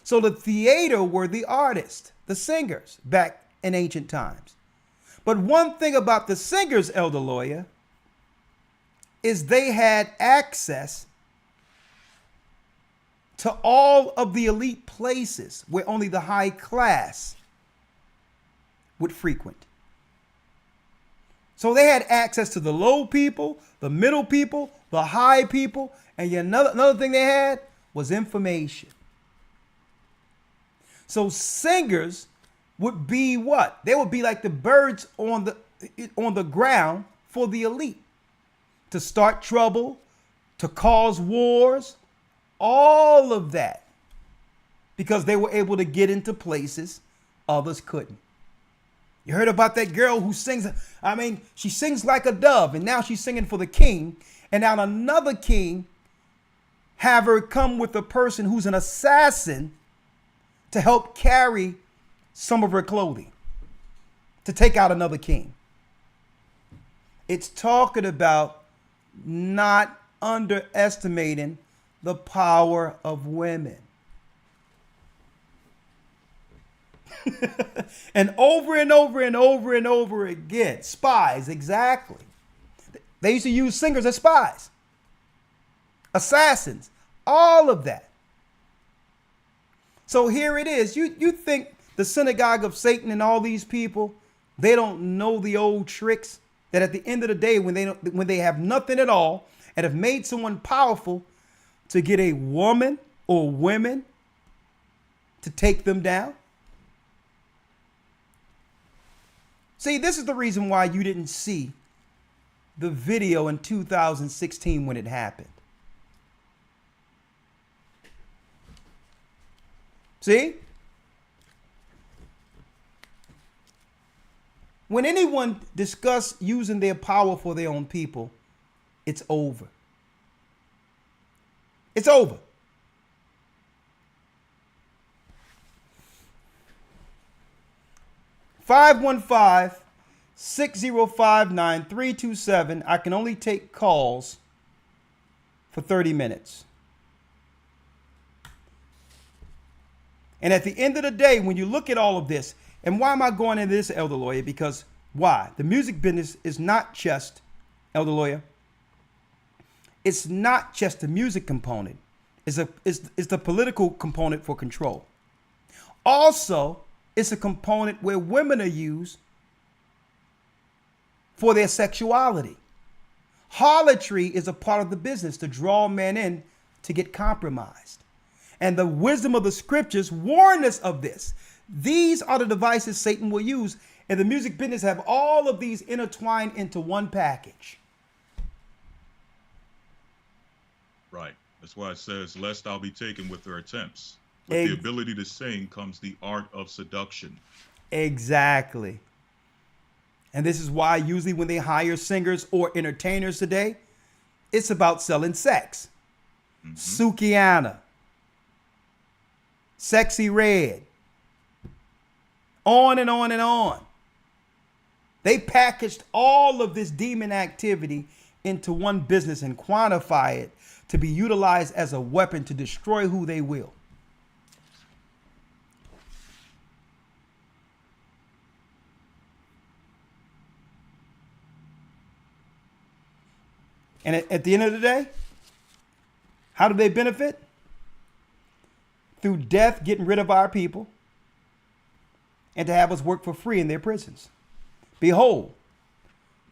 So the theater were the artists, the singers back in ancient times. But one thing about the singers, Elder Lawya, is they had access to all of the elite places where only the high class would frequent. So they had access to the low people, the middle people, the high people, and yet another thing they had was information. So singers would be what? They would be like the birds on the ground for the elite, to start trouble, to cause wars, all of that, because they were able to get into places others couldn't. You heard about that girl who sings, she sings like a dove, and now she's singing for the king, and now another king have her come with a person who's an assassin to help carry some of her clothing to take out another king. It's talking about not underestimating the power of women. And over and over and over and over again, spies, exactly. They used to use singers as spies, assassins, all of that. So here it is. You think the synagogue of Satan and all these people, they don't know the old tricks, that at the end of the day, when they have nothing at all and have made someone powerful to get a woman or women to take them down? See, this is the reason why you didn't see the video in 2016 when it happened. See? When anyone discuss using their power for their own people, it's over. It's over. (515-605-9327). I can only take calls for 30 minutes. And at the end of the day, when you look at all of this, and why am I going into this, Elder Lawyer? Because why? The music business is not just, Elder Lawyer, it's not just the music component. It's the political component for control. Also, it's a component where women are used for their sexuality. Harlotry is a part of the business to draw men in to get compromised. And the wisdom of the scriptures warn us of this. These are the devices Satan will use. And the music business have all of these intertwined into one package. Right. That's why it says, lest thou be taken with their attempts. With the ability to sing comes the art of seduction. Exactly. And this is why usually when they hire singers or entertainers today, it's about selling sex. Sukiana, Sexy Red, on and on and on. They packaged all of this demon activity into one business and quantify it to be utilized as a weapon to destroy who they will. And at the end of the day, how do they benefit? Through death, getting rid of our people, and to have us work for free in their prisons. Behold,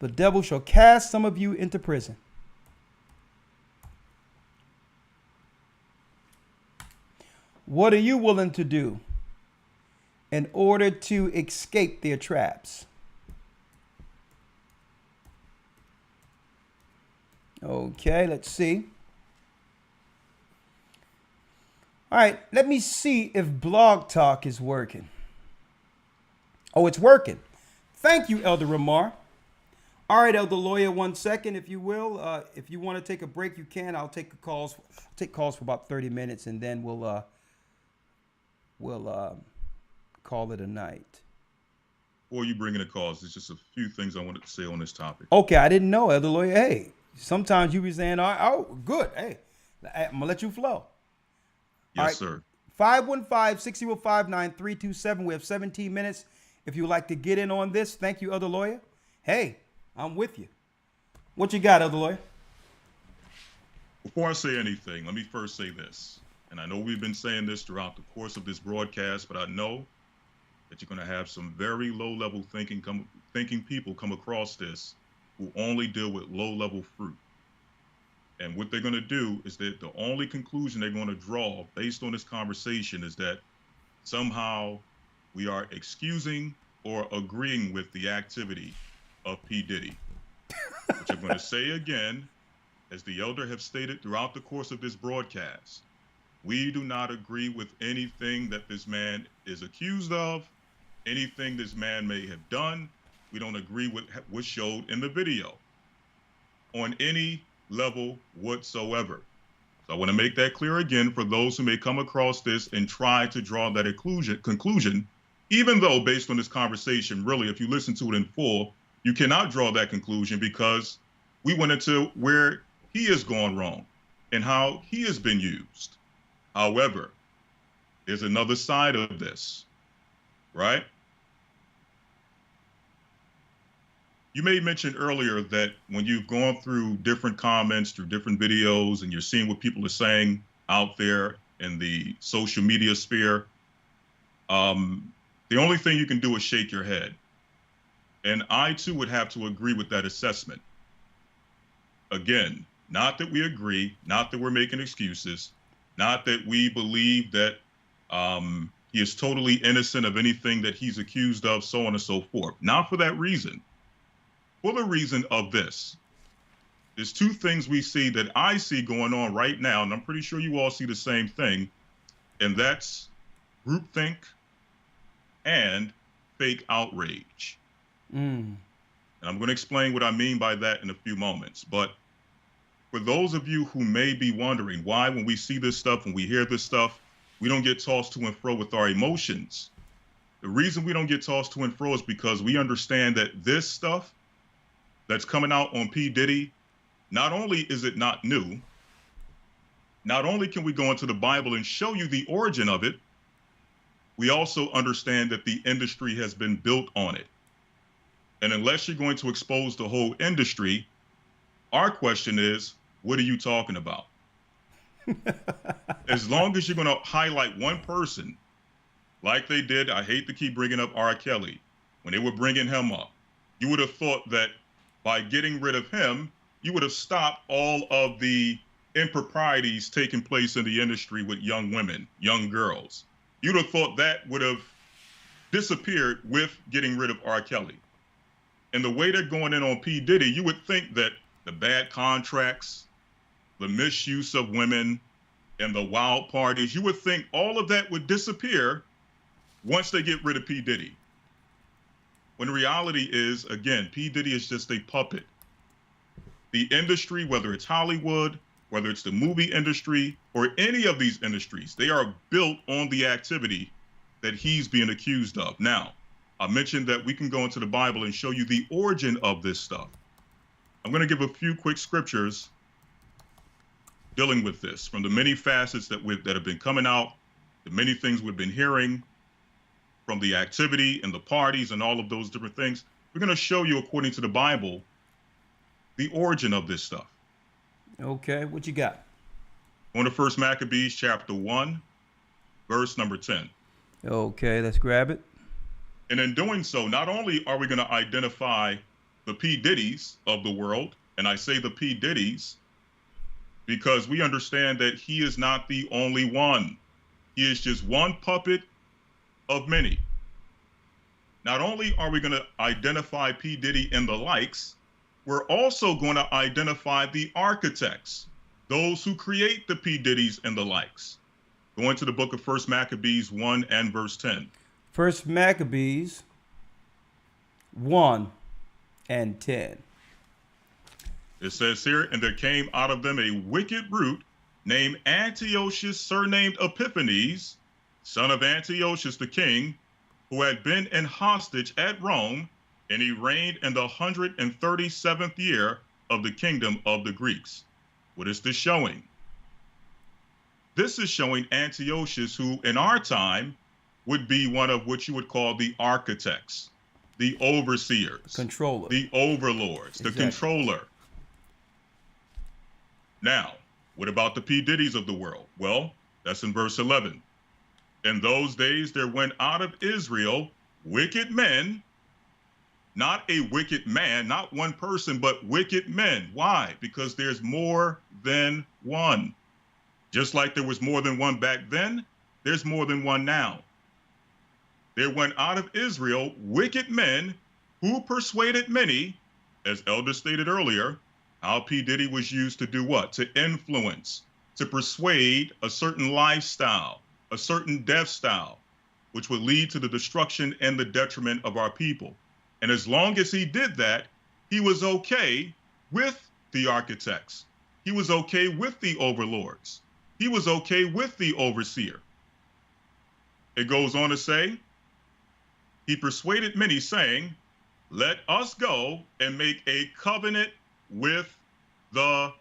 the devil shall cast some of you into prison. What are you willing to do in order to escape their traps? Okay, let's see. All right, let me see if Blog Talk is working. Oh, it's working. Thank you, Elder Rawchaa. All right, Elder Lawyer, 1 second, if you will. If you want to take a break, you can. I'll take calls for about 30 minutes, and then we'll call it a night. Before you bring in the calls, there's just a few things I wanted to say on this topic. Okay, I didn't know, Elder Lawyer. Hey, sometimes you be saying, oh, good. Hey, I'm going to let you flow. Yes, sir. 515-605-9327. We have 17 minutes. If you would like to get in on this, thank you, Elder Lawyer. Hey, I'm with you. What you got, Elder Lawyer? Before I say anything, let me first say this. and I know we've been saying this throughout the course of this broadcast, but I know that you're going to have some very low-level thinking people come across this who only deal with low-level fruit. And what they're going to do is that the only conclusion they're going to draw based on this conversation is that somehow we are excusing or agreeing with the activity of P. Diddy. Which I'm going to say again, as the elder have stated throughout the course of this broadcast, we do not agree with anything that this man is accused of, anything this man may have done. We don't agree with what showed in the video on any level whatsoever. So I want to make that clear again for those who may come across this and try to draw that conclusion, even though based on this conversation, really, if you listen to it in full, you cannot draw that conclusion because we went into where he has gone wrong and how he has been used. However, there's another side of this, right? You may mention earlier that when you've gone through different comments, through different videos, and you're seeing what people are saying out there in the social media sphere, the only thing you can do is shake your head. And I too would have to agree with that assessment. Again, not that we agree, not that we're making excuses, not that we believe that he is totally innocent of anything that he's accused of, so on and so forth. Not for that reason. For the reason of this. There's two things we see that I see going on right now, and I'm pretty sure you all see the same thing, and that's groupthink and fake outrage. And I'm going to explain what I mean by that in a few moments. But for those of you who may be wondering why when we see this stuff, when we hear this stuff, we don't get tossed to and fro with our emotions. The reason we don't get tossed to and fro is because we understand that this stuff that's coming out on P. Diddy, not only is it not new, not only can we go into the Bible and show you the origin of it, we also understand that the industry has been built on it. And unless you're going to expose the whole industry, our question is, what are you talking about? As long as you're going to highlight one person, like they did, I hate to keep bringing up R. Kelly, when they were bringing him up, you would have thought that by getting rid of him, you would have stopped all of the improprieties taking place in the industry with young women, young girls. You'd have thought that would have disappeared with getting rid of R. Kelly. And the way they're going in on P. Diddy, you would think that the bad contracts, the misuse of women, and the wild parties, you would think all of that would disappear once they get rid of P. Diddy. When the reality is, again, P. Diddy is just a puppet. The industry, whether it's Hollywood, whether it's the movie industry, or any of these industries, they are built on the activity that he's being accused of. Now, I mentioned that we can go into the Bible and show you the origin of this stuff. I'm going to give a few quick scriptures dealing with this, from the many facets that have been coming out, the many things we've been hearing, from the activity and the parties and all of those different things. We're going to show you, according to the Bible, the origin of this stuff. Okay, what you got? Going to 1 Maccabees chapter 1, verse number 10. Okay, let's grab it. And in doing so, not only are we going to identify the P. Diddy's of the world, and I say the P. Diddy's because we understand that he is not the only one. He is just one puppet of many. Not only are we going to identify P. Diddy and the likes, we're also going to identify the architects, those who create the P. Diddy's and the likes. Going to the book of 1 Maccabees 1 and verse 10. 1 Maccabees 1 and 10. It says here, and there came out of them a wicked root named Antiochus, surnamed Epiphanes, son of Antiochus the king, who had been in hostage at Rome, and he reigned in the 137th year of the kingdom of the Greeks. What is this showing? This is showing Antiochus, who in our time would be one of what you would call the architects, the overseers, Controller. the overlords, Exactly. the controller. Now, what about the P. Diddy's of the world? Well, That's in verse 11. In those days there went out of Israel wicked men, not a wicked man, not one person, but wicked men. Why? Because there's more than one. Just like there was more than one back then, there's more than one now. There went out of Israel wicked men who persuaded many, as Elder stated earlier, how P. Diddy was used to do what? To influence, to persuade a certain lifestyle, a certain death style, which would lead to the destruction and the detriment of our people. And as long as he did that, he was okay with the architects. He was okay with the overlords. He was okay with the overseer. It goes on to say, he persuaded many, saying, let us go and make a covenant with the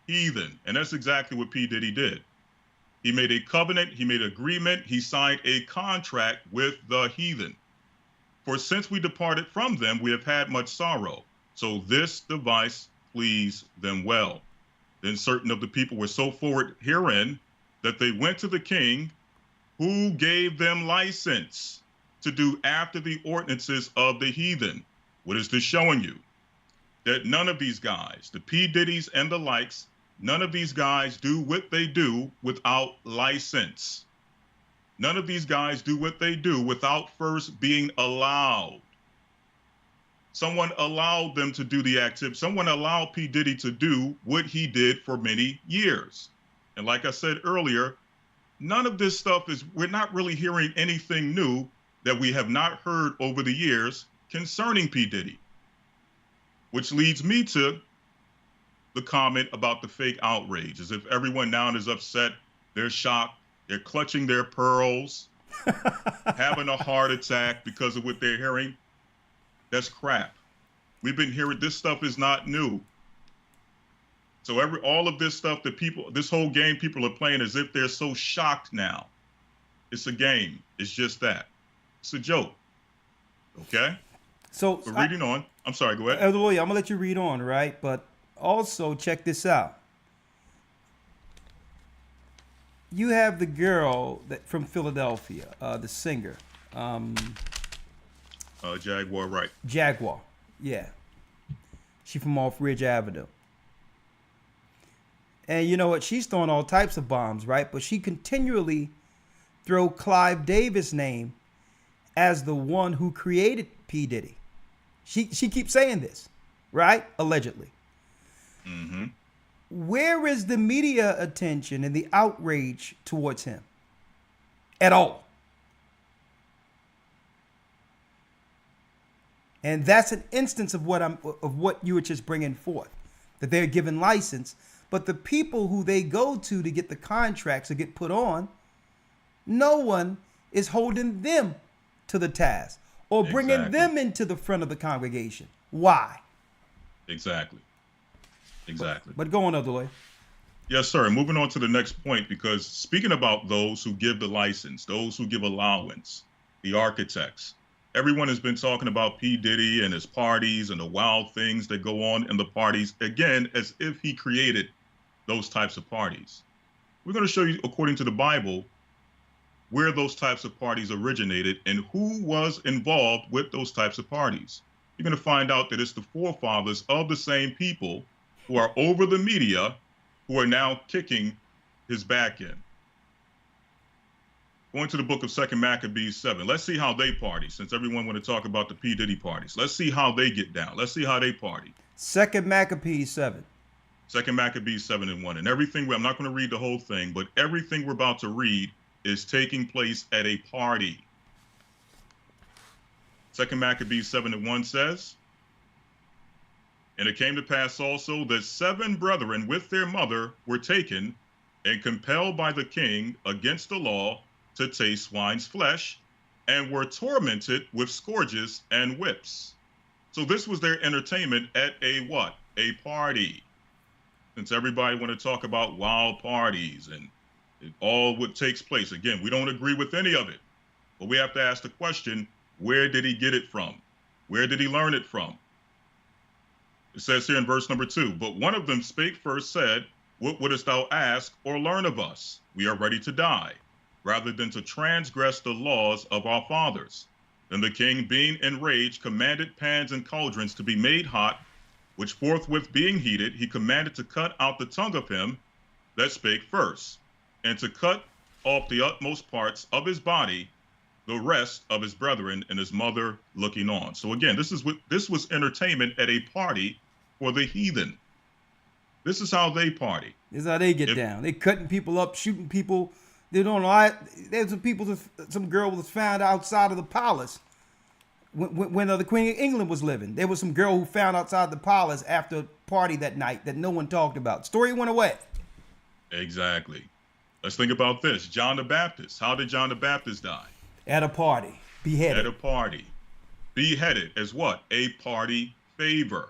heathen. And that's exactly what P. Diddy did. He made a covenant, he made an agreement, he signed a contract with the heathen. For since we departed from them, we have had much sorrow. So this device pleased them well. Then certain of the people were so forward herein that they went to the king, who gave them license to do after the ordinances of the heathen. What is this showing you? That none of these guys, the P. Diddy's and the likes, none of these guys do what they do without license. None of these guys do what they do without first being allowed. Someone allowed them to do the activity. Someone allowed P. Diddy to do what he did for many years. And like I said earlier, none of this stuff is, we're not really hearing anything new that we have not heard over the years concerning P. Diddy. Which leads me to the comment about the fake outrage, as if everyone now is upset, they're shocked, they're clutching their pearls, having a heart attack because of what they're hearing. That's crap. We've been hearing, this stuff is not new. So all of this stuff that people, this whole game people are playing as if they're so shocked now. It's a game. It's just that. It's a joke. Okay? So reading on. I'm sorry, go ahead. Elder Lawya, I'm going to let you read on, right? But also check this out. You have the girl from Philadelphia, the singer. Jaguar, right. Jaguar, yeah. She from off Ridge Avenue. And you know what? She's throwing all types of bombs, right? But she continually throw Clive Davis' name as the one who created P. Diddy. She keeps saying this, right? Allegedly. Mm-hmm. Where is the media attention and the outrage towards him? At all. And that's an instance of what you were just bringing forth, that they're given license, but the people who they go to get the contracts to get put on, no one is holding them to the task or bringing them into the front of the congregation. Why? Exactly. But go on, Elder Rawchaa. Yes, sir. Moving on to the next point, because speaking about those who give the license, those who give allowance, the architects, everyone has been talking about P. Diddy and his parties and the wild things that go on in the parties, again, as if he created those types of parties. We're going to show you, according to the Bible, where those types of parties originated and who was involved with those types of parties. You're going to find out that it's the forefathers of the same people who are over the media who are now kicking his back in. Going to the book of 2 Maccabees 7. Let's see how they party, since everyone want to talk about the P. Diddy parties. Let's see how they get down. Let's see how they party. 2 Maccabees 7. 2 Maccabees 7 and 1. And everything, I'm not going to read the whole thing, but everything we're about to read is taking place at a party. 2 Maccabees 7 and 1 says, and it came to pass also that 7 brethren with their mother were taken and compelled by the king against the law to taste swine's flesh, and were tormented with scourges and whips. So this was their entertainment at a what? A party. Since everybody want to talk about wild parties and all what takes place. Again, we don't agree with any of it, but we have to ask the question, where did he get it from? Where did he learn it from? It says here in verse number 2, but one of them spake first, said, What wouldest thou ask or learn of us? We are ready to die, rather than to transgress the laws of our fathers. Then the king, being enraged, commanded pans and cauldrons to be made hot, which forthwith being heated, he commanded to cut out the tongue of him that spake first, and to cut off the utmost parts of his body, the rest of his brethren and his mother looking on. So again, this was entertainment at a party for the heathen. This is how they party. This is how they get down. They cutting people up, shooting people. They don't know. There's some girl was found outside of the palace when the Queen of England was living. There was some girl who found outside the palace after a party that night that no one talked about. Story went away. Exactly. Let's think about this. John the Baptist. How did John the Baptist die? At a party. Beheaded. At a party. Beheaded as what? A party favor.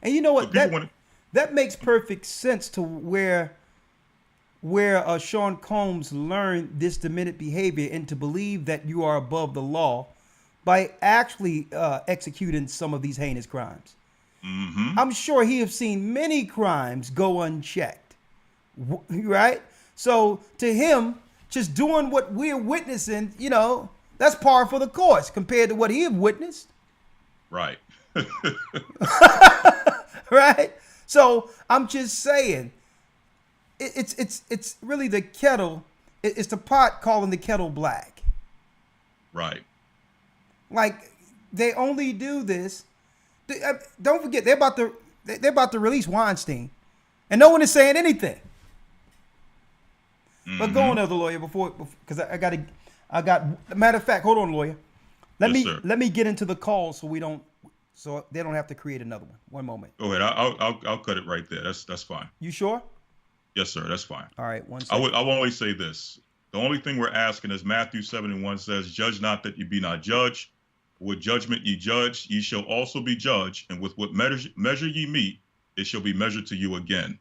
And you know what? So that makes perfect sense to where Sean Combs learned this demented behavior and to believe that you are above the law by actually executing some of these heinous crimes. Mm-hmm. I'm sure he has seen many crimes go unchecked, right? So to him, just doing what we're witnessing, that's par for the course compared to what he had witnessed. Right. Right? So I'm just saying, it's really the kettle. It's the pot calling the kettle black. Right. Like they only do this. Don't forget they're about to release Weinstein, and no one is saying anything. Mm-hmm. But go on, Elder Lawyer, because I got. Matter of fact, hold on, Lawyer. Let me get into the call so they don't have to create another one. One moment. Go ahead. I'll cut it right there. That's fine. You sure? Yes, sir. That's fine. All right. One second. I will only say this. The only thing we're asking is Matthew 7:1 says, "Judge not that ye be not judged. With judgment ye judge, ye shall also be judged. And with what measure ye meet, it shall be measured to you again."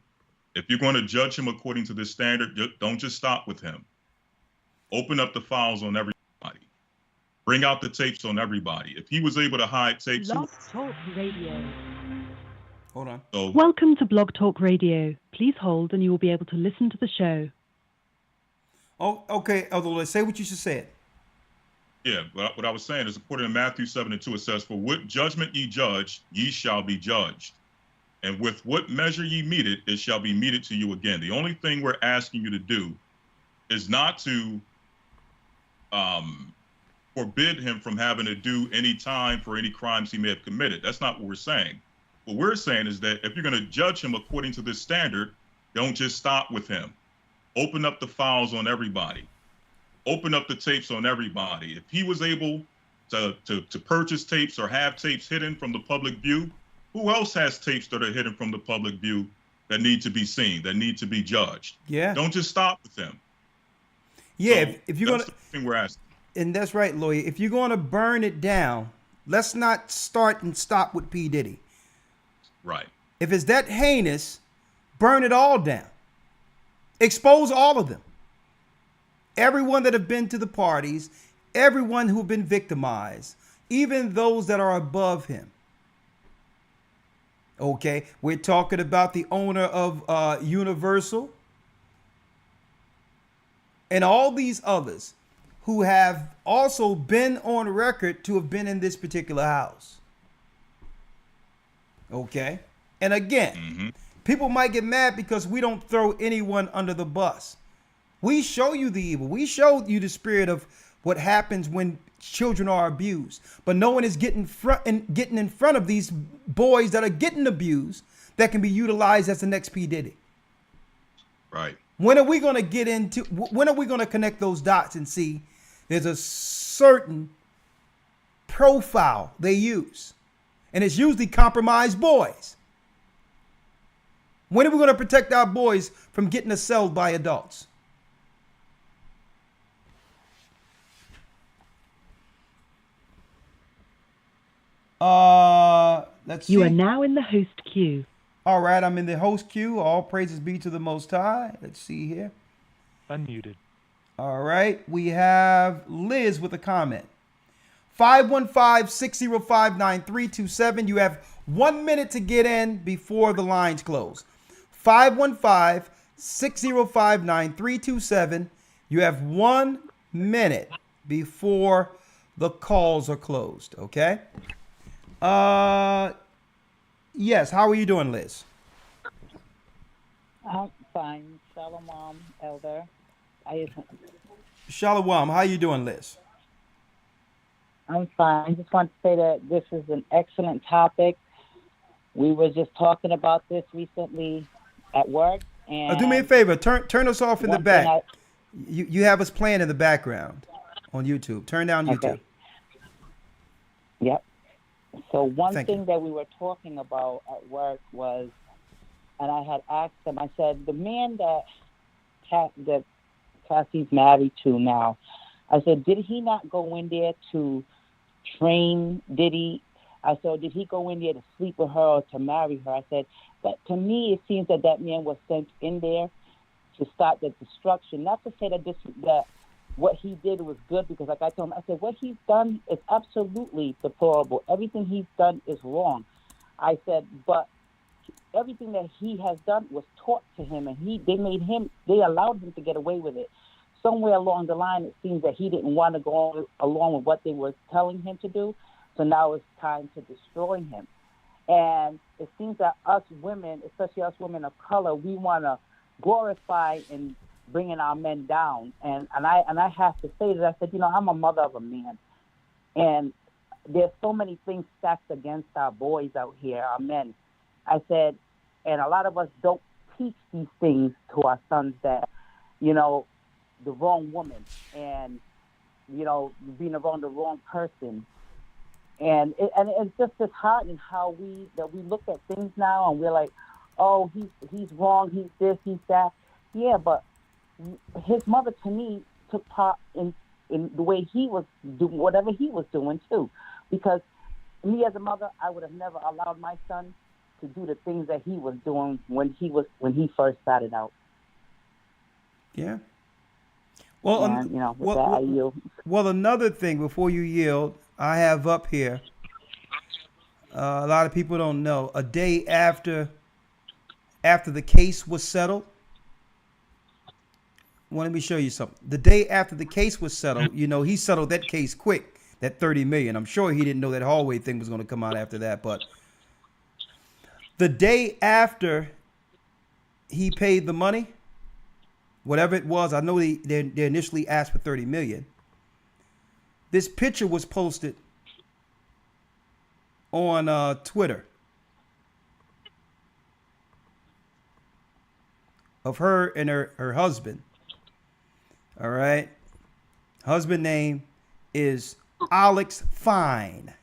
If you're going to judge him according to this standard, don't just stop with him. Open up the files on everybody. Bring out the tapes on everybody. If he was able to hide tapes. Blog Talk Radio. Hold on. So, Welcome to Blog Talk Radio. Please hold and you will be able to listen to the show. Oh, okay, Elder Lawyer, say what you just said. Yeah, what I was saying is according to Matthew 7:2, it says, "For what judgment ye judge, ye shall be judged. And with what measure ye mete it, it shall be meted to you again." The only thing we're asking you to do is not to forbid him from having to do any time for any crimes he may have committed. That's not what we're saying. What we're saying is that if you're going to judge him according to this standard, don't just stop with him. Open up the files on everybody. Open up the tapes on everybody. If he was able to purchase tapes or have tapes hidden from the public view, who else has tapes that are hidden from the public view that need to be seen, that need to be judged? Yeah. Don't just stop with them. Yeah, So if you're going to... That's the thing we're asking. And that's right, Lawyer. If you're going to burn it down, let's not start and stop with P. Diddy. Right. If it's that heinous, burn it all down. Expose all of them. Everyone that have been to the parties, everyone who have been victimized, even those that are above him. Okay, we're talking about the owner of Universal and all these others who have also been on record to have been in this particular house. Okay, and again, people might get mad because we don't throw anyone under the bus. We show you the evil. We show you the spirit of what happens when children are abused. But no one is getting in front of these boys that are getting abused that can be utilized as the next P. Diddy. Right. When are we going to connect those dots and see there's a certain profile they use? And it's usually compromised boys. When are we going to protect our boys from getting assailed by adults? Let's see. You are now in the host queue. All right, I'm in the host queue. All praises be to the Most High. Let's see here. Unmuted. All right, we have Liz with a comment. 515-605-9327. You have 1 minute to get in before the lines close. 515-605-9327. You have 1 minute before the calls are closed, okay? Yes, how are you doing, Liz? I'm fine. Shalom, Elder. Shalom, how you doing, Liz? I'm fine. I just want to say that this is an excellent topic. We were just talking about this recently at work. And Do me a favor, turn us off in the one back. thing You have us playing in the background on YouTube. Turn down YouTube. Okay. Yep. So one Thank you. thing that we were talking about at work was, and I had asked them, I said, the man that Cassie's married to now, I said, did he not go in there to train? I said, did he go in there to sleep with her or to marry her? I said, but to me, it seems that man was sent in there to stop the destruction. Not to say that what he did was good, because like I told him, I said, what he's done is absolutely deplorable. Everything he's done is wrong. I said, but everything that he has done was taught to him, and they allowed him to get away with it. Somewhere along the line, it seems that he didn't want to go along with what they were telling him to do. So now it's time to destroy him. And it seems that us women, especially us women of color, we want to glorify and bringing our men down. And I have to say that I said, I'm a mother of a man. And there's so many things stacked against our boys out here, our men. I said, and a lot of us don't teach these things to our sons, that, the wrong woman and, being around the wrong person. And it's just disheartening how we look at things now and we're like, oh, he's wrong, he's this, he's that. Yeah, but his mother, to me, took part in the way he was doing whatever he was doing too. Because me as a mother, I would have never allowed my son to do the things that he was doing when he first started out. Yeah. Well, and, with that, I yield. Well, another thing before you yield, I have up here, a lot of people don't know, a day after the case was settled. Well, let me show you something. The day after the case was settled, he settled that case quick, that $30 million. I'm sure he didn't know that hallway thing was going to come out after that, but the day after he paid the money, whatever it was, I know they initially asked for $30 million. This picture was posted on Twitter of her and her husband. All right. Husband name is Alex Fine.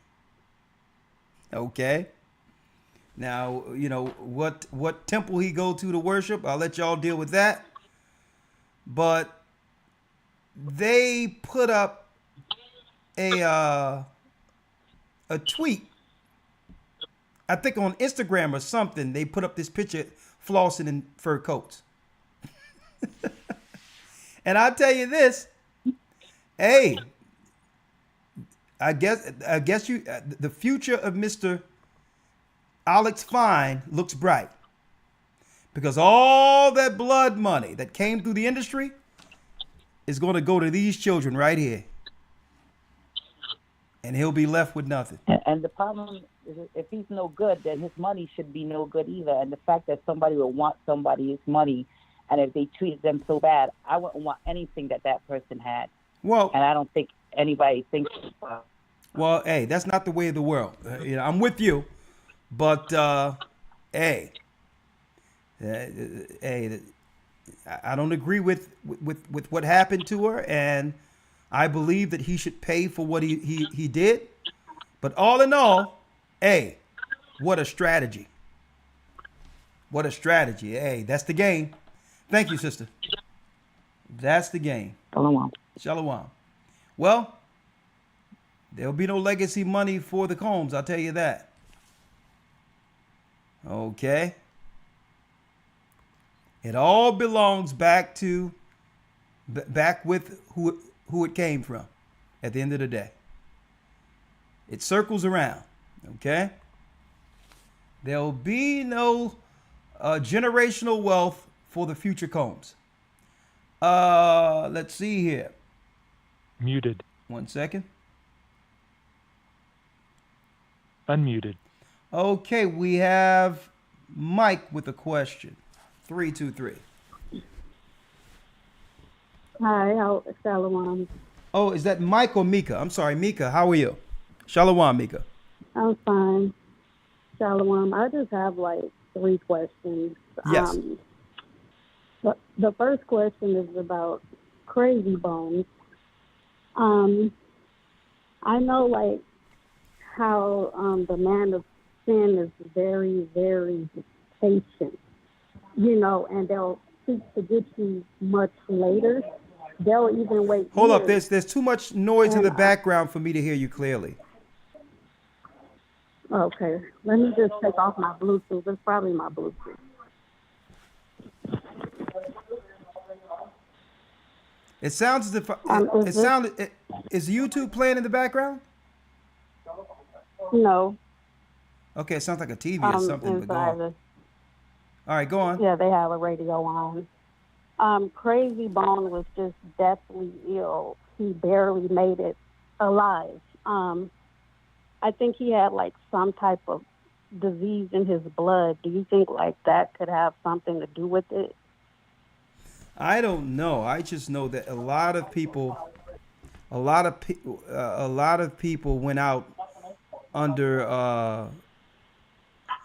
Okay. Now, what temple he go to worship, I'll let y'all deal with that. But they put up a tweet, I think on Instagram or something. They put up this picture flossing in fur coats. And I'll tell you this, hey, I guess the future of Mr. Alex Fine looks bright, because all that blood money that came through the industry is going to go to these children right here. And he'll be left with nothing. And the problem is, if he's no good, then his money should be no good either. And the fact that somebody will want somebody's money, and if they treated them so bad, I wouldn't want anything that person had. Well, and I don't think anybody thinks. Well, hey, that's not the way of the world. I'm with you, but hey, I don't agree with what happened to her, and I believe that he should pay for what he did. But all in all, hey, what a strategy. What a strategy. Hey, that's the game. Thank you, sister. That's the game. Shalom. Shalom. Well, there'll be no legacy money for the Combs, I'll tell you that. Okay. It all belongs back with who it came from at the end of the day. It circles around, okay? There'll be no Generational wealth for the future Combs. Let's see here. Muted. 1 second. Unmuted. Okay, we have Mike with a question. 323. Hi, Shalom. Oh, is that Mike or Mika? I'm sorry, Mika. How are you? Shalom, Mika. I'm fine. Shalom. I just have like 3 questions. Yes. The first question is about Crazy Bones. I know like how the man of sin is very, very patient, you know, and they'll seek to get you much later. They'll even wait. Hold up, years. there's too much noise in the background for me to hear you clearly. Okay, let me just take off my Bluetooth. It's probably my Bluetooth. It sounds as if is YouTube playing in the background? No. Okay, it sounds like a TV or something. But go on. All right, go on. Yeah, they have a radio on. Crazy Bone was just deathly ill. He barely made it alive. I think he had like some type of disease in his blood. Do you think like that could have something to do with it? I don't know. I just know that a lot of people went out under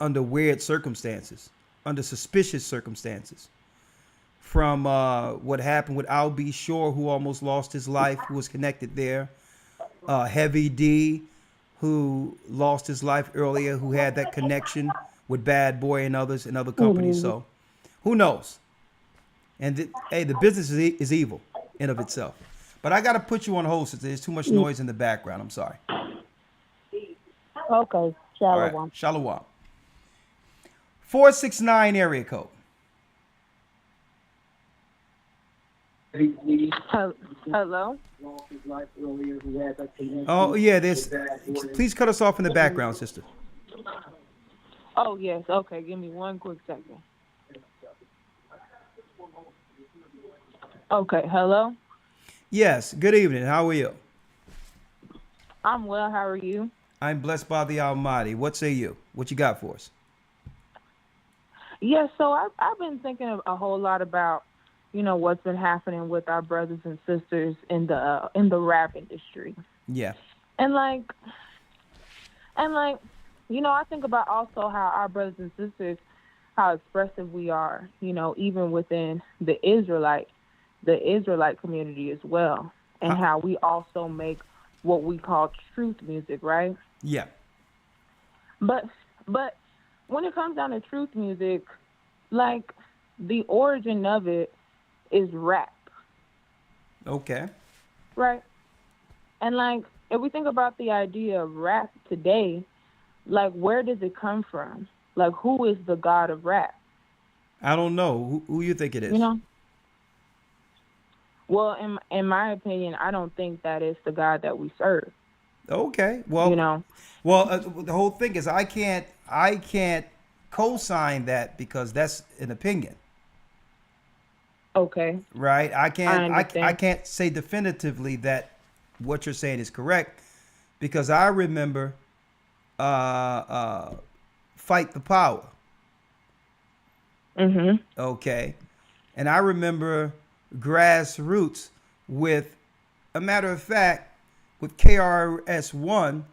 weird circumstances, under suspicious circumstances. From what happened with Al B. Shore, who almost lost his life, who was connected there. Heavy D, who lost his life earlier, who had that connection with Bad Boy and others and other companies. So who knows? And the business is evil in of itself. But I got to put you on hold since there's too much noise in the background. I'm sorry. Okay. Shalom. All right. Shalom. 469 area code. Hello? Oh, yeah. Please cut us off in the background, sister. Oh, yes. Okay. Give me 1 quick second. Okay. Hello? Yes. Good evening. How are you? I'm well. How are you? I'm blessed by the Almighty. What say you? What you got for us? Yeah, so I've been thinking a whole lot about, you know, what's been happening with our brothers and sisters in the rap industry. Yeah. And like, you know, I think about also how our brothers and sisters, how expressive we are, you know, even within the Israelite community as well, and how we also make what we call truth music, right? Yeah. But when it comes down to truth music, like the origin of it is rap. Okay. Right? And like if we think about the idea of rap today, like where does it come from? Like who is the god of rap? I don't know. Who you think it is? You know? Well, in my opinion, I don't think that is the God that we serve. Okay. Well, you know. Well, the whole thing is I can't co-sign that because that's an opinion. Okay. Right? I can't say definitively that what you're saying is correct because I remember Fight the Power. Mhm. Okay. And I remember Grassroots with, a matter of fact, with KRS-One,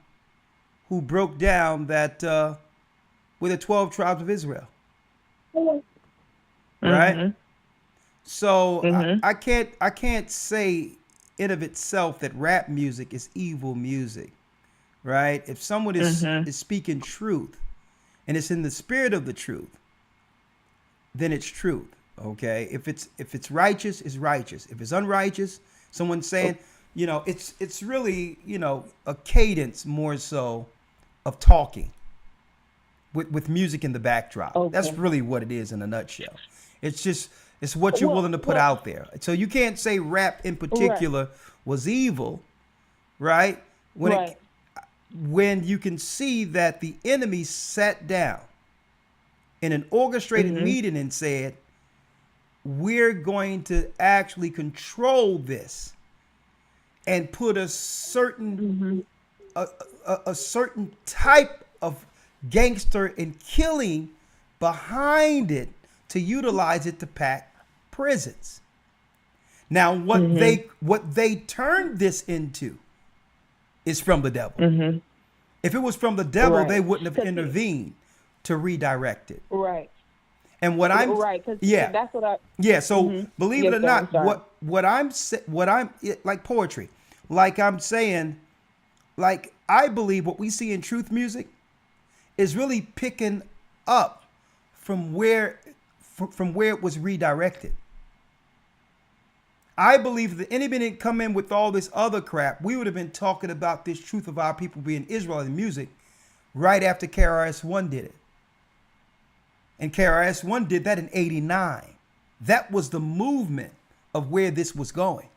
who broke down that with the 12 tribes of Israel. Right? Mm-hmm. So Mm-hmm. I can't say in of itself that rap music is evil music. Right? If someone is speaking truth and it's in the spirit of the truth, then it's truth. Okay, if it's righteous, it's righteous. If it's unrighteous, someone's saying, you know, it's really, you know, a cadence more so of talking with music in the backdrop. Okay. That's really what it is in a nutshell. It's what you're willing to put out there. So you can't say rap in particular was evil, right? When you can see that the enemy sat down in an orchestrated meeting and said, we're going to actually control this and put a certain a certain type of gangster and killing behind it to utilize it to pack prisons. Now, what they turned this into is from the devil. If it was from the devil, they wouldn't have intervened to redirect it. Right. And what I'm that's what I so believe it or not, what I'm like poetry, like I'm saying, like I believe what we see in truth music is really picking up from where it was redirected. I believe that anybody didn't come in with all this other crap, we would have been talking about this truth of our people being Israel in music right after KRS-One did it. And KRS-One did that in '89. That was the movement of where this was going.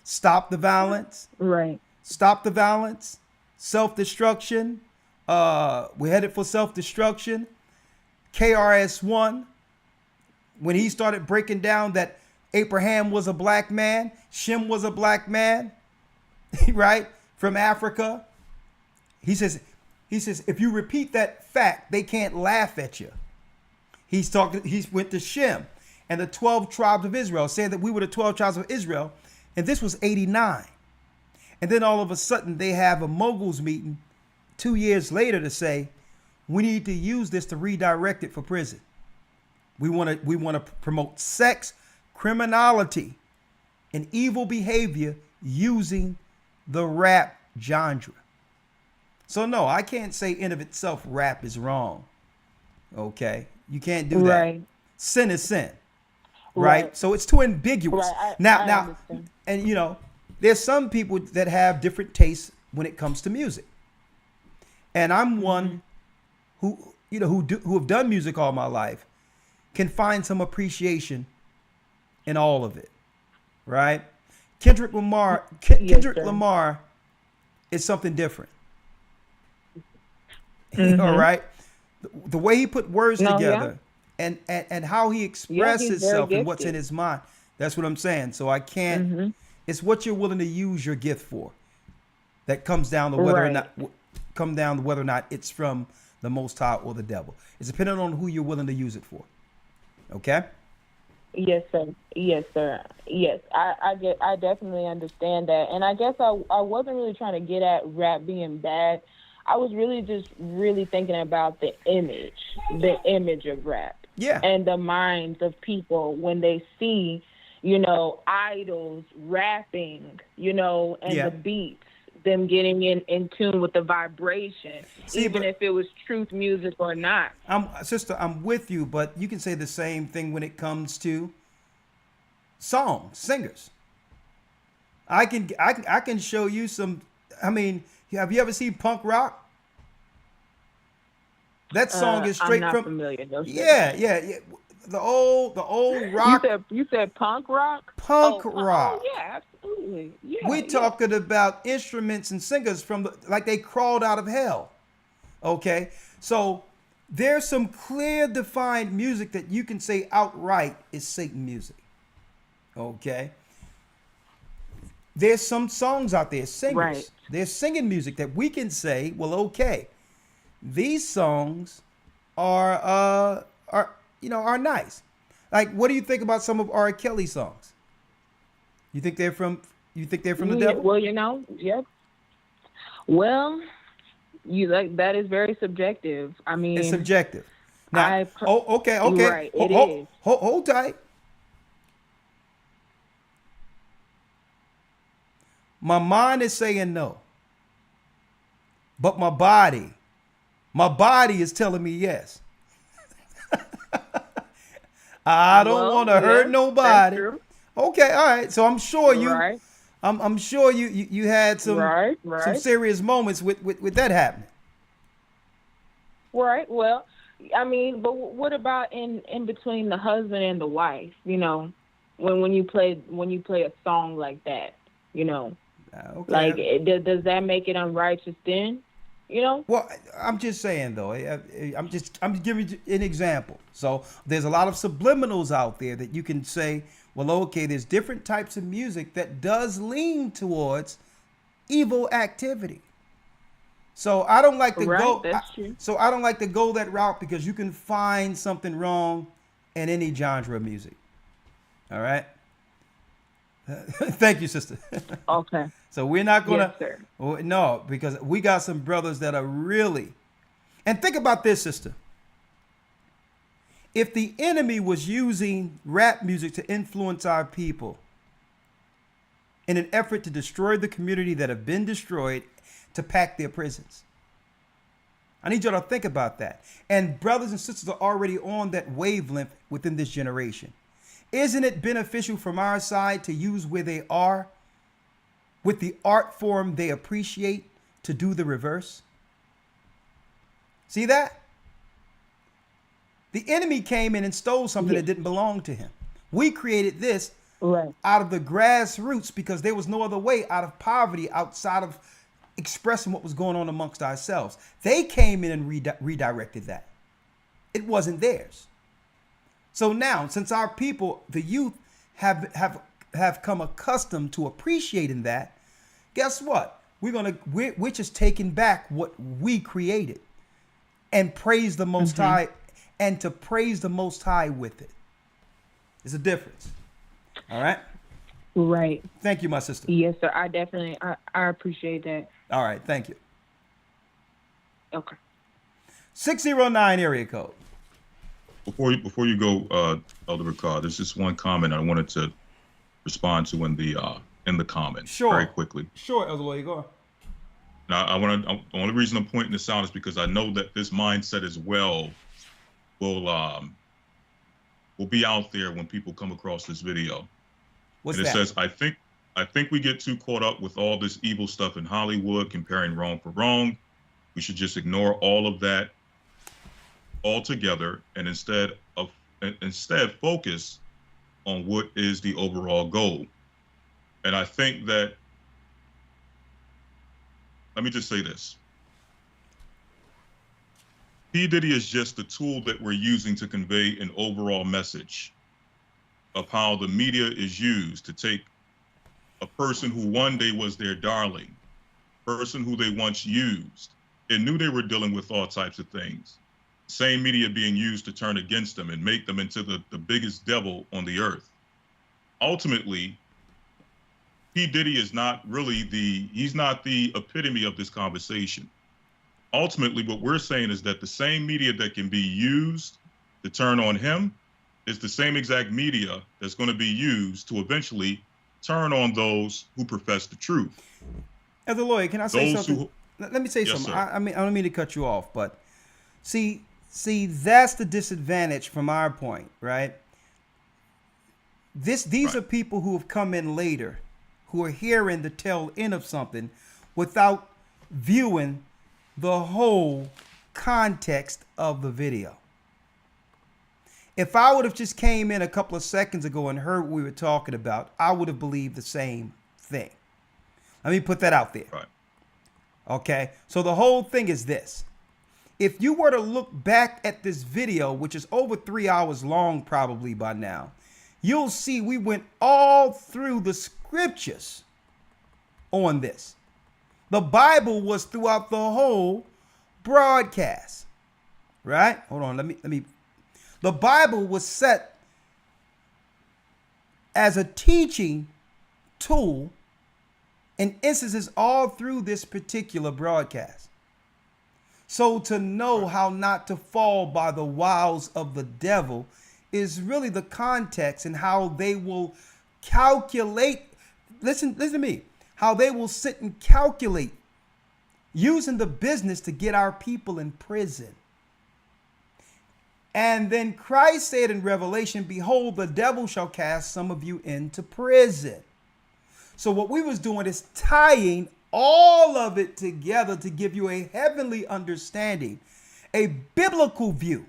Stop the violence. Right. Stop the violence. Self-destruction. We're headed for self-destruction. KRS-One, when he started breaking down that Abraham was a black man, Shem was a black man, right? From Africa. He says, if you repeat that fact, they can't laugh at you. He went to Shem and the 12 tribes of Israel, saying that we were the 12 tribes of Israel. And this was '89. And then all of a sudden they have a moguls meeting 2 years later to say, we need to use this to redirect it for prison. We want to promote sex, criminality, and evil behavior using the rap genre. So no, I can't say in of itself rap is wrong. Okay? You can't do that. Right. Sin is sin. Right? So it's too ambiguous. Right. Now, understand. and you know, there's some people that have different tastes when it comes to music. And I'm one who have done music all my life, can find some appreciation in all of it. Right? Kendrick Lamar is something different. All right? The way he put words together and how he expresses himself and what's in his mind. That's what I'm saying. So I can't, it's what you're willing to use your gift for. That comes down to whether or not it's from the Most High or the devil. It's dependent on who you're willing to use it for. Okay? Yes, sir. Yes, sir. Yes, I definitely understand that. And I guess I wasn't really trying to get at rap being bad. I was really just thinking about the image of rap. Yeah. And the minds of people when they see, idols rapping, and the beats, them getting in tune with the vibration, even if it was truth music or not. I'm with you, but you can say the same thing when it comes to singers. I can show you some. I mean, have you ever seen punk rock? That song is straight I'm not from familiar. No, yeah. The old rock. You said punk rock? Punk rock. Oh, yeah, absolutely. Yeah, We're talking about instruments and singers like they crawled out of hell. Okay? So there's some clear defined music that you can say outright is Satan music. Okay? There's some songs out there, singers. Right. There's singing music that we can say, well, okay, these songs are nice. Like, what do you think about some of R. Kelly's songs? You think they're from the devil? Well, yeah. Well, that is very subjective. I mean, it's subjective. Now, okay. Right, it is. Hold tight. My mind is saying no. But my body is telling me yes. I don't want to hurt nobody. Okay, all right. So I'm sure I'm sure you had some serious moments with that happening. Right. Well, I mean, but what about in between the husband and the wife? When you play a song like that, Okay. like does that make it unrighteous then? You know? Well, I'm just saying though. I'm giving you an example. So there's a lot of subliminals out there that you can say, well, okay, there's different types of music that does lean towards evil activity. So I don't like to go. That's true. So I don't like to go that route because you can find something wrong in any genre of music. All right. Thank you, sister. Okay. So we're not gonna. Yes, sir. No, because we got some brothers that are really. And think about this, sister. If the enemy was using rap music to influence our people in an effort to destroy the community that have been destroyed, to pack their prisons. I need y'all to think about that. And brothers and sisters are already on that wavelength within this generation. Isn't it beneficial from our side to use where they are with the art form they appreciate to do the reverse? See that? The enemy came in and stole something that didn't belong to him. We created this out of the grassroots because there was no other way out of poverty outside of expressing what was going on amongst ourselves. They came in and redirected that. It wasn't theirs. So now, since our people, the youth, have come accustomed to appreciating that, guess what? We're just taking back what we created and praise the Most High, and to praise the Most High with it. There's a difference. All right? Right. Thank you, my sister. Yes, sir. I definitely, I appreciate that. All right. Thank you. Okay. 609 area code. Before you go, Elder Rawchaa, there's just one comment I wanted to respond to in the comments very quickly. Sure, Elder Lawya, go on. Now, the only reason I'm pointing this out is because I know that this mindset as well will be out there when people come across this video. What's and it that? says, I think we get too caught up with all this evil stuff in Hollywood, comparing wrong for wrong. We should just ignore all of that altogether and instead focus on what is the overall goal. And I think that, let me just say this. P. Diddy is just the tool that we're using to convey an overall message of how the media is used to take a person who one day was their darling, person who they once used and knew they were dealing with all types of things. Same media being used to turn against them and make them into the biggest devil on the earth. Ultimately, P. Diddy is not really he's not the epitome of this conversation. Ultimately, what we're saying is that the same media that can be used to turn on him is the same exact media that's going to be used to eventually turn on those who profess the truth. Elder Lawya, can I say something? Let me say something. I mean, I don't mean to cut you off, but see, that's the disadvantage from our point, right? These are people who have come in later, who are hearing the tail end of something without viewing the whole context of the video. If I would have just came in a couple of seconds ago and heard what we were talking about, I would have believed the same thing. Let me put that out there. Right. Okay, so the whole thing is this. If you were to look back at this video, which is over 3 hours long probably by now, you'll see we went all through the scriptures on this. The Bible was throughout the whole broadcast, right? Hold on, let me. The Bible was set as a teaching tool in instances all through this particular broadcast. So to know how not to fall by the wiles of the devil is really the context and how they will calculate. Listen to me. How they will sit and calculate using the business to get our people in prison. And then Christ said in Revelation, behold, the devil shall cast some of you into prison. So what we was doing is tying all of it together to give you a heavenly understanding, a biblical view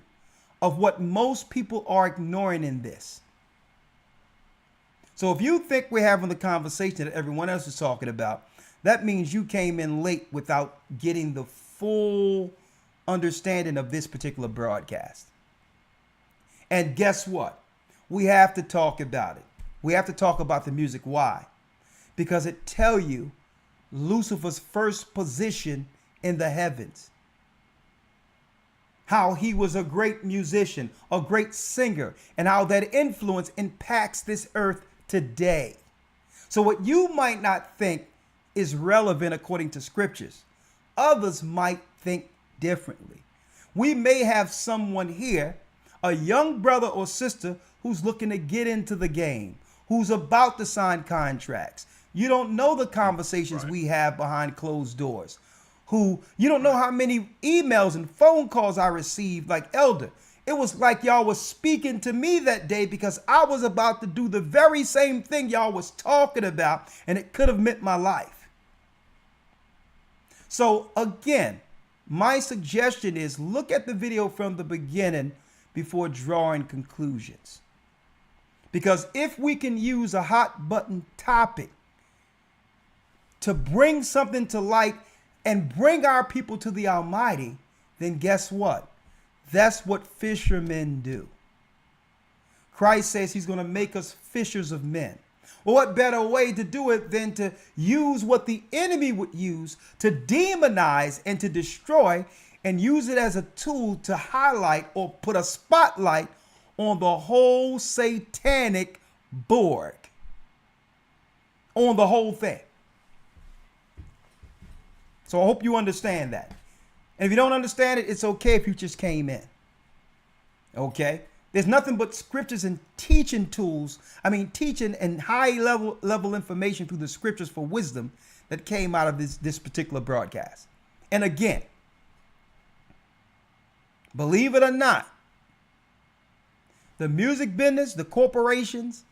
of what most people are ignoring in this. So if you think we're having the conversation that everyone else is talking about, that means you came in late without getting the full understanding of this particular broadcast. And guess what? We have to talk about it. We have to talk about the music. Why? Because it tells you Lucifer's first position in the heavens. How he was a great musician, a great singer, and how that influence impacts this earth today. So what you might not think is relevant according to scriptures, others might think differently. We may have someone here, a young brother or sister who's looking to get into the game, who's about to sign contracts. You don't know the conversations we have behind closed doors. Who, you don't know how many emails and phone calls I received, like Elder. It was like y'all was speaking to me that day because I was about to do the very same thing y'all was talking about, and it could have meant my life. So again, my suggestion is look at the video from the beginning before drawing conclusions. Because if we can use a hot button topic to bring something to light and bring our people to the Almighty, then guess what? That's what fishermen do. Christ says he's going to make us fishers of men. Well, what better way to do it than to use what the enemy would use to demonize and to destroy, and use it as a tool to highlight or put a spotlight on the whole satanic board, on the whole thing. So I hope you understand that. And if you don't understand it, it's okay if you just came in. Okay? There's nothing but scriptures and teaching tools. I mean, teaching and high level information through the scriptures for wisdom that came out of this particular broadcast. And again, believe it or not, the music business, the corporations,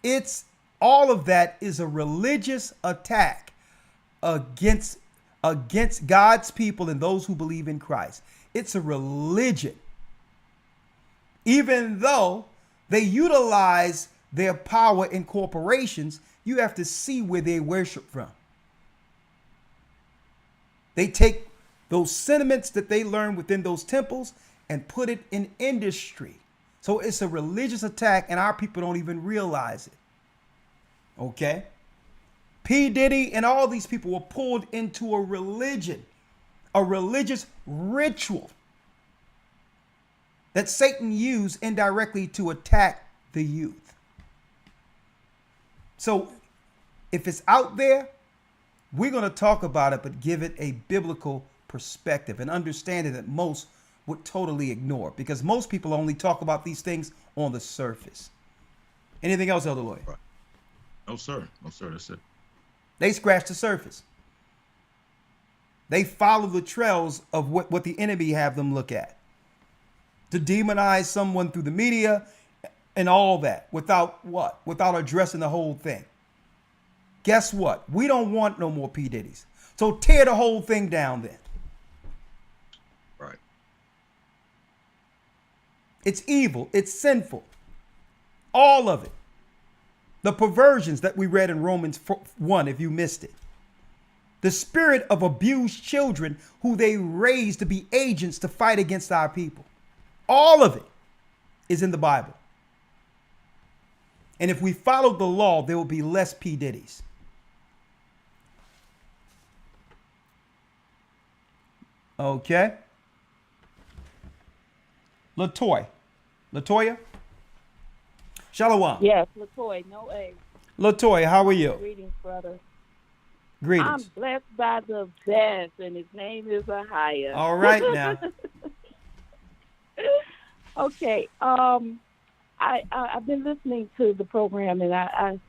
it's all of that is a religious attack against God's people and those who believe in Christ. It's a religion. Even though they utilize their power in corporations, you have to see where they worship from. They take those sentiments that they learn within those temples and put it in industry. So it's a religious attack, and our people don't even realize it. Okay? P. Diddy and all these people were pulled into a religion, a religious ritual that Satan used indirectly to attack the youth. So if it's out there, we're going to talk about it, but give it a biblical perspective and understanding that most would totally ignore, because most people only talk about these things on the surface. Anything else, Elder Lawya? Right. No, sir. No, sir. That's it. They scratch the surface. They follow the trails of what the enemy have them look at, to demonize someone through the media and all that without what? Without addressing the whole thing. Guess what? We don't want no more P. Diddy's. So tear the whole thing down then. Right. It's evil. It's sinful. All of it. The perversions that we read in Romans 1, if you missed it. The spirit of abused children who they raised to be agents to fight against our people. All of it is in the Bible. And if we followed the law, there will be less P. Diddy's. Okay. Latoya? Shalom. Yes, Latoya, no A. Latoya, how are you? Greetings, brother. Greetings. I'm blessed by the best, and his name is Ahaya. All right now. Okay. I've been listening to the program, and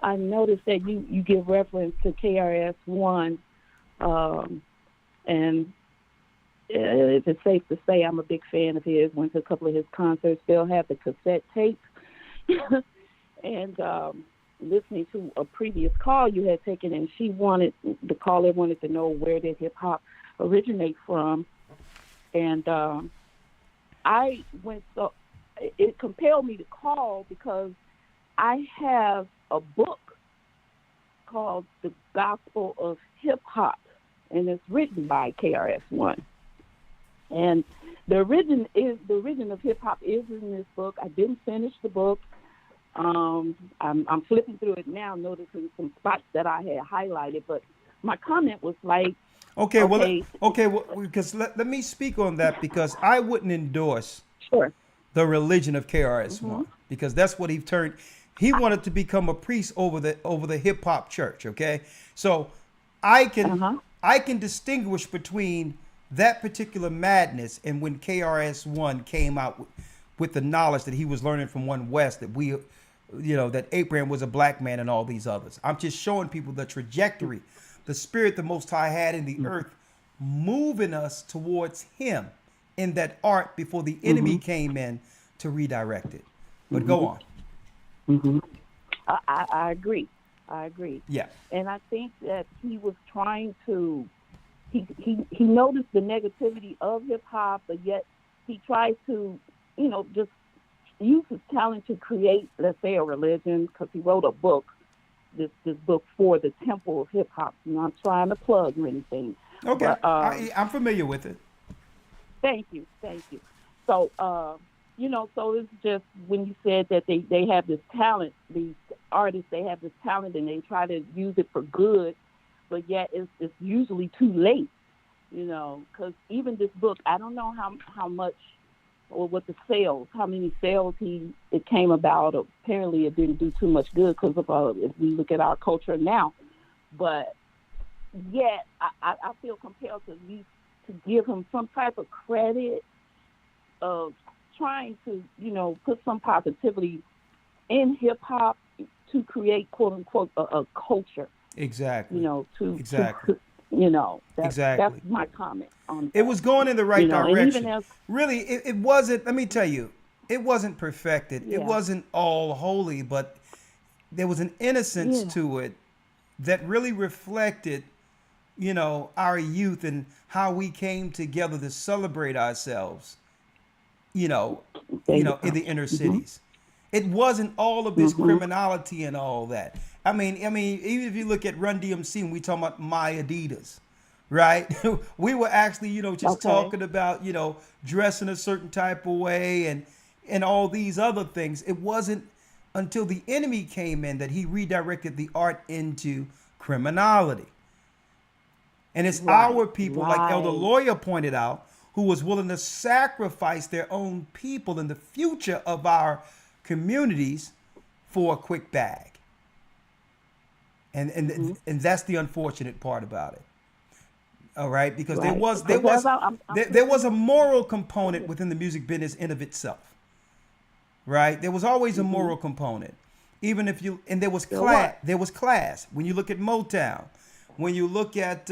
I noticed that you give reference to KRS-One, and if it's safe to say, I'm a big fan of his. Went to a couple of his concerts. Still have the cassette tape. And listening to a previous call you had taken, and the caller wanted to know where did hip hop originate from, and it compelled me to call because I have a book called The Gospel of Hip Hop, and it's written by KRS-One. And the origin of hip hop is in this book. I didn't finish the book. I'm flipping through it now, noticing some spots that I had highlighted. But my comment was like, because let me speak on that, because I wouldn't endorse the religion of KRS-One, because that's what he turned. He wanted to become a priest over the hip hop church. Okay, so I can distinguish between that particular madness and when KRS-One came out with the knowledge that he was learning from One West, that that Abraham was a black man and all these others. I'm just showing people the trajectory, the spirit the Most High had in the earth, moving us towards him in that art before the enemy came in to redirect it. But go on. I agree. Yeah. And I think that he was trying to, he noticed the negativity of hip hop, but yet he tried to, just use his talent to create, let's say, a religion, because he wrote a book, this book for the temple of hip hop. I'm not trying to plug or anything. Okay, but, I'm familiar with it. Thank you. So, so it's just when you said that they have this talent, these artists, they have this talent and they try to use it for good, but yet it's usually too late, because even this book, I don't know how much or what the sales, how many sales it came about. Apparently it didn't do too much good because of if we look at our culture now, but yet I feel compelled to at least to give him some type of credit of trying to, put some positivity in hip hop to create, quote unquote, a culture. Exactly. Exactly. That's my comment on that. It was going in the right direction. Even really, it wasn't, let me tell you, it wasn't perfected. Yeah. It wasn't all holy, but there was an innocence to it that really reflected, our youth and how we came together to celebrate ourselves, in the inner cities. It wasn't all of this criminality and all that. I mean, even if you look at Run DMC and we talk about My Adidas, right? We were actually, talking about, dressing a certain type of way and all these other things. It wasn't until the enemy came in that he redirected the art into criminality. And it's our people, like Elder Lawya pointed out, who was willing to sacrifice their own people in the future of our communities for a quick bag. And that's the unfortunate part about it. All right, because there was a moral component within the music business in of itself. Right? There was always a moral component. Even if there was class. When you look at Motown, when you look at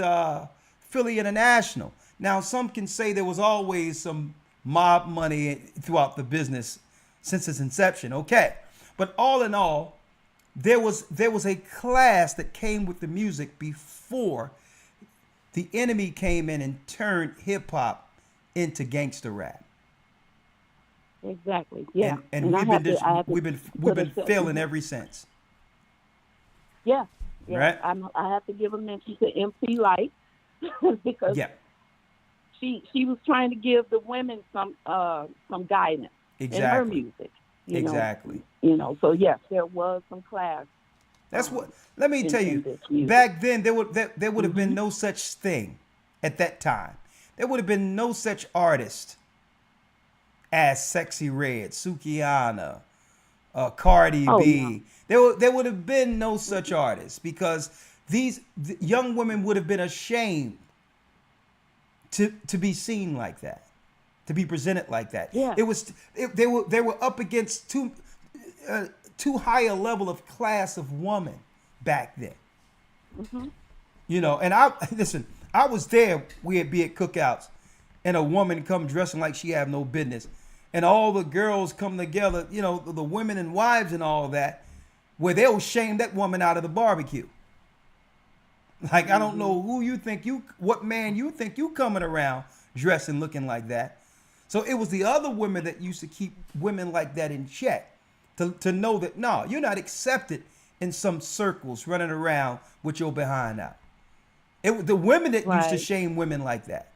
Philly International. Now, some can say there was always some mob money throughout the business since its inception. Okay. But all in all, there was a class that came with the music before the enemy came in and turned hip hop into gangster rap. Exactly. Yeah. And we've been failing ever since. Yeah. Right. I have to give a mention to MC Light because she was trying to give the women some guidance in her music. Exactly. So yes, there was some class. That's what. Let me tell you. Back then, there would have been no such thing. At that time, there would have been no such artist as Sexy Red, Sukianna, Cardi B. There would have been no such artists because these young women would have been ashamed to be seen like that, to be presented like that. Yeah. They were up against too high a level of class of woman back then. And I was there. We'd be at cookouts, and a woman come dressing like she have no business, and all the girls come together. The women and wives and all that, where they'll shame that woman out of the barbecue. Like I don't know what man you think you coming around dressing looking like that. So it was the other women that used to keep women like that in check. To know that, no, you're not accepted in some circles running around with your behind out. The women that used to Right. shame women like that.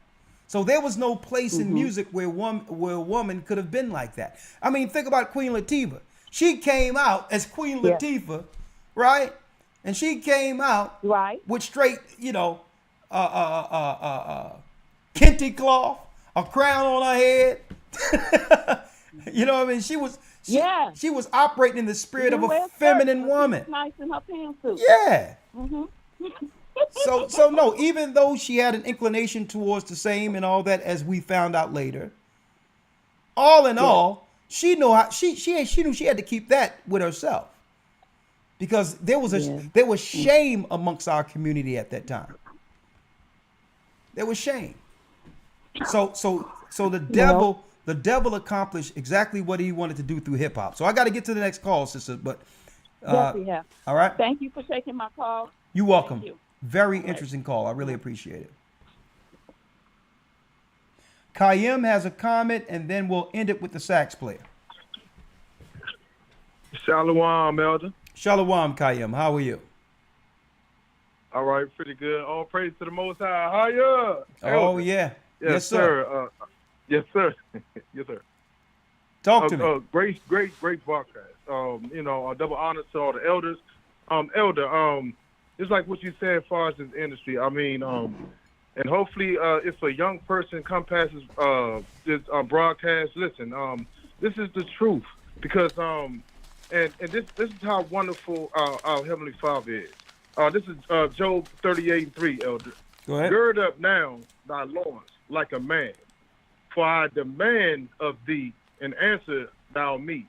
So there was no place in Mhm. music where a woman could have been like that. I mean, think about Queen Latifah. She came out as Queen Yeah. Latifah, right? And she came out Right. with straight, kente cloth, a crown on her head. You know what I mean? Yeah. She was operating in the spirit of Didn't wear a a skirt, feminine but she was woman. nice in her pantsuit. Yeah. Mhm. So no, even though she had an inclination towards the same and all that, as we found out later, all in all, she knew she knew she had to keep that with herself, because there was shame amongst our community at that time. There was shame. So the devil accomplished exactly what he wanted to do through hip hop. So I got to get to the next call, sister. But Yes, we have. all right. Thank you for taking my call. You're welcome. Thank you. Very interesting call. I really appreciate it. Kayem has a comment, and then we'll end it with the sax player. Shalom, Elder. Shalom, Kayem. How are you? All right, pretty good. All praise to the Most High. Hiya. Oh, yeah. Yes, sir. Yes, sir. Yes, sir. Talk to me. Great broadcast. A double honor to all the elders. Elder, it's like what you said as far as this industry. I mean, and hopefully, if a young person come past this broadcast, listen, this is the truth, because and this is how wonderful our Heavenly Father is. This is Job 38:3, Elder. Go ahead. Gird up now thy loins like a man, for I demand of thee, and answer thou me.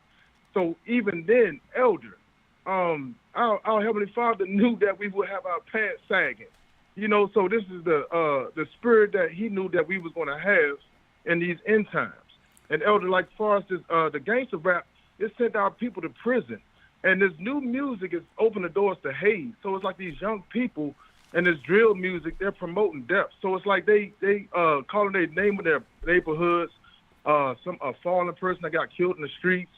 So even then, Elder, our Heavenly Father knew that we would have our pants sagging. So this is the spirit that he knew that we was going to have in these end times. And Elder, like far as this, the gangster rap, it sent our people to prison. And this new music is opening the doors to hate. So it's like these young people and this drill music, they're promoting death. So it's like they calling their name of their neighborhoods, a fallen person that got killed in the streets,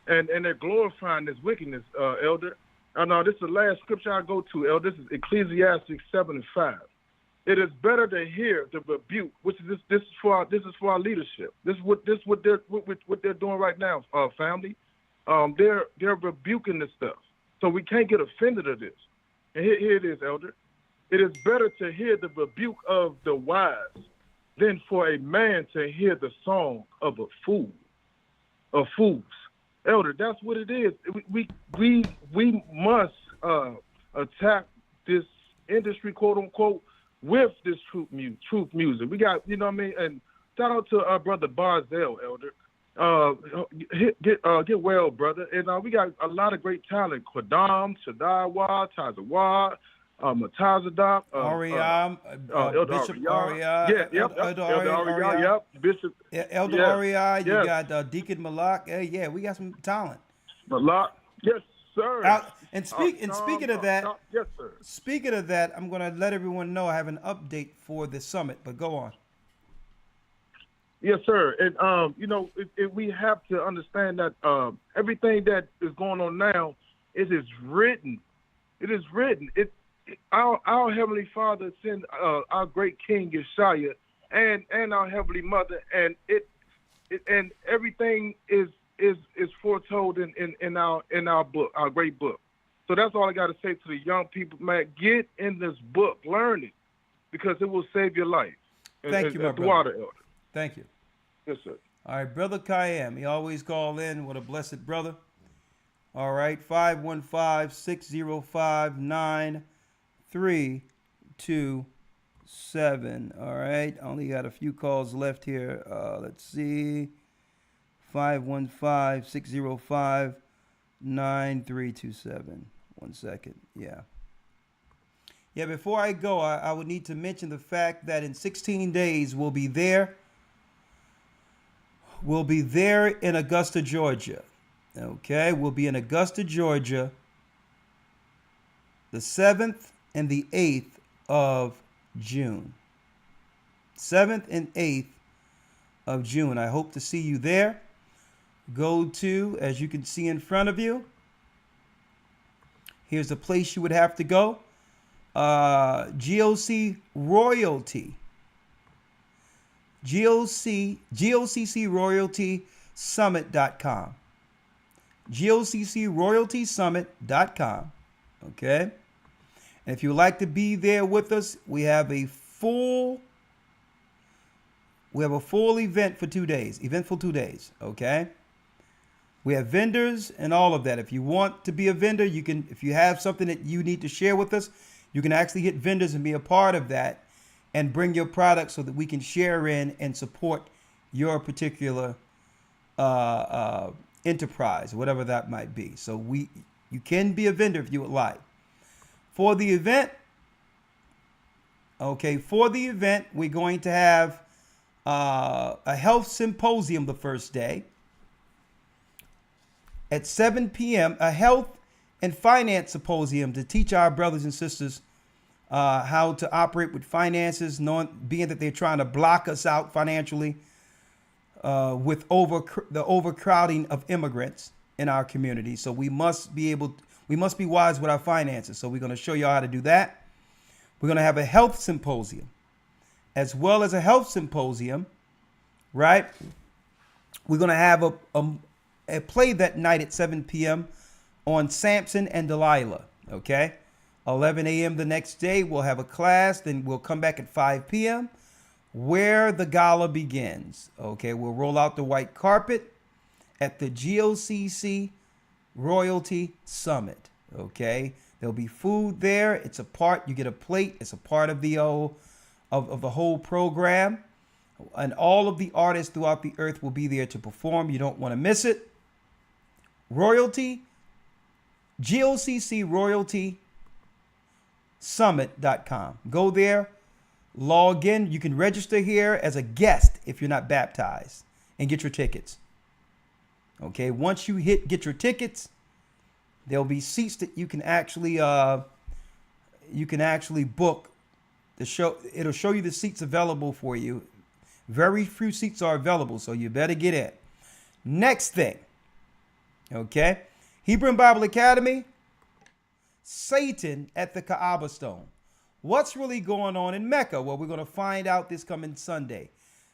and they're glorifying this wickedness, Elder. And this is the last scripture I go to, Elder. This is Ecclesiastes 7:5. It is better to hear the rebuke, which is this is for our leadership. This is what they're doing right now, family. They're rebuking this stuff, so we can't get offended of this. And here it is, Elder. It is better to hear the rebuke of the wise than for a man to hear the song of a fool, of fools. Elder, that's what it is. We must attack this industry, quote unquote, with this truth music. We got, you know what I mean? And shout out to our brother Barzell, Elder. Get well, brother. And we got a lot of great talent. Quadam, Shadawa, Tazawa, Matazadok, Ariam, Bishop Ariam. Elder Rawchaa, yep. Bishop. Elder Rawchaa, you got Deacon Malak. Yeah, we got some talent. Malak, yes, sir. And speaking of that, yes, sir. Speaking of that, I'm going to let everyone know I have an update for the summit, but go on. Yes, sir. And we have to understand that everything that is going on now, it is written. It is written. Our Heavenly Father sent our great King Yeshua and our Heavenly Mother, and and everything is foretold in our book, our great book. So that's all I got to say to the young people, man. Get in this book, learn it, because it will save your life. Thank you, my brother. Elder. Thank you. Yes, sir. All right, Brother Kayem. He always call in. What a blessed brother. All right, 515-605-9327. All right, only got a few calls left here. Let's see. 515-605-9327. 1 second. Yeah, before I go, I would need to mention the fact that in 16 days we'll be there. We'll be there in Augusta, Georgia. Okay, we'll be in Augusta, Georgia, the 7th and the 8th of June. 7th and 8th of June. I hope to see you there. Go to, as you can see in front of you, here's the place you would have to go. GOC Royalty. GOCC Royalty Summit.com. GOCC Royalty Summit.com. Okay. And if you would like to be there with us, we have a full event for 2 days. Eventful 2 days. Okay. We have vendors and all of that. If you want to be a vendor, you can, if you have something that you need to share with us, you can actually hit vendors and be a part of that and bring your product so that we can share in and support your particular enterprise, whatever that might be. So you can be a vendor if you would like. For the event, we're going to have a health symposium the first day. At 7 p.m., a health and finance symposium to teach our brothers and sisters how to operate with finances, being that they're trying to block us out financially with the overcrowding of immigrants in our community. So we must be wise with our finances. So we're going to show you how to do that. We're going to have a health symposium, as well as a health symposium, right? We're going to have a play that night at 7 p.m. on Samson and Delilah, okay? 11 a.m. the next day, we'll have a class. Then we'll come back at 5 p.m. where the gala begins, okay? We'll roll out the white carpet at the GOCC Royalty Summit, okay? There'll be food there. It's a part, you get a plate. It's a part of the whole program. And all of the artists throughout the earth will be there to perform. You don't want to miss it. Royalty, GOCC Royalty Summit.com. Go there, log in. You can register here as a guest if you're not baptized and get your tickets. Okay, once you get your tickets, there'll be seats that you can actually book. It'll show you the seats available for you. Very few seats are available, so you better get in. Next thing, okay, Hebrew Bible Academy, Satan at the Kaaba Stone. What's really going on in Mecca? Well, we're going to find out this coming Sunday.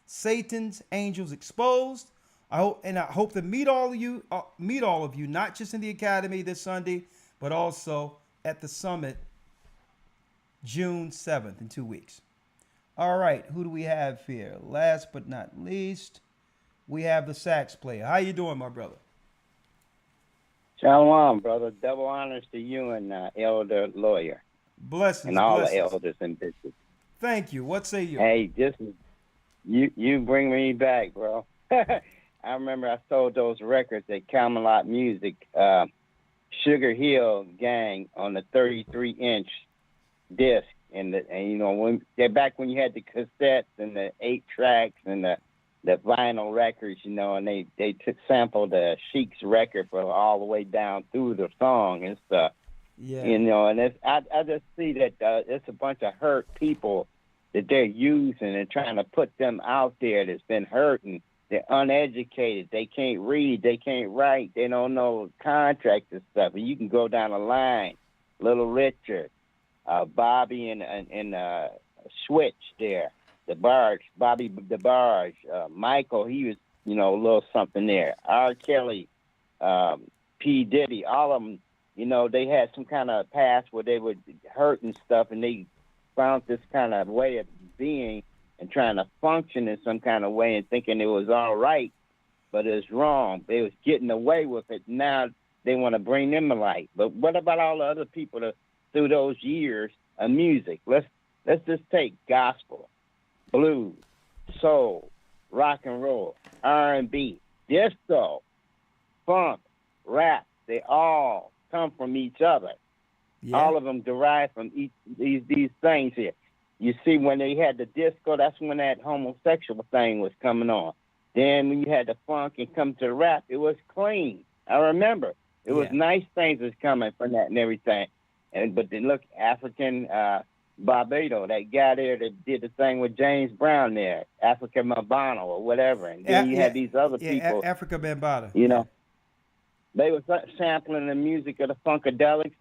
Satan's angels exposed. I hope to meet all of you, not just in the academy this Sunday, but also at the summit, June 7th, in 2 weeks. All right, who do we have here? Last but not least, we have the sax player. How you doing, my brother? Shalom, brother. Double honors to you and Elder Lawya. Blessings. And all blessings. the elders and bishops. Thank you. What say you? Hey, you bring me back, bro. I remember I sold those records at Camelot Music, Sugar Hill Gang on the 33-inch disc. And you know, back when you had the cassettes and the 8 tracks and the vinyl records, you know, and they sampled the Sheik's record for all the way down through the song and stuff. Yeah. You know, and I just see that it's a bunch of hurt people that they're using and trying to put them out there that's been hurt, and they're uneducated. They can't read. They can't write. They don't know contracts and stuff. And you can go down the line, Little Richard, Bobby and Switch there, Bobby DeBarge, Michael, he was, you know, a little something there. R. Kelly, P. Diddy, all of them, you know, they had some kind of past where they were hurt and stuff, and they found this kind of way of being and trying to function in some kind of way and thinking it was all right, but it's wrong. They was getting away with it. Now they want to bring them to light. But what about all the other people that through those years of music? Let's just take gospel, blues, soul, rock and roll, R&B, disco, funk, rap. They all come from each other. Yeah. All of them derive from these things here. You see, when they had the disco, that's when that homosexual thing was coming on. Then when you had the funk and come to the rap, it was clean. I remember. It was nice things was coming from that and everything. But then look, African Barbados, that guy there that did the thing with James Brown there, Africa Mabano or whatever. And then you had these other people. Africa Bambaataa. You know, they were sampling the music of the Funkadelics.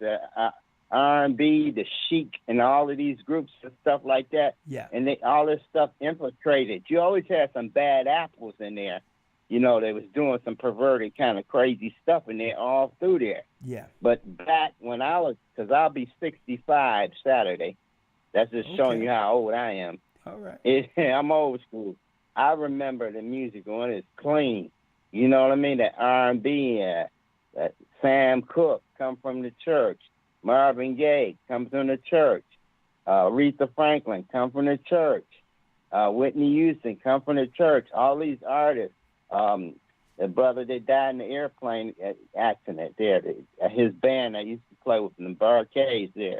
R&B, the Chic, and all of these groups and stuff like that. Yeah. And all this stuff infiltrated. You always had some bad apples in there. You know, they was doing some perverted kind of crazy stuff in there all through there. Yeah. But back when I was, because I'll be 65 Saturday. That's just showing you how old I am. All right. I'm old school. I remember the music when it's clean. You know what I mean? That R&B, that Sam Cooke come from the church. Marvin Gaye comes from the church. Aretha Franklin come from the church. Whitney Houston come from the church. All these artists. The brother that died in the airplane accident there. His band I used to play with in the barricades there.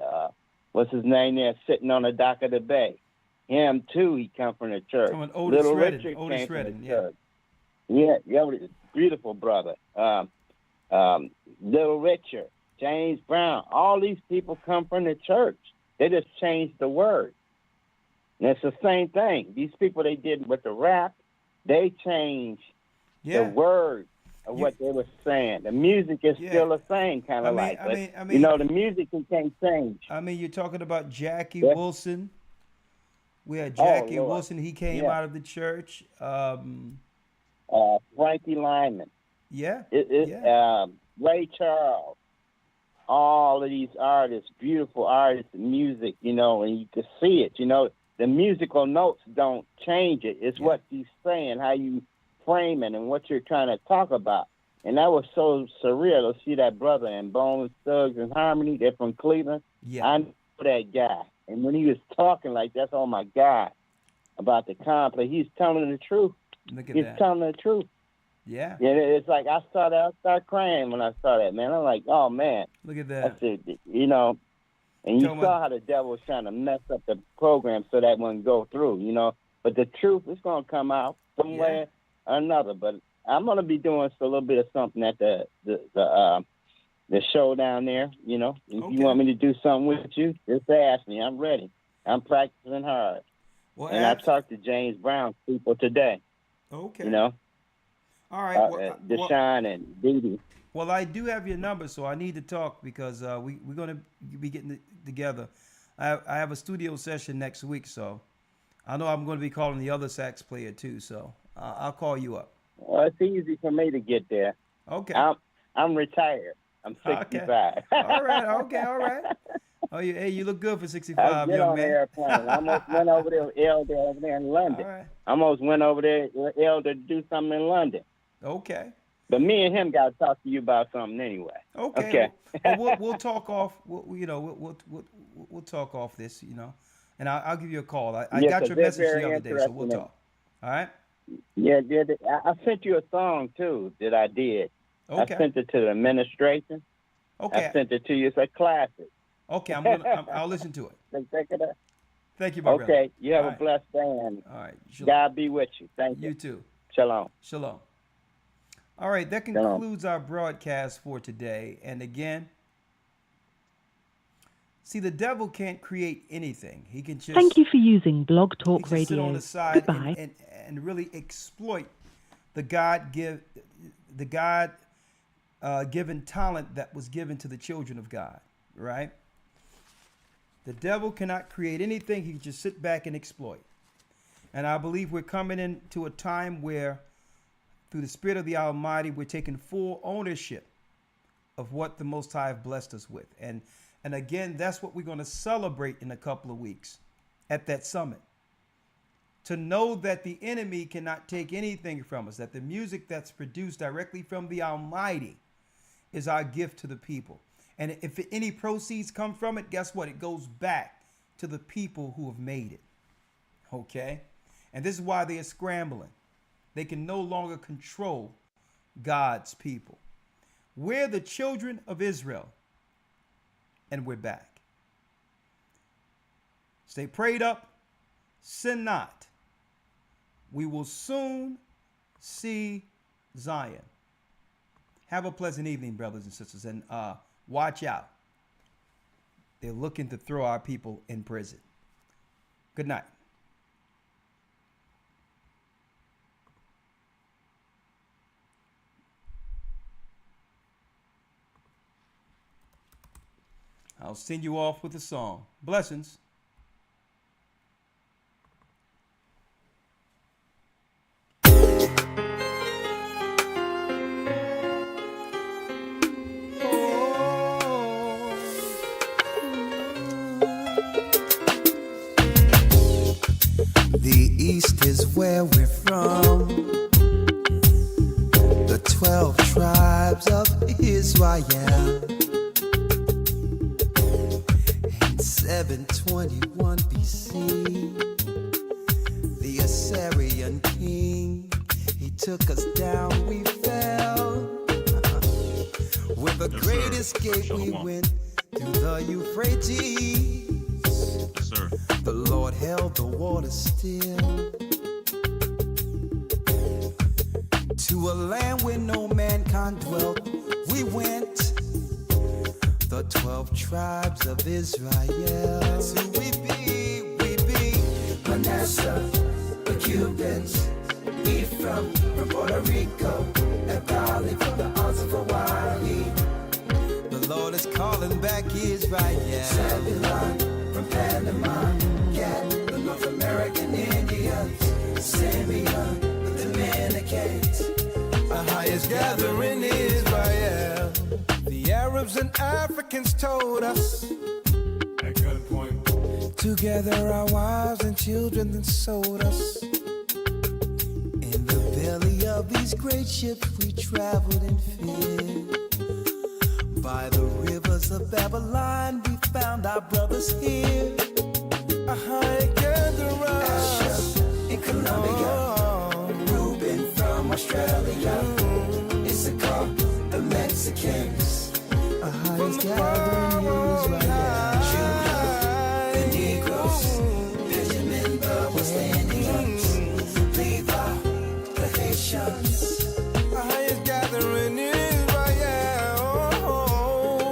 What's his name there? Sitting on the dock of the bay. Him too. He come from the church. Little Richard came from the church. Yeah, beautiful brother. Little Richard, James Brown. All these people come from the church. They just changed the word. And it's the same thing. These people they did with the rap, they changed the word of what they were saying. The music is still the same kind of you know, the music you can't change. I mean, you're talking about Jackie Wilson. We had Jackie Wilson. He came out of the church. Frankie Lyman. Yeah. Ray Charles. All of these artists, beautiful artists, music, you know, and you can see it. You know, the musical notes don't change it. It's what you're saying, how you frame it, and what you're trying to talk about. And that was so surreal to see that brother in Bones, Thugs, and Harmony. They're from Cleveland. Yeah. I know that guy. And when he was talking like that, oh, my God, about the complex, he's telling the truth. Look at he's that. telling the truth. Yeah. Yeah, it's like I started crying when I saw that, man. I'm like, oh, man. Look at that. That's it, you know. And you saw how the devil was trying to mess up the program so that wouldn't go through, you know. But the truth is going to come out somewhere or another. But I'm going to be doing a little bit of something at the show down there, you know. If you want me to do something with you, just ask me. I'm ready. I'm practicing hard. Well, and I talked to James Brown people today. Okay. You know. All right. Deshaun and Dee Dee. Well, I do have your number, so I need to talk because we're going to be getting together. I have a studio session next week, so I know I'm going to be calling the other sax player too, so I'll call you up. Well, it's easy for me to get there. Okay. I'm retired. I'm 65. Okay. All right. Oh, hey, you look good for 65, young young man. man. I almost went over there with Elder over there in London. All right. I almost went over there with Elder to do something in London. Okay. But me and him got to talk to you about something anyway. Okay. Well, we'll talk off. We'll talk off this, you know, and I'll give you a call. I got your message the other day, so we'll talk. All right. Yeah, I sent you a song too that I did. Okay. I sent it to the administration. Okay. I sent it to you. It's a classic. Okay, I'll listen to it. Check it out. Thank you, my brother. Okay, you have All a right. blessed day, and All right. God be with you. Thank you. You too. Shalom. Shalom. All right, that concludes our broadcast for today. And again, see, the devil can't create anything. He can just Thank you for using Blog he Talk can sit Radio. on the side Goodbye. and really exploit the given talent that was given to the children of God, right? The devil cannot create anything. He can just sit back and exploit. And I believe we're coming into a time where, through the Spirit of the Almighty, we're taking full ownership of what the Most High have blessed us with. And again, that's what we're going to celebrate in a couple of weeks at that summit. To know that the enemy cannot take anything from us, that the music that's produced directly from the Almighty is our gift to the people. And if any proceeds come from it, guess what? It goes back to the people who have made it. Okay? And this is why they are scrambling. They can no longer control God's people. We're the children of Israel, and we're back. Stay prayed up, sin not. We will soon see Zion. Have a pleasant evening, brothers and sisters, and watch out. They're looking to throw our people in prison. Good night. I'll send you off with a song. Blessings. The East is where we're from. The 12 tribes of Israel. In 721 BC, the Assyrian king, he took us down, we fell. With the great escape, we went through the Euphrates. Sir. The Lord held the water still. To a land where no mankind dwelt, we went. The 12 tribes of Israel. That's who we be, Manasseh, the Cubans, Ephraim from Puerto Rico, Naphtali from the Isles of Hawaii. The Lord is calling back Israel. Zebulon from Panama, Gad, the North American Indians, Simeon, the Dominicans, the highest gathering Israel. The Arabs and Africans told us at gunpoint. Together our wives and children then sold us. In the belly of these great ships we traveled in fear. By the rivers of Babylon we found our brothers here. Asher in Colombia, Reuben from Australia, Issachar, the Mexicans, a highest gathering.